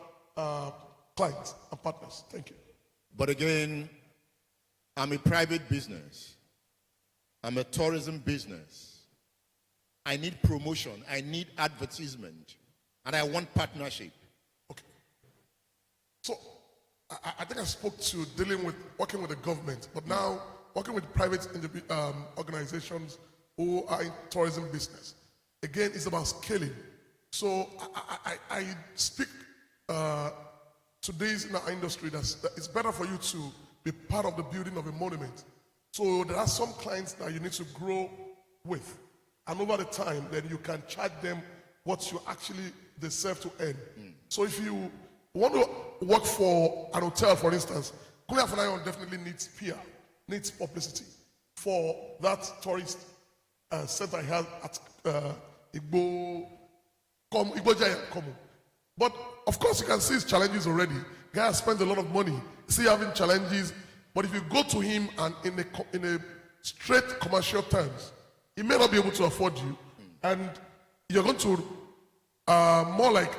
S17: clients and partners. Thank you.
S14: But again, I'm a private business. I'm a tourism business. I need promotion. I need advertisement. And I want partnership.
S17: Okay. So I think I spoke to dealing with working with the government, but now working with private organizations who are in tourism business. Again, it's about scaling. So I speak to these in our industry that it's better for you to be part of the building of a monument. So there are some clients that you need to grow with. And over the time, then you can charge them what you actually deserve to earn. So if you want to work for an hotel, for instance, Kuya Fanayon definitely needs PR, needs publicity for that tourist center he has at Igbo Giant Common. But of course, you can see his challenges already. Guy has spent a lot of money, see having challenges. But if you go to him and in a straight commercial terms, he may not be able to afford you, and you're going to more like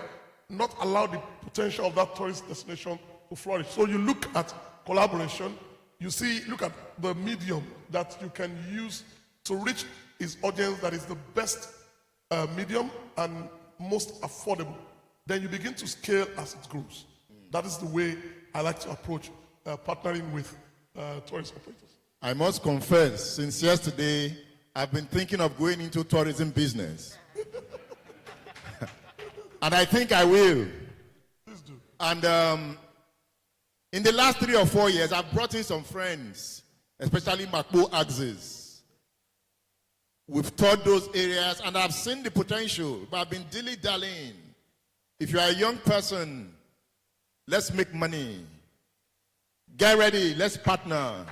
S17: not allow the potential of that tourist destination to flourish. So you look at collaboration, look at the medium that you can use to reach his audience that is the best medium and most affordable. Then you begin to scale as it grows. That is the way I like to approach partnering with tourist operators.
S14: I must confess, since yesterday, I've been thinking of going into tourism business. And I think I will.
S17: Please do.
S14: And in the last 3 or 4 years, I've brought in some friends, especially Makbo Axis. We've toured those areas and I've seen the potential, but I've been dilly-dallying. If you are a young person, let's make money. Get ready, let's partner.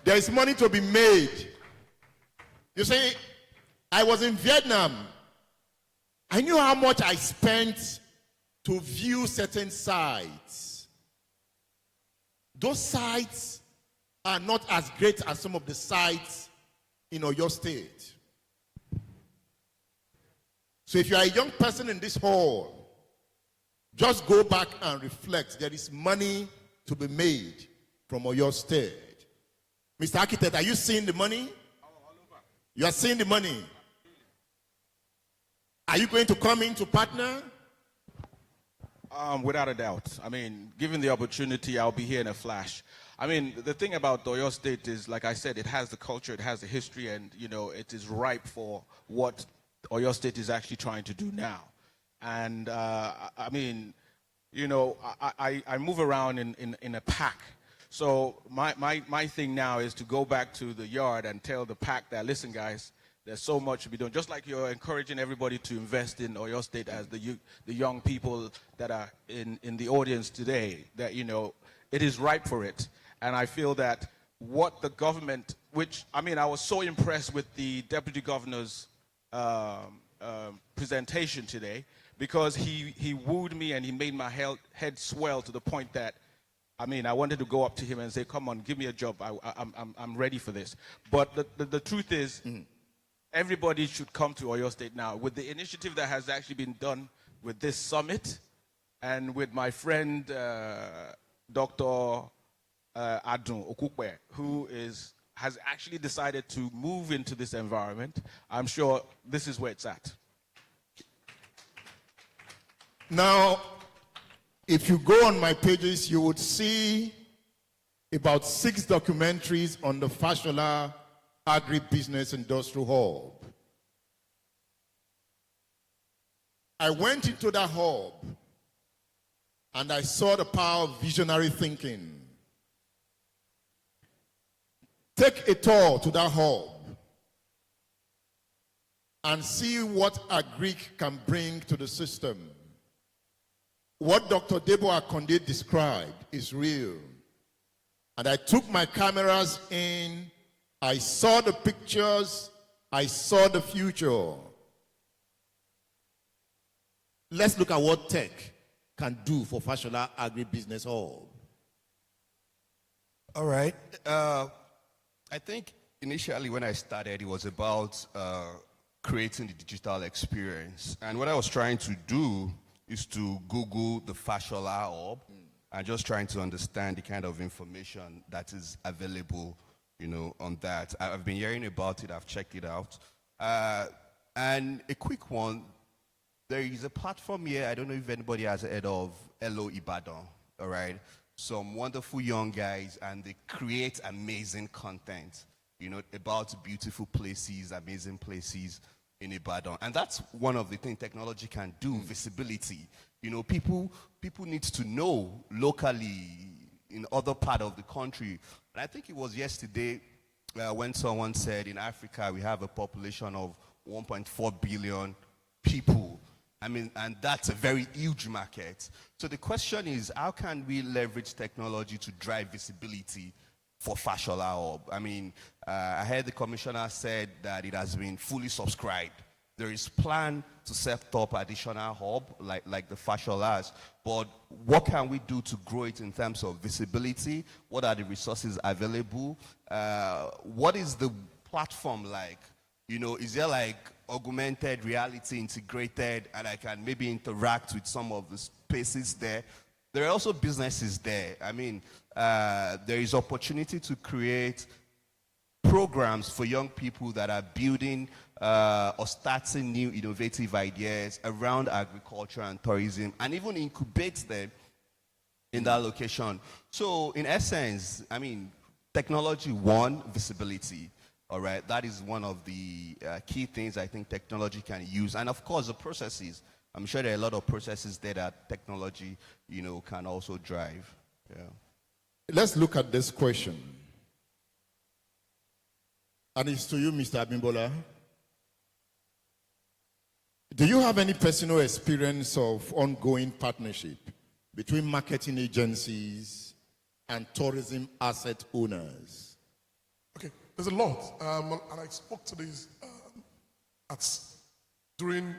S14: There is money to be made. You see, I was in Vietnam. I knew how much I spent to view certain sites. Those sites are not as great as some of the sites in Oyo State. So if you are a young person in this hall, just go back and reflect. There is money to be made from Oyo State. Mr. Architect, are you seeing the money? You are seeing the money. Are you going to come in to partner?
S16: Without a doubt. I mean, given the opportunity, I'll be here in a flash. I mean, the thing about Oyo State is, like I said, it has the culture, it has the history, and, you know, it is ripe for what Oyo State is actually trying to do now. And, I mean, you know, I move around in a pack. So my thing now is to go back to the yard and tell the pack that, listen, guys, there's so much to be done. Just like you're encouraging everybody to invest in Oyo State as the young people that are in the audience today, that, you know, it is ripe for it. And I feel that what the government, which, I mean, I was so impressed with the Deputy Governor's presentation today, because he wooed me and he made my head swell to the point that, I mean, I wanted to go up to him and say, come on, give me a job. I'm ready for this. But the truth is, everybody should come to Oyo State now. With the initiative that has actually been done with this summit and with my friend, Dr. Adun Okukwe, who has actually decided to move into this environment, I'm sure this is where it's at.
S14: Now, if you go on my pages, you would see about 6 documentaries on the Fashola Agribusiness Industrial Hub. I went into that hub and I saw the power of visionary thinking. Take a tour to that hub and see what Agric can bring to the system. What Dr. Debo Akonde described is real. And I took my cameras in, I saw the pictures, I saw the future. Let's look at what tech can do for Fashola Agribusiness Hub.
S15: All right. I think initially when I started, it was about creating the digital experience. And what I was trying to do is to Google the Fashola Hub and just trying to understand the kind of information that is available, you know, on that. I've been hearing about it, I've checked it out. And a quick one, there is a platform here, I don't know if anybody has heard of Hello Ibadan, all right? Some wonderful young guys, and they create amazing content, you know, about beautiful places, amazing places in Ibadan. And that's one of the things technology can do, visibility. You know, people need to know locally in other part of the country. And I think it was yesterday when someone said in Africa we have a population of 1.4 billion people. I mean, and that's a very huge market. So the question is, how can we leverage technology to drive visibility for Fashola Hub? I mean, I heard the commissioner said that it has been fully subscribed. There is plan to set up additional hub like the Fasholas, but what can we do to grow it in terms of visibility? What are the resources available? What is the platform like? You know, is there like augmented reality integrated and I can maybe interact with some of the spaces there? There are also businesses there. I mean, there is opportunity to create programs for young people that are building or starting new innovative ideas around agriculture and tourism, and even incubate them in that location. So in essence, I mean, technology, one, visibility. All right, that is one of the key things I think technology can use. And of course, the processes. I'm sure there are a lot of processes there that technology, you know, can also drive. Yeah.
S14: Let's look at this question. And it's to you, Mr. Abimbola. Do you have any personal experience of ongoing partnership between marketing agencies and tourism asset owners?
S17: Okay, there's a lot. And I spoke to these during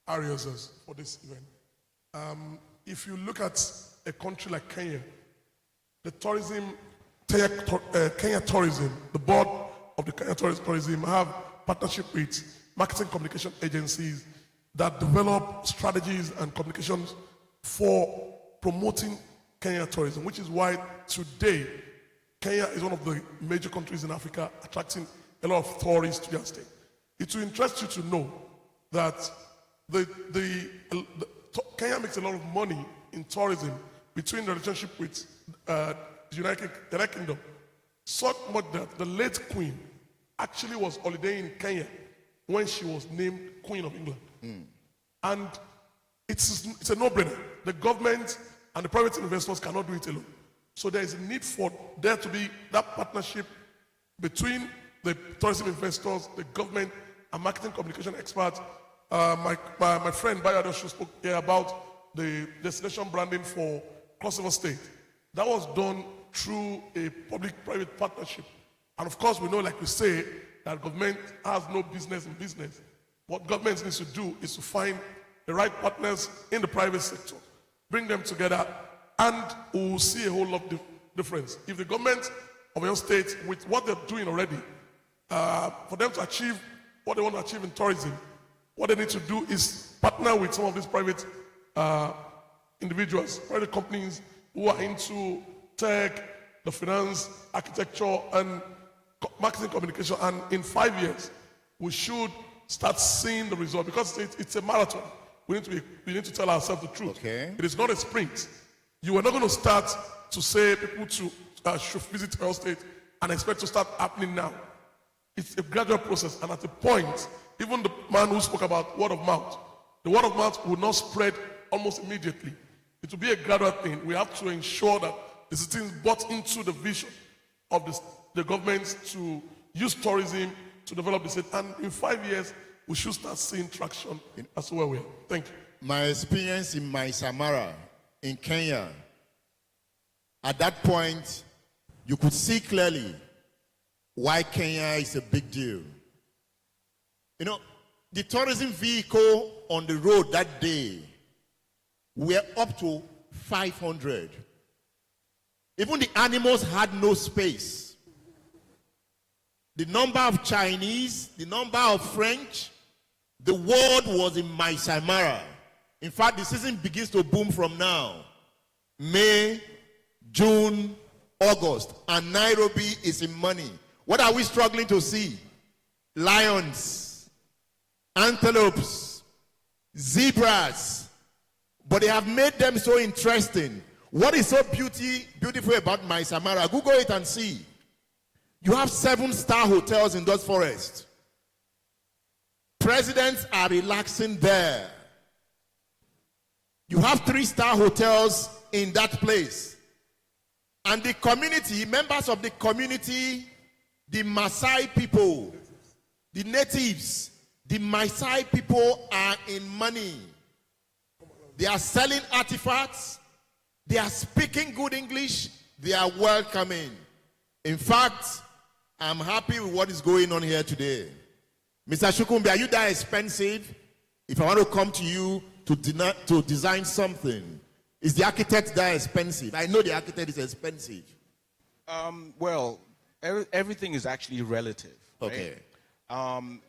S17: areas for this event. If you look at a country like Kenya, the Kenya Tourism, the board of the Kenya Tourism have partnership with marketing communication agencies that develop strategies and communications for promoting Kenya tourism, which is why today Kenya is one of the major countries in Africa attracting a lot of tourists to their state. It will interest you to know that Kenya makes a lot of money in tourism between the relationship with the United Kingdom. So much that the late Queen actually was holidaying in Kenya when she was named Queen of England. And it's a no-brainer. The government and the private investors cannot do it alone. So there is a need for there to be that partnership between the tourism investors, the government, and marketing communication experts. My friend Bayadoshu spoke here about the destination branding for Cross-River State. That was done through a public-private partnership. And of course, we know, like we say, that government has no business in business. What government needs to do is to find the right partners in the private sector, bring them together, and we'll see a whole lot of difference. If the government of your state, with what they're doing already, for them to achieve what they want to achieve in tourism, what they need to do is partner with some of these private individuals, private companies who are into tech, the finance, architecture, and marketing communication. And in 5 years, we should start seeing the result, because it's a marathon. We need to tell ourselves the truth.
S14: Okay.
S17: It is not a sprint. You are not going to start to say people should visit your state and expect to start happening now. It's a gradual process, and at a point, even the man who spoke about word of mouth, the word of mouth will not spread almost immediately. It will be a gradual thing. We have to ensure that the citizens bought into the vision of the government to use tourism to develop the state. And in 5 years, we should start seeing traction as well. Thank you.
S14: My experience in Maisamara in Kenya, at that point, you could see clearly why Kenya is a big deal. You know, the tourism vehicle on the road that day were up to 500. Even the animals had no space. The number of Chinese, the number of French, the world was in Maisamara. In fact, the season begins to boom from now. May, June, August, and Nairobi is in money. What are we struggling to see? Lions, antelopes, zebras, but they have made them so interesting. What is so beautiful about Maisamara? Google it and see. You have 7-star hotels in those forests. Presidents are relaxing there. You have 3-star hotels in that place. And the community, members of the community, the Maasai people, the natives, the Maasai people are in money. They are selling artifacts. They are speaking good English. They are welcoming. In fact, I'm happy with what is going on here today. Mr. Shukumbi, are you that expensive? If I want to come to you to design something, is the architect that expensive? I know the architect is expensive.
S16: Well, everything is actually relative. Right?
S14: Okay.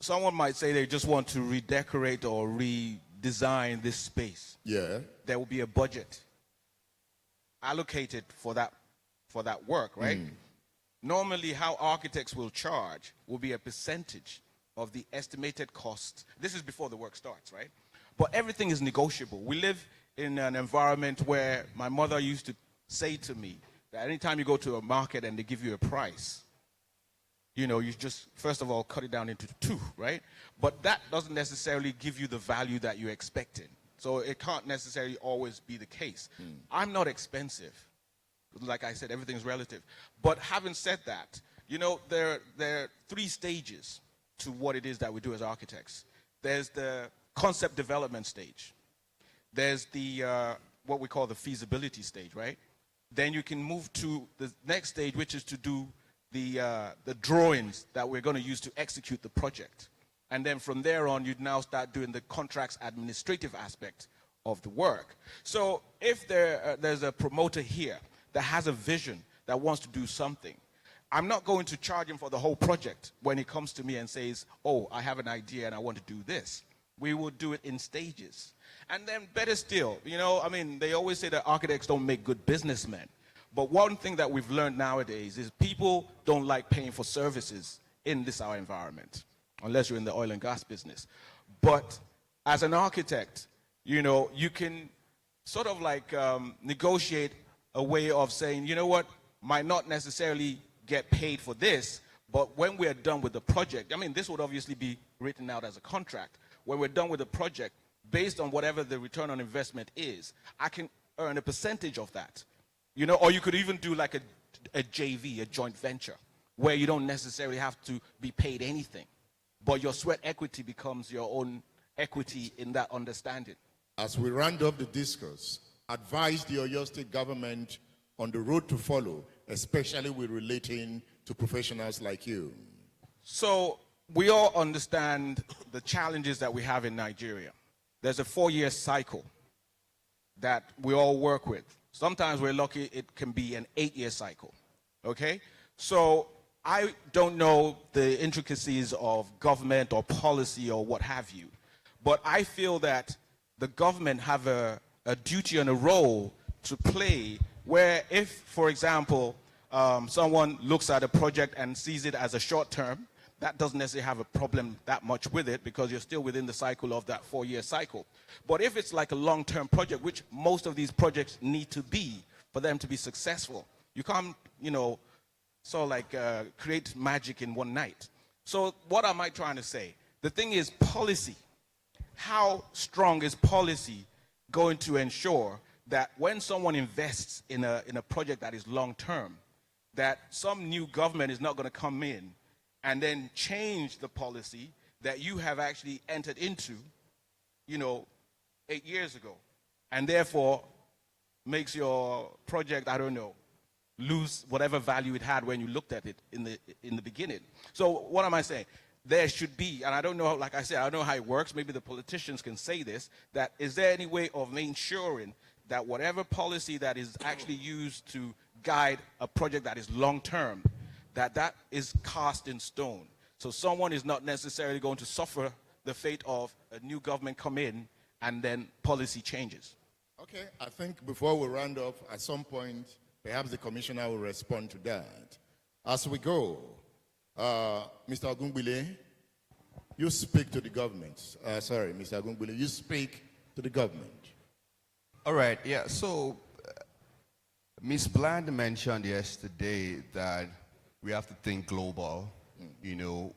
S16: Someone might say they just want to redecorate or redesign this space.
S14: Yeah.
S16: There will be a budget allocated for that work, right? Normally, how architects will charge will be a percentage of the estimated cost. This is before the work starts, right? But everything is negotiable. We live in an environment where my mother used to say to me that anytime you go to a market and they give you a price, you know, you just, first of all, cut it down into 2, right? But that doesn't necessarily give you the value that you're expecting. So it can't necessarily always be the case. I'm not expensive. Like I said, everything's relative. But having said that, you know, there are 3 stages to what it is that we do as architects. There's the concept development stage. There's the, what we call the feasibility stage, right? Then you can move to the next stage, which is to do the drawings that we're going to use to execute the project. And then from there on, you'd now start doing the contracts administrative aspect of the work. So if there's a promoter here that has a vision that wants to do something, I'm not going to charge him for the whole project when he comes to me and says, oh, I have an idea and I want to do this. We will do it in stages. And then better still, you know, I mean, they always say that architects don't make good businessmen. But one thing that we've learned nowadays is people don't like paying for services in our environment, unless you're in the oil and gas business. But as an architect, you know, you can sort of like negotiate a way of saying, you know what, might not necessarily get paid for this, but when we're done with the project, I mean, this would obviously be written out as a contract. When we're done with the project, based on whatever the return on investment is, I can earn a percentage of that. You know, or you could even do like a JV, a joint venture, where you don't necessarily have to be paid anything, but your sweat equity becomes your own equity in that understanding.
S14: As we round up the discourse, advise the Oyo State government on the road to follow, especially with relating to professionals like you.
S16: So we all understand the challenges that we have in Nigeria. There's a 4-year cycle that we all work with. Sometimes we're lucky it can be an 8-year cycle, okay? So I don't know the intricacies of government or policy or what have you, but I feel that the government have a duty and a role to play where if, for example, someone looks at a project and sees it as a short term, that doesn't necessarily have a problem that much with it because you're still within the cycle of that 4-year cycle. But if it's like a long-term project, which most of these projects need to be for them to be successful, you can't, you know, sort of like create magic in one night. So what am I trying to say? The thing is policy how strong is policy going to ensure that when someone invests in a project that is long-term, that some new government is not going to come in and then change the policy that you have actually entered into, 8 years ago, and therefore makes your project, I don't know, lose whatever value it had when you looked at it in the beginning. So what am I saying? There should be, and I don't know, like I said, I don't know how it works, maybe the politicians can say this, that is there any way of ensuring that whatever policy that is actually used to guide a project that is long-term, that is cast in stone? So someone is not necessarily going to suffer the fate of a new government come in and then policy changes.
S14: Okay, I think before we round off, at some point, perhaps the commissioner will respond to that. As we go, Mr. Ogungbile, you speak to the government. Mr. Ogungbile, you speak to the government.
S15: All right, yeah, so Ms. Bland mentioned yesterday that we have to think global,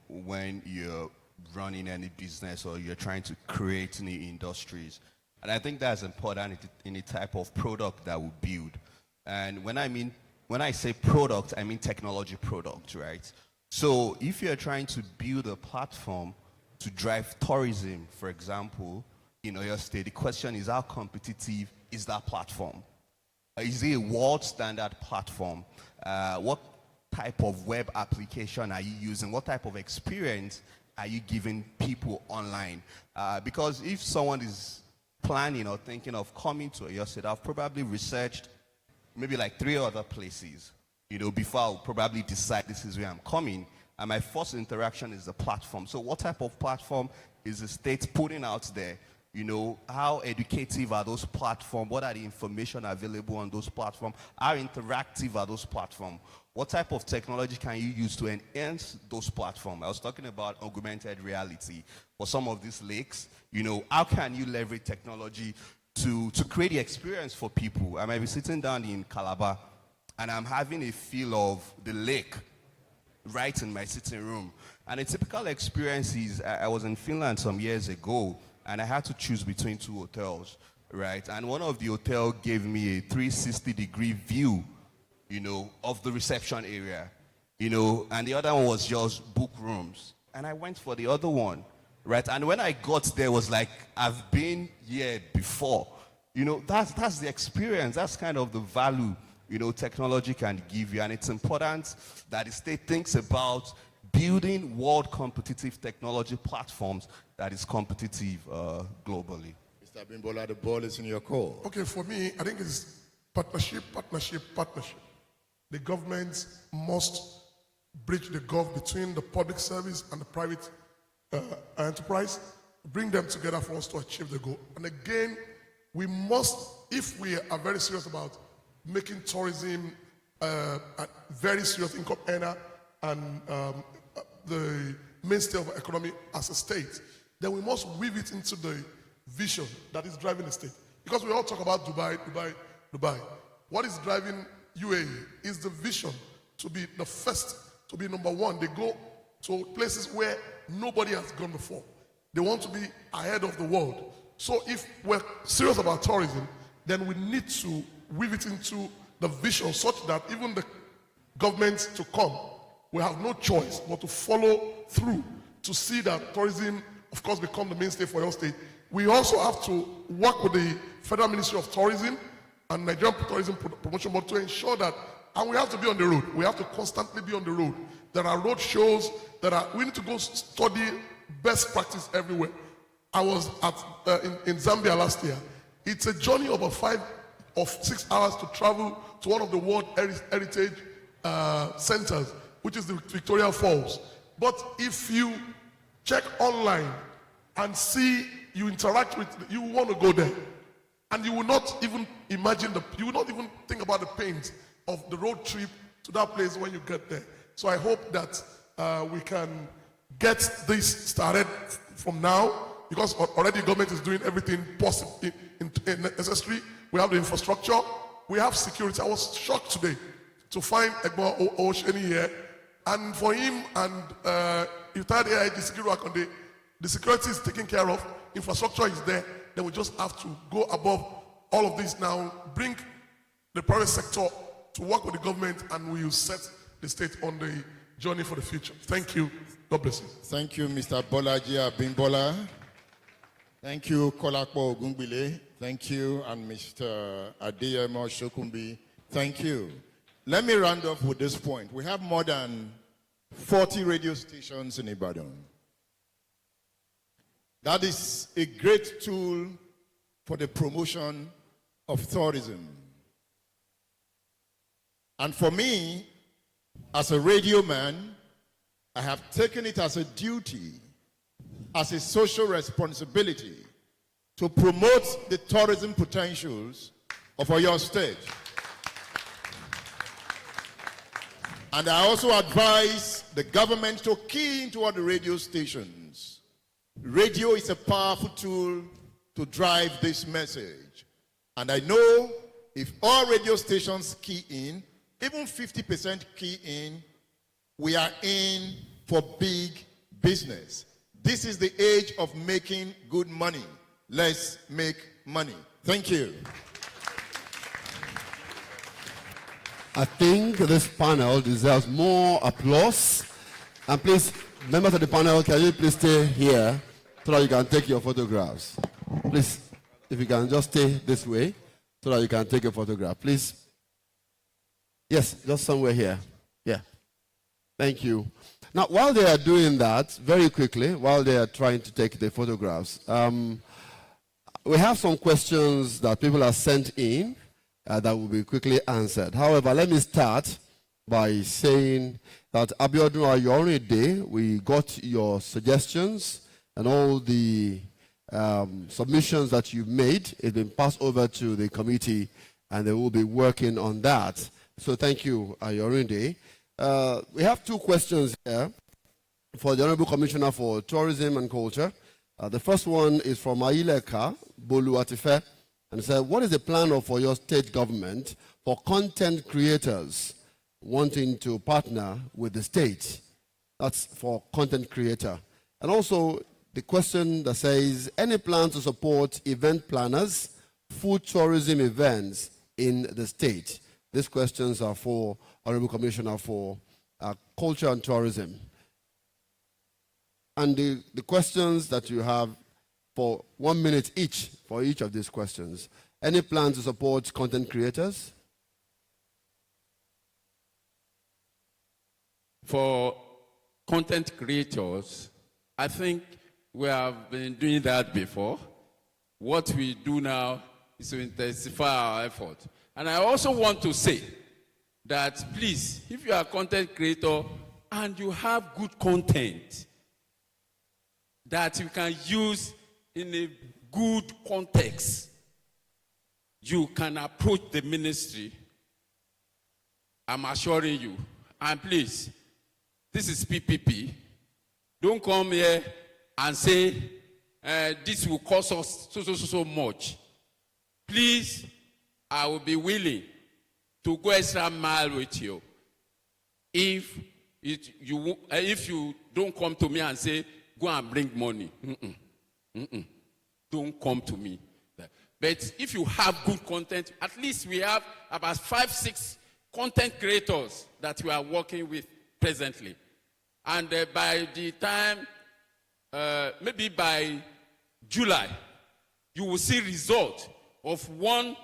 S15: when you're running any business or you're trying to create new industries. And I think that's important in the type of product that we build. And when I say product, I mean technology product, right? So if you're trying to build a platform to drive tourism, for example, in Oyo State, the question is how competitive is that platform? Is it a world standard platform? What type of web application are you using? What type of experience are you giving people online? Because if someone is planning or thinking of coming to Oyo State, I've probably researched maybe like 3 other places, before I'll probably decide this is where I'm coming. And my first interaction is the platform. So what type of platform is the state putting out there? How educative are those platforms? What are the information available on those platforms? How interactive are those platforms? What type of technology can you use to enhance those platforms? I was talking about augmented reality for some of these lakes. How can you leverage technology to create the experience for people? I might be sitting down in Calabar and I'm having a feel of the lake right in my sitting room. And a typical experience is, I was in Finland some years ago and I had to choose between 2 hotels, right? And one of the hotels gave me a 360-degree view, of the reception area, and the other one was just book rooms. And I went for the other one, right? And when I got there, it was like, I've been here before. That's the experience. That's kind of the value, technology can give you. And it's important that the state thinks about building world competitive technology platforms that is competitive globally.
S14: Mr. Bimbola, the ball is in your court.
S17: Okay, for me, I think it's partnership. The government must bridge the gulf between the public service and the private enterprise, bring them together for us to achieve the goal. And again, we must, if we are very serious about making tourism a very serious income earner and the mainstay of our economy as a state, then we must weave it into the vision that is driving the state. Because we all talk about Dubai. What is driving UAE is the vision to be the first, to be number one. They go to places where nobody has gone before. They want to be ahead of the world. So if we're serious about tourism, then we need to weave it into the vision such that even the government to come will have no choice but to follow through to see that tourism, of course, become the mainstay for your state. We also have to work with the Federal Ministry of Tourism and Nigerian Tourism Promotion Board to ensure that, and we have to be on the road. We have to constantly be on the road. There are road shows we need to go study best practice everywhere. I was in Zambia last year. It's a journey of 5 or 6 hours to travel to one of the World Heritage centers, which is the Victoria Falls. But if you check online and see, you interact with, you want to go there. And you will not even imagine, you will not even think about the pains of the road trip to that place when you get there. So I hope that we can get this started from now, because already the government is doing everything possible necessary. We have the infrastructure, we have security. I was shocked today to find Egbo Osheni here, and for him and retired AIG Sikiru Akonde, the security is taken care of, infrastructure is there, then we just have to go above all of this now, bring the private sector to work with the government, and we will set the state on the journey for the future. Thank you. God bless you.
S14: Thank you, Mr. Bolaji Abimbola. Thank you, Kolakpo Ogungbile. Thank you, and Mr. Adeyemo Shokumbi. Thank you. Let me round off with this point. We have more than 40 radio stations in Ibadan. That is a great tool for the promotion of tourism. And for me, as a radio man, I have taken it as a duty, as a social responsibility, to promote the tourism potentials of Oyo State. And I also advise the government to key into all the radio stations. Radio is a powerful tool to drive this message. And I know if all radio stations key in, even 50% key in, we are in for big business. This is the age of making good money. Let's make money. Thank you.
S2: I think this panel deserves more applause. And please, members of the panel, can you please stay here so that you can take your photographs? Please, if you can just stay this way so that you can take a photograph. Please. Yes, just somewhere here. Yeah. Thank you. Now, while they are doing that, very quickly, while they are trying to take the photographs, we have some questions that people have sent in that will be quickly answered. However, let me start by saying that Abiodun Ayorinde, we got your suggestions and all the submissions that you've made. It's been passed over to the committee and they will be working on that. So thank you, Ayorinde. We have two questions here for the Honorable Commissioner for Tourism and Culture. The first one is from Aileka Boluatife, and said, what is the plan for your state government for content creators wanting to partner with the state? That's for content creator. And also the question that says, any plan to support event planners, food tourism events in the state? These questions are for Honorable Commissioner for Culture and Tourism. And the questions that you have for 1 minute each for each of these questions. Any plan to support content creators?
S18: For content creators, I think we have been doing that before. What we do now is to intensify our effort. And I also want to say that please, if you are a content creator and you have good content that you can use in a good context, you can approach the ministry. I'm assuring you. And please, this is PPP. Don't come here and say, this will cost us so much. Please, I will be willing to go extra mile with you. If you don't come to me and say, go and bring money. Don't come to me. But if you have good content, at least we have about 5-6 content creators that we are working with presently. And by the time, maybe by July, you will see result of one.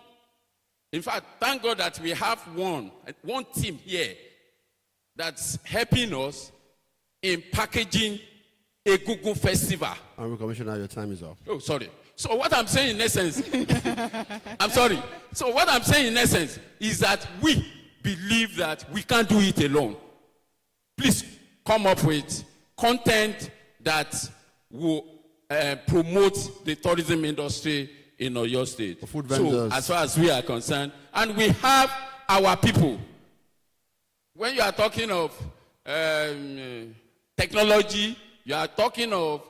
S18: In fact, thank God that we have one team here that's helping us in packaging a Google festival.
S2: Honorable Commissioner, your time is up.
S18: Oh, sorry. So what I'm saying in essence, I'm sorry. So what I'm saying in essence is that we believe that we can't do it alone. Please come up with content that will promote the tourism industry in Oyo State.
S2: Food vendors.
S18: So as far as we are concerned, and we have our people. When you are talking of technology, you are talking of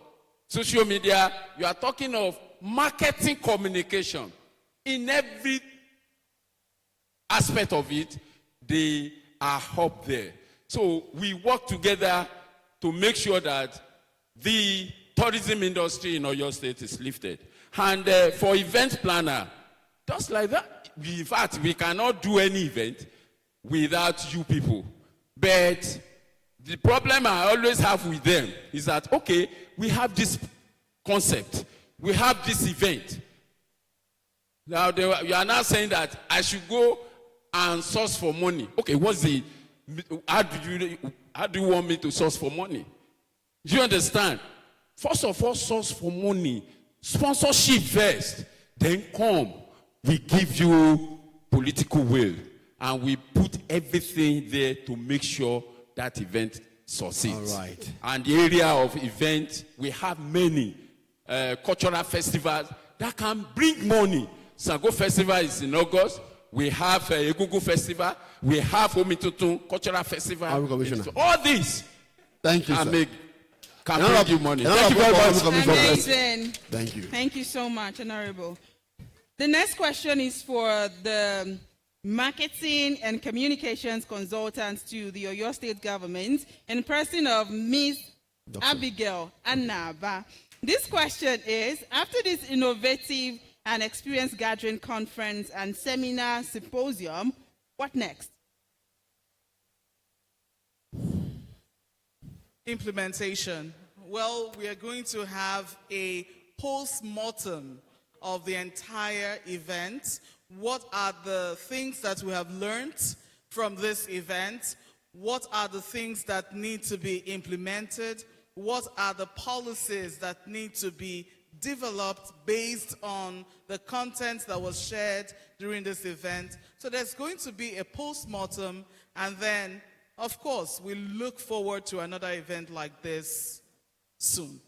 S18: social media, you are talking of marketing communication. In every aspect of it, they are up there. So we work together to make sure that the tourism industry in Oyo State is lifted. And for event planner, just like that, in fact, we cannot do any event without you people. But the problem I always have with them is that, okay, we have this concept, we have this event. Now, you are now saying that I should go and source for money. Okay, how do you want me to source for money? Do you understand? First of all, source for money. Sponsorship first. Then come. We give you political will. And we put everything there to make sure that event succeeds.
S2: All right.
S18: And the area of event, we have many cultural festivals that can bring money. Sango Festival is in August. We have Egungun Festival. We have Omitutun Cultural Festival. All these.
S2: Thank you,
S18: can
S2: sir.
S18: Bring you money. Thank you very much.
S7: Amazing.
S2: Thank you.
S7: Thank you so much, Honorable. The next question is for the marketing and communications consultants to the Oyo State government in person of Ms. Abigail Anaba. This question is, after this innovative and experience gathering conference and seminar symposium, what next?
S11: Implementation. Well, we are going to have a post-mortem of the entire event. What are the things that we have learned from this event? What are the things that need to be implemented? What are the policies that need to be developed based on the content that was shared during this event? So there's going to be a post-mortem, and then, of course, we look forward to another event like this soon.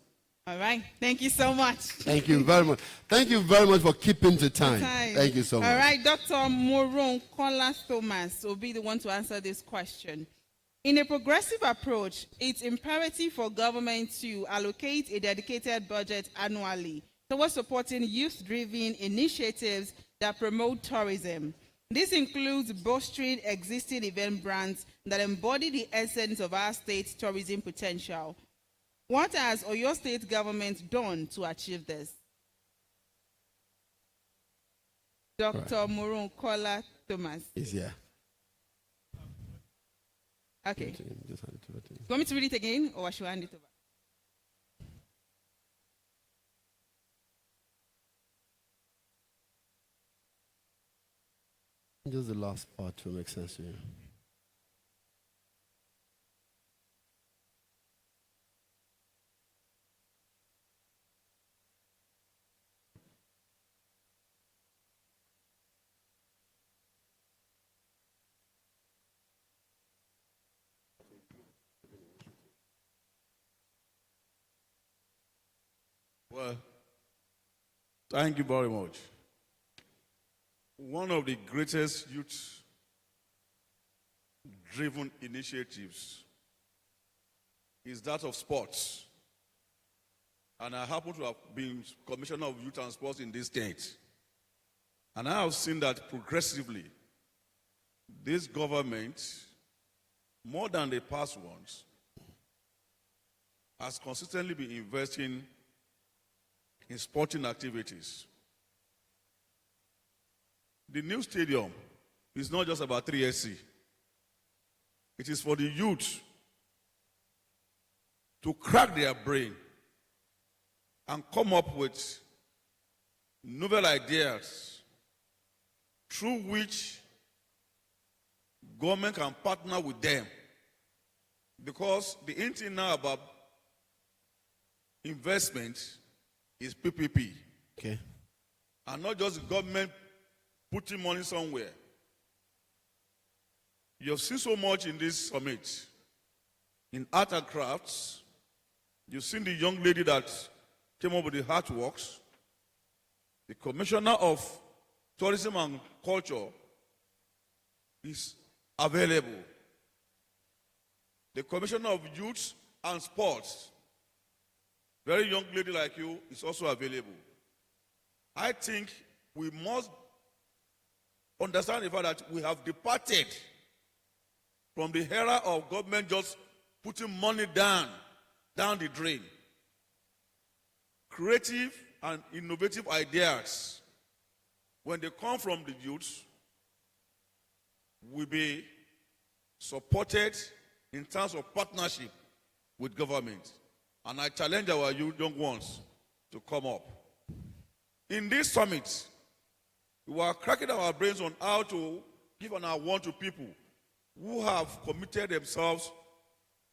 S7: All right. Thank you so much.
S2: Thank you very much. Thank you very much for keeping the time. Thank you so much.
S7: All right, Dr. Moron Kola Thomas will be the one to answer this question. In a progressive approach, it's imperative for government to allocate a dedicated budget annually towards supporting youth-driven initiatives that promote tourism. This includes bolstering existing event brands that embody the essence of our state's tourism potential. What has Oyo State government done to achieve this? Dr. Moron Kola Thomas.
S2: Is here.
S7: Okay. You want me to read it again, or I should hand it over?
S2: Just the last part to make sense to you.
S8: Well, thank you very much. One of the greatest youth-driven initiatives is that of sports. And I happen to have been Commissioner of Youth and Sports in this state. And I have seen that progressively, this government, more than the past ones, has consistently been investing in sporting activities. The new stadium is not just about 3SC. It is for the youth to crack their brain and come up with novel ideas through which government can partner with them. Because the thing now about investment is PPP.
S2: Okay.
S8: And not just the government putting money somewhere. You have seen so much in this summit. In art and crafts, you've seen the young lady that came up with the artworks. The Commissioner of Tourism and Culture is available. The Commissioner of Youth and Sports, very young lady like you, is also available. I think we must understand the fact that we have departed from the era of government just putting money down the drain.
S19: creative and innovative ideas, when they come from the youth, will be supported in terms of partnership with government. And I challenge our young ones to come up. In this summit, we are cracking our brains on how to give an award to people who have committed themselves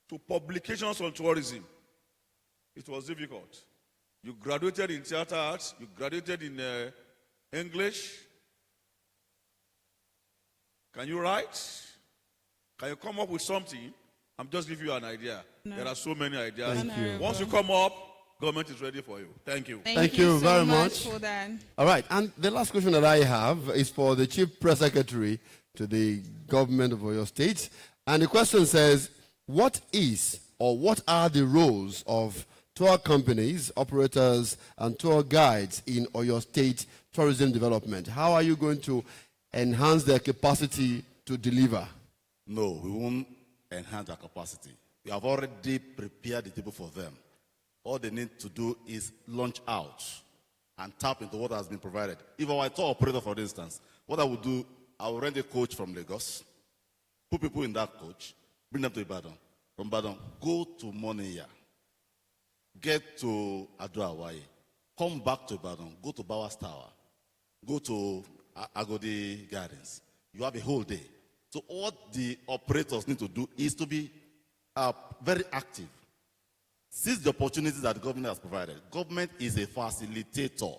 S19: to publications on tourism. It was difficult. You graduated in theater arts, you graduated in English. Can you write? Can you come up with something? I'm just giving you an idea.
S7: No.
S19: There are so many ideas.
S2: Thank you.
S19: Once you come up, government is ready for you. Thank you.
S7: Thank
S2: you
S7: so
S2: very
S7: much
S2: much.
S7: for that.
S2: All right, and the last question that I have is for the Chief Press Secretary to the government of Oyo State. And the question says, what is or what are the roles of tour companies, operators, and tour guides in Oyo State tourism development? How are you going to enhance their capacity to deliver?
S10: No, we won't enhance their capacity. We have already prepared the table for them. All they need to do is launch out and tap into what has been provided. If I were a tour operator, for instance, what I would do, I would rent a coach from Lagos, put people in that coach, bring them to Ibadan. From Ibadan, go to Moniya, get to Ado-Awaye, come back to Ibadan, go to Bowers Tower, go to Agodi Gardens. You have a whole day. So what the operators need to do is to be very active. Seize the opportunities that the government has provided. Government is a facilitator.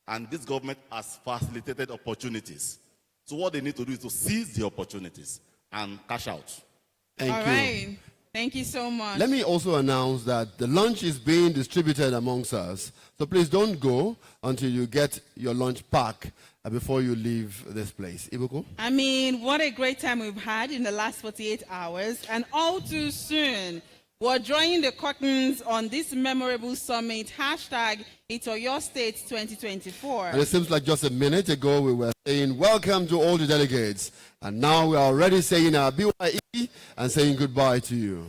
S10: And this government has facilitated opportunities. So what they need to do is to seize the opportunities and cash out.
S2: Thank
S7: All
S2: you.
S7: right. Thank you so much.
S2: Let me also announce that the lunch is being distributed amongst us. So please don't go until you get your lunch pack before you leave this place. Ibuku?
S7: I mean, what a great time we've had in the last 48 hours. And all too soon, we're drawing the curtains on this memorable summit, hashtag It's Oyo State 2024.
S2: And it seems like just a minute ago we were saying welcome to all the delegates. And now we are already saying our BYE and saying goodbye to you.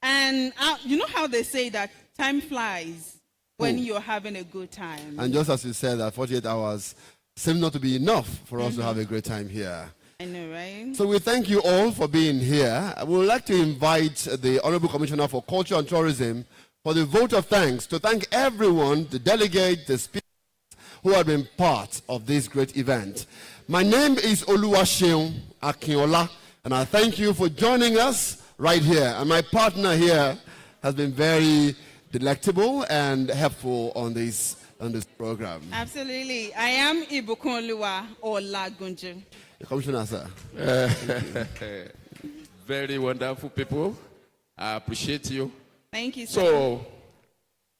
S7: And you know how they say that time flies when you're having a good time.
S2: And just as you said, that 48 hours seem not to be enough for us to have a great time here.
S7: I know, right?
S2: So we thank you all for being here. We would like to invite the Honorable Commissioner for Culture and Tourism for the vote of thanks, to thank everyone, the delegates, the speakers who have been part of this great event. My name is Oluwaseun Akinola, and I thank you for joining us right here. And my partner here has been very delectable and helpful on this program.
S7: Absolutely. I am Ibukunluwa Olagunju.
S2: Commissioner, sir.
S18: Very wonderful people. I appreciate you.
S7: Thank you, sir.
S18: So,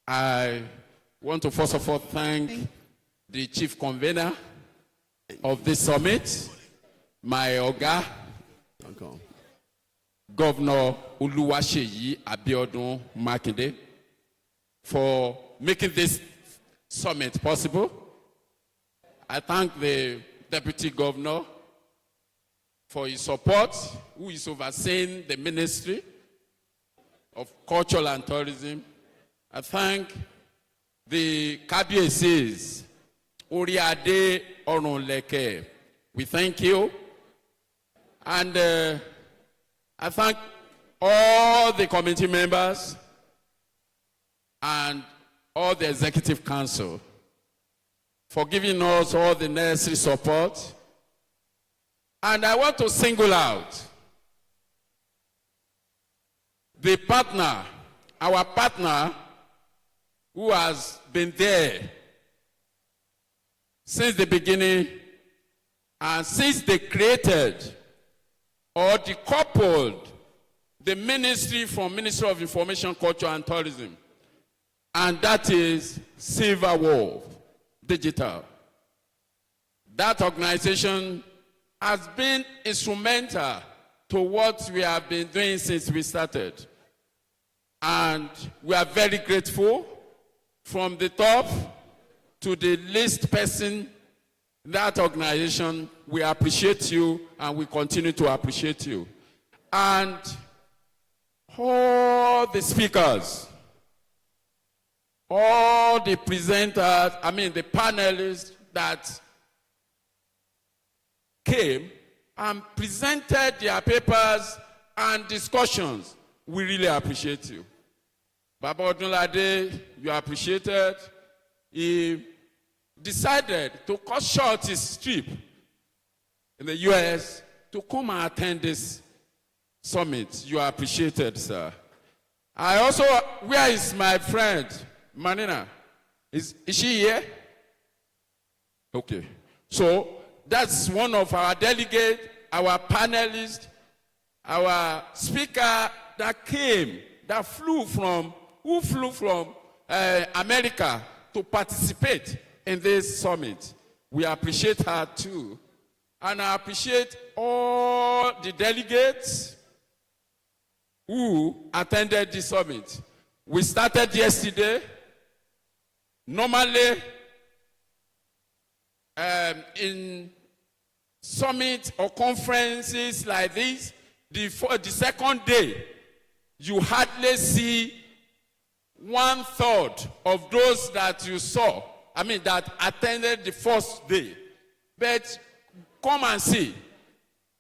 S18: I want to first of all thank the chief convener of this summit, my Oga, Governor Oluwaseyi Abiodun Makinde, for making this summit possible. I thank the Deputy Governor for his support, who is overseeing the Ministry of Culture and Tourism. I thank the Kabiesis, Oriade Orunleke. We thank you. And I thank all the committee members and all the Executive Council for giving us all the necessary support. And I want to single out the partner, our partner, who has been there since the beginning and since they created or decoupled the ministry from Ministry of Information, Culture and Tourism. And that is Silverwolf Digital. That organization has been instrumental to what we have been doing since we started. And we are very grateful, from the top to the least person in that organization. We appreciate you and we continue to appreciate you. And all the speakers, all the presenters, the panelists that came and presented their papers and discussions. We really appreciate you. Baba Odunlade, you are appreciated. He decided to cut short his trip in the US to come and attend this summit. You are appreciated, sir. Where is my friend, Manina? Is she here? Okay. So that's one of our delegates, our panelists, our speaker that came, who flew from America to participate in this summit. We appreciate her too. And I appreciate all the delegates who attended the summit. We started yesterday. Normally, in summits or conferences like this, the second day, you hardly see 1/3 of those that you saw, that attended the first day. But come and see.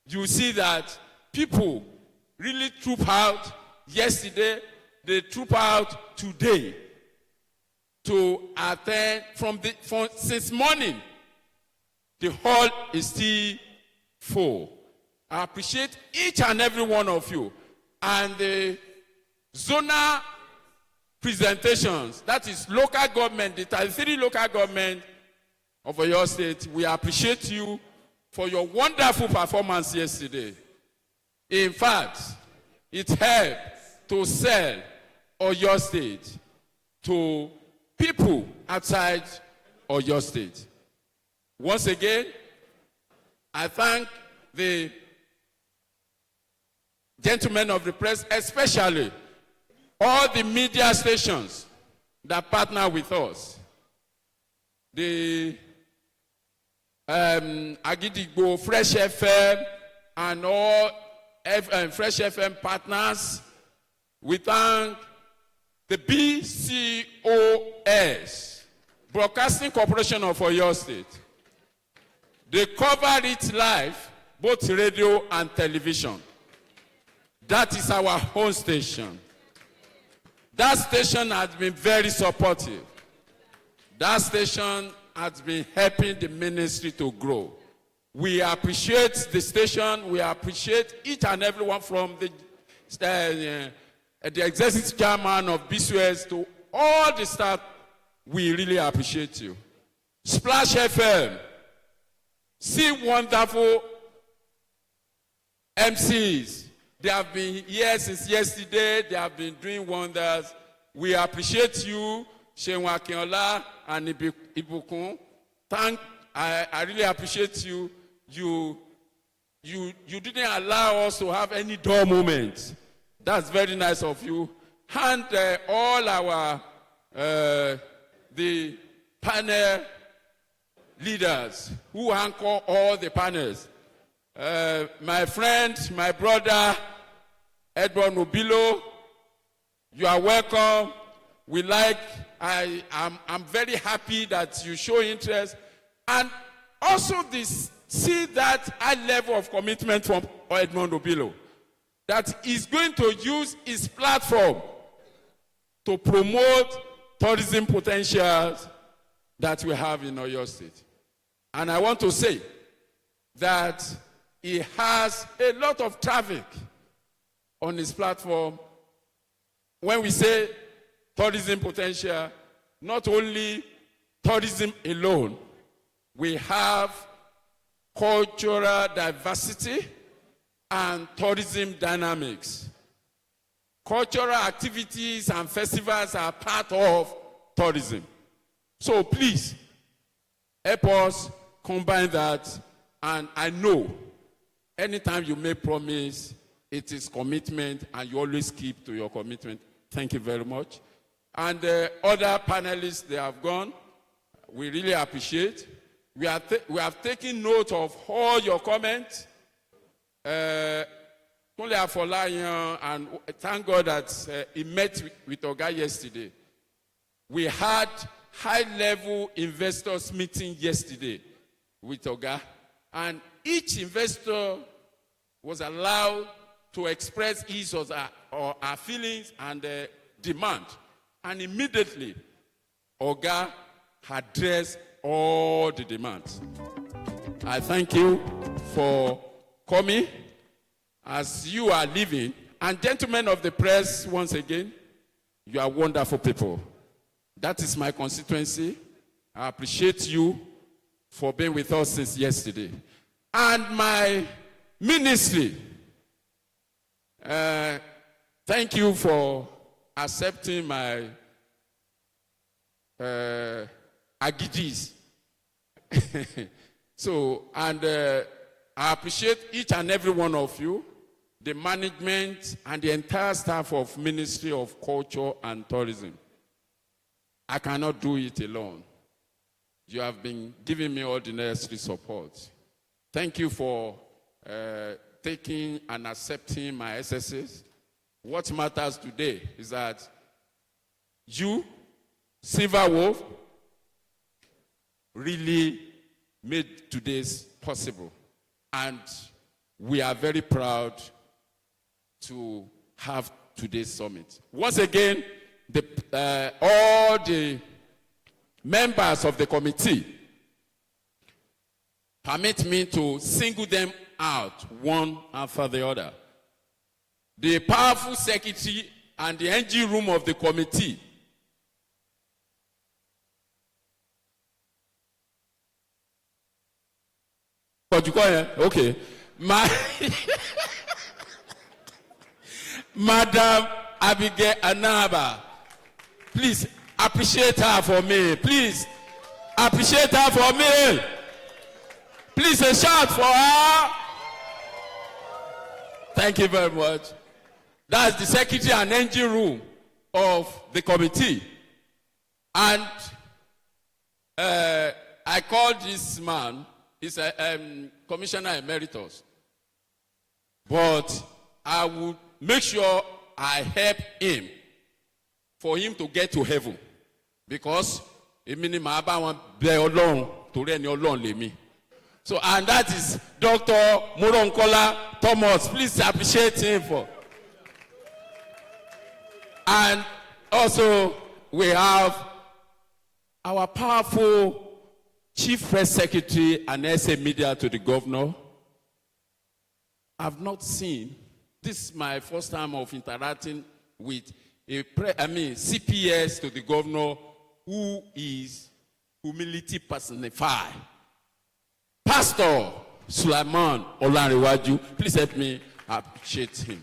S18: You see that people really troop out yesterday, they troop out today to attend since morning. The hall is still full. I appreciate each and every one of you. And the zonal presentations, that is local government, the 33 local government of Oyo State, we appreciate you for your wonderful performance yesterday. In fact, it helped to sell Oyo State to people outside Oyo State. Once again, I thank the gentlemen of the press, especially all the media stations that partner with us. The Agidigbo, Fresh FM, and all Fresh FM partners. We thank the BCOS, Broadcasting Corporation of Oyo State. They covered it live, both radio and television. That is our home station. That station has been very supportive. That station has been helping the ministry to grow. We appreciate the station. We appreciate each and everyone from the executive chairman of BCOS to all the staff. We really appreciate you. Splash FM. See wonderful MCs. They have been here since yesterday. They have been doing wonders. We appreciate you, Shehu Akinola and Ibukun. I really appreciate you. You didn't allow us to have any dull moments. That's very nice of you. And all our the panel leaders who anchor all the panels. My friend, my brother, Edward Nobilo, you are welcome. I'm very happy that you show interest. And also see that high level of commitment from Edmond Nobilo, that he's going to use his platform to promote tourism potentials that we have in Oyo State. And I want to say that he has a lot of traffic on his platform. When we say tourism potential, not only tourism alone, we have cultural diversity and tourism dynamics. Cultural activities and festivals are part of tourism. So please, help us combine that. And I know anytime you make promise, it is commitment, and you always keep to your commitment. Thank you very much. And the other panelists, they have gone. We really appreciate. We have taken note of all your comments. Only Afolayan, and thank God that he met with Oga yesterday. We had high-level investors meeting yesterday with Oga, and each investor was allowed to express his or her feelings and demand. And immediately, Oga addressed all the demands. I thank you for coming as you are leaving. And gentlemen of the press, once again, you are wonderful people. That is my constituency. I appreciate you for being with us since yesterday. And my ministry, thank you for accepting my agidis. So, and I appreciate each and every one of you, the management and the entire staff of Ministry of Culture and Tourism. I cannot do it alone. You have been giving me all the necessary support. Thank you for taking and accepting my SSS. What matters today is that you, Silver Wolf, really made today's possible. And we are very proud to have today's summit. Once again, all the members of the committee, permit me to single them out one after the other. The powerful secretary and the NG room of the committee, okay, Madam Abigail Anaba, please appreciate her for me. Please appreciate her for me. Please a shout for her. Thank you very much. That's the secretary and engine room of the committee. And I called this man, he's a commissioner emeritus. But I would make sure I help him for him to get to heaven. Because so, and that is Dr. Moronkola Thomas. Please appreciate him for. And also, we have our powerful Chief Press Secretary and SA Media to the governor. I've not seen, this is my first time of interacting with a CPS to the governor who is humility personified. Pastor Sulaiman Olanrewaju, please help me appreciate him.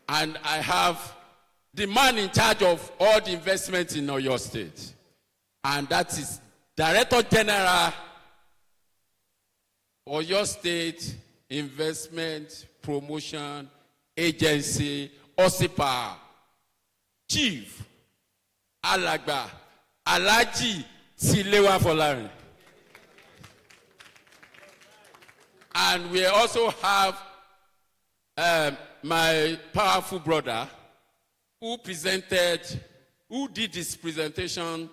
S18: And I have the man in charge of all the investments in Oyo State. And that is Director General Oyo State Investment Promotion Agency, OSIPA, Chief Alagba Alaji Tilewa Folarin. And we also have my powerful brother who did this presentation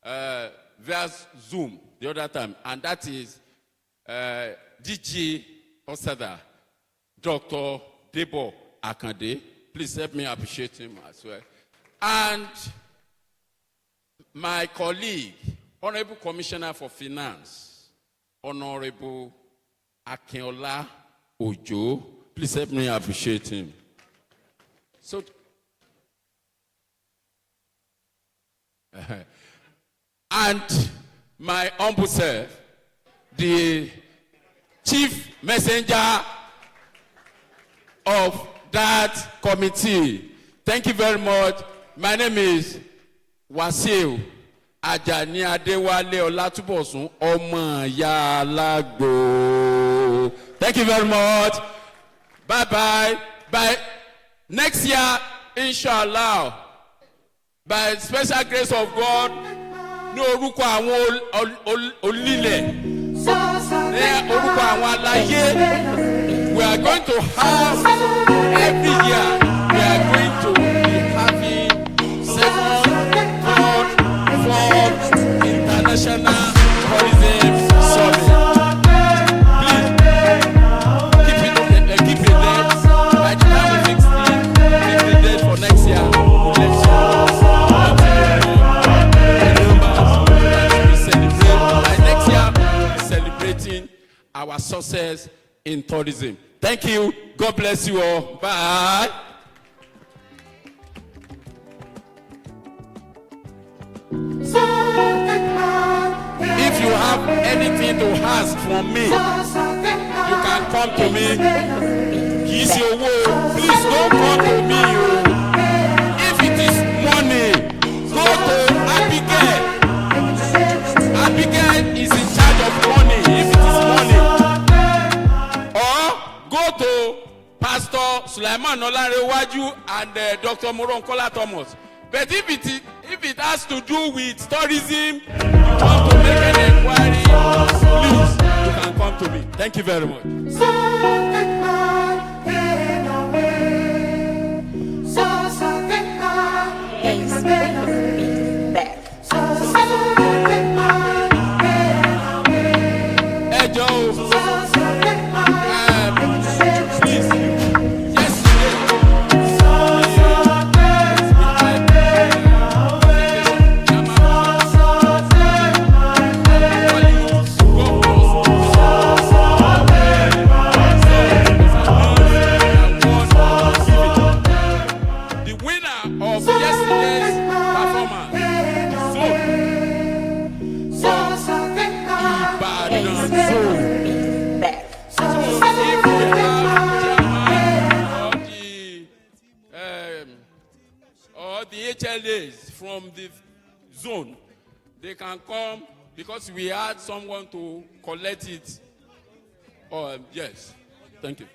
S18: via Zoom the other time, and that is DG Osada, Dr. Debo Akande. Please help me appreciate him as well. And my colleague, Honorable Commissioner for Finance, Honorable Akinola Ojo. Please help me appreciate him. So, and my humble self, the chief messenger of that committee. Thank you very much. My name is Wasiu Ajani Adewale Olatubosun Ọmọ Ìyá Alágbo. Thank you very much. Bye-bye. By next year, inshallah, by special grace of God, ní orúkọ àwọn olílẹ̀, ní orúkọ àwọn aláyé, we are going to have every year, we are going to be having our success in tourism. Thank you. God bless you all. Bye. If you have anything to ask from me, you can come to me. Please don't come to me. If it is money, go to Abigail. Abigail is in charge of money. If it is money, or go to Pastor Sulaiman Olarewaju and Dr. Moronkola Thomas. But if it has to do with tourism, you want to make an inquiry, please, you can come to me. Thank you very much. From the zone, they can come because we had someone to collect it. Yes, thank you.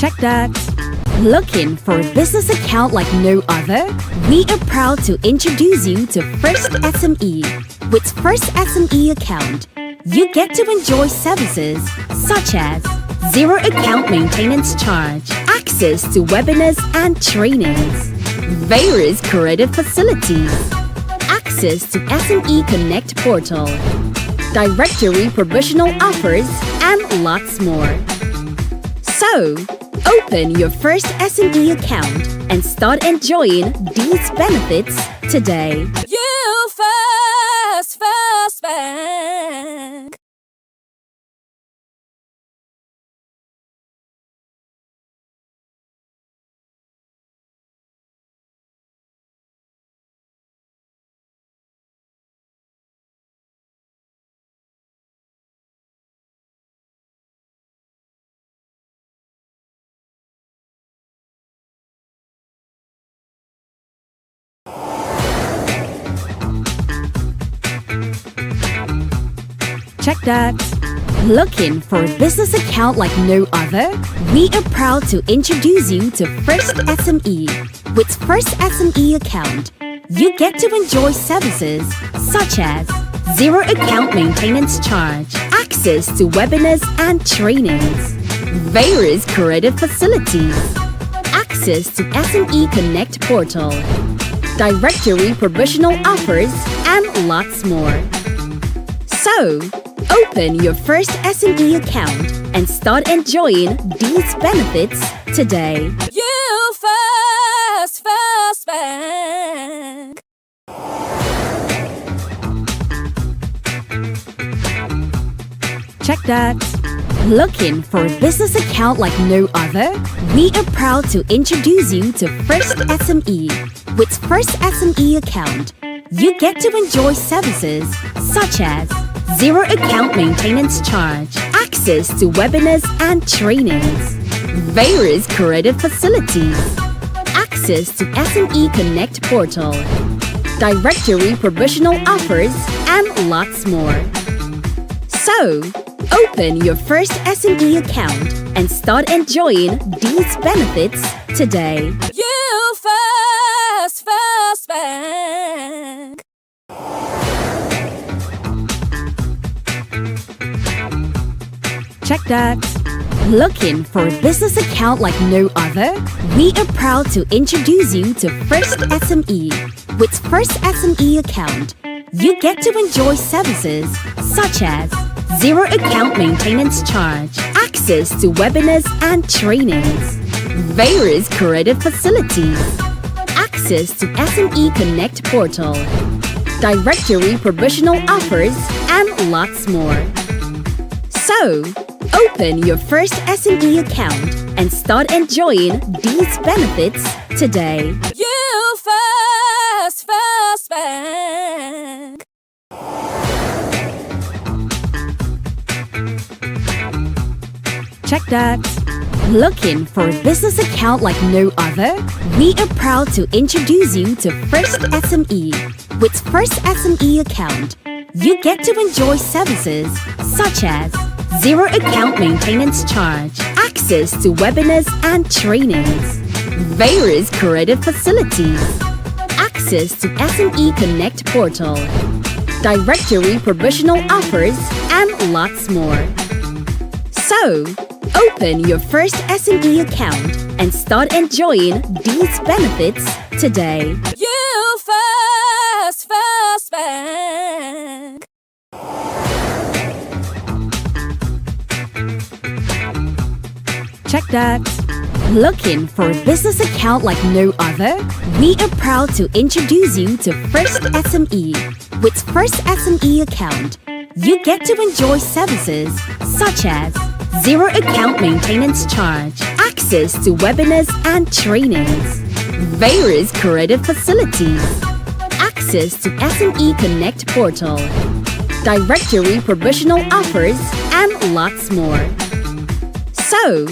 S20: Check that. Looking for a business account like no other? We are proud to introduce you to First SME. With First SME account, you get to enjoy services such as zero account maintenance charge, access to webinars and trainings, various creative facilities, access to SME Connect portal, directory provisional offers, and lots more. So, open your first SME account and start enjoying these benefits today.
S21: You First Bank.
S20: Check that. Looking for a business account like no other? We are proud to introduce you to First SME. With First SME account, you get to enjoy services such as zero account maintenance charge, access to webinars and trainings, various creative facilities, access to SME Connect portal, directory provisional offers, and lots more. So, open your first SME account and start enjoying these benefits today.
S21: You First Bank.
S20: Check that. Looking for a business account like no other? We are proud to introduce you to First SME. With First SME account, you get to enjoy services such as zero account maintenance charge, access to webinars and trainings, various creative facilities, access to SME Connect portal, directory provisional offers, and lots more. So, open your first SME account and start enjoying these benefits today.
S21: You First Bank.
S20: Check that. Looking for a business account like no other? We are proud to introduce you to First SME. With First SME account, you get to enjoy services such as zero account maintenance charge, access to webinars and trainings, various creative facilities, access to SME Connect portal, directory provisional offers, and lots more. So, open your first SME account and start enjoying these benefits today.
S21: You First Bank.
S20: Check that. Looking for a business account like no other? We are proud to introduce you to First SME. With First SME account, you get to enjoy services such as zero account maintenance charge, access to webinars and trainings, various creative facilities, access to SME Connect portal, directory provisional offers, and lots more. So, open your first SME account and start enjoying these benefits today.
S21: You First Bank.
S20: Check that. Looking for a business account like no other? We are proud to introduce you to First SME. With First SME account, you get to enjoy services such as zero account maintenance charge, access to webinars and trainings, various creative facilities, access to SME Connect portal, directory provisional offers, and lots more. So,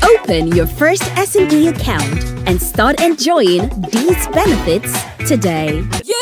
S20: open your first SME account and start enjoying these benefits today.
S21: You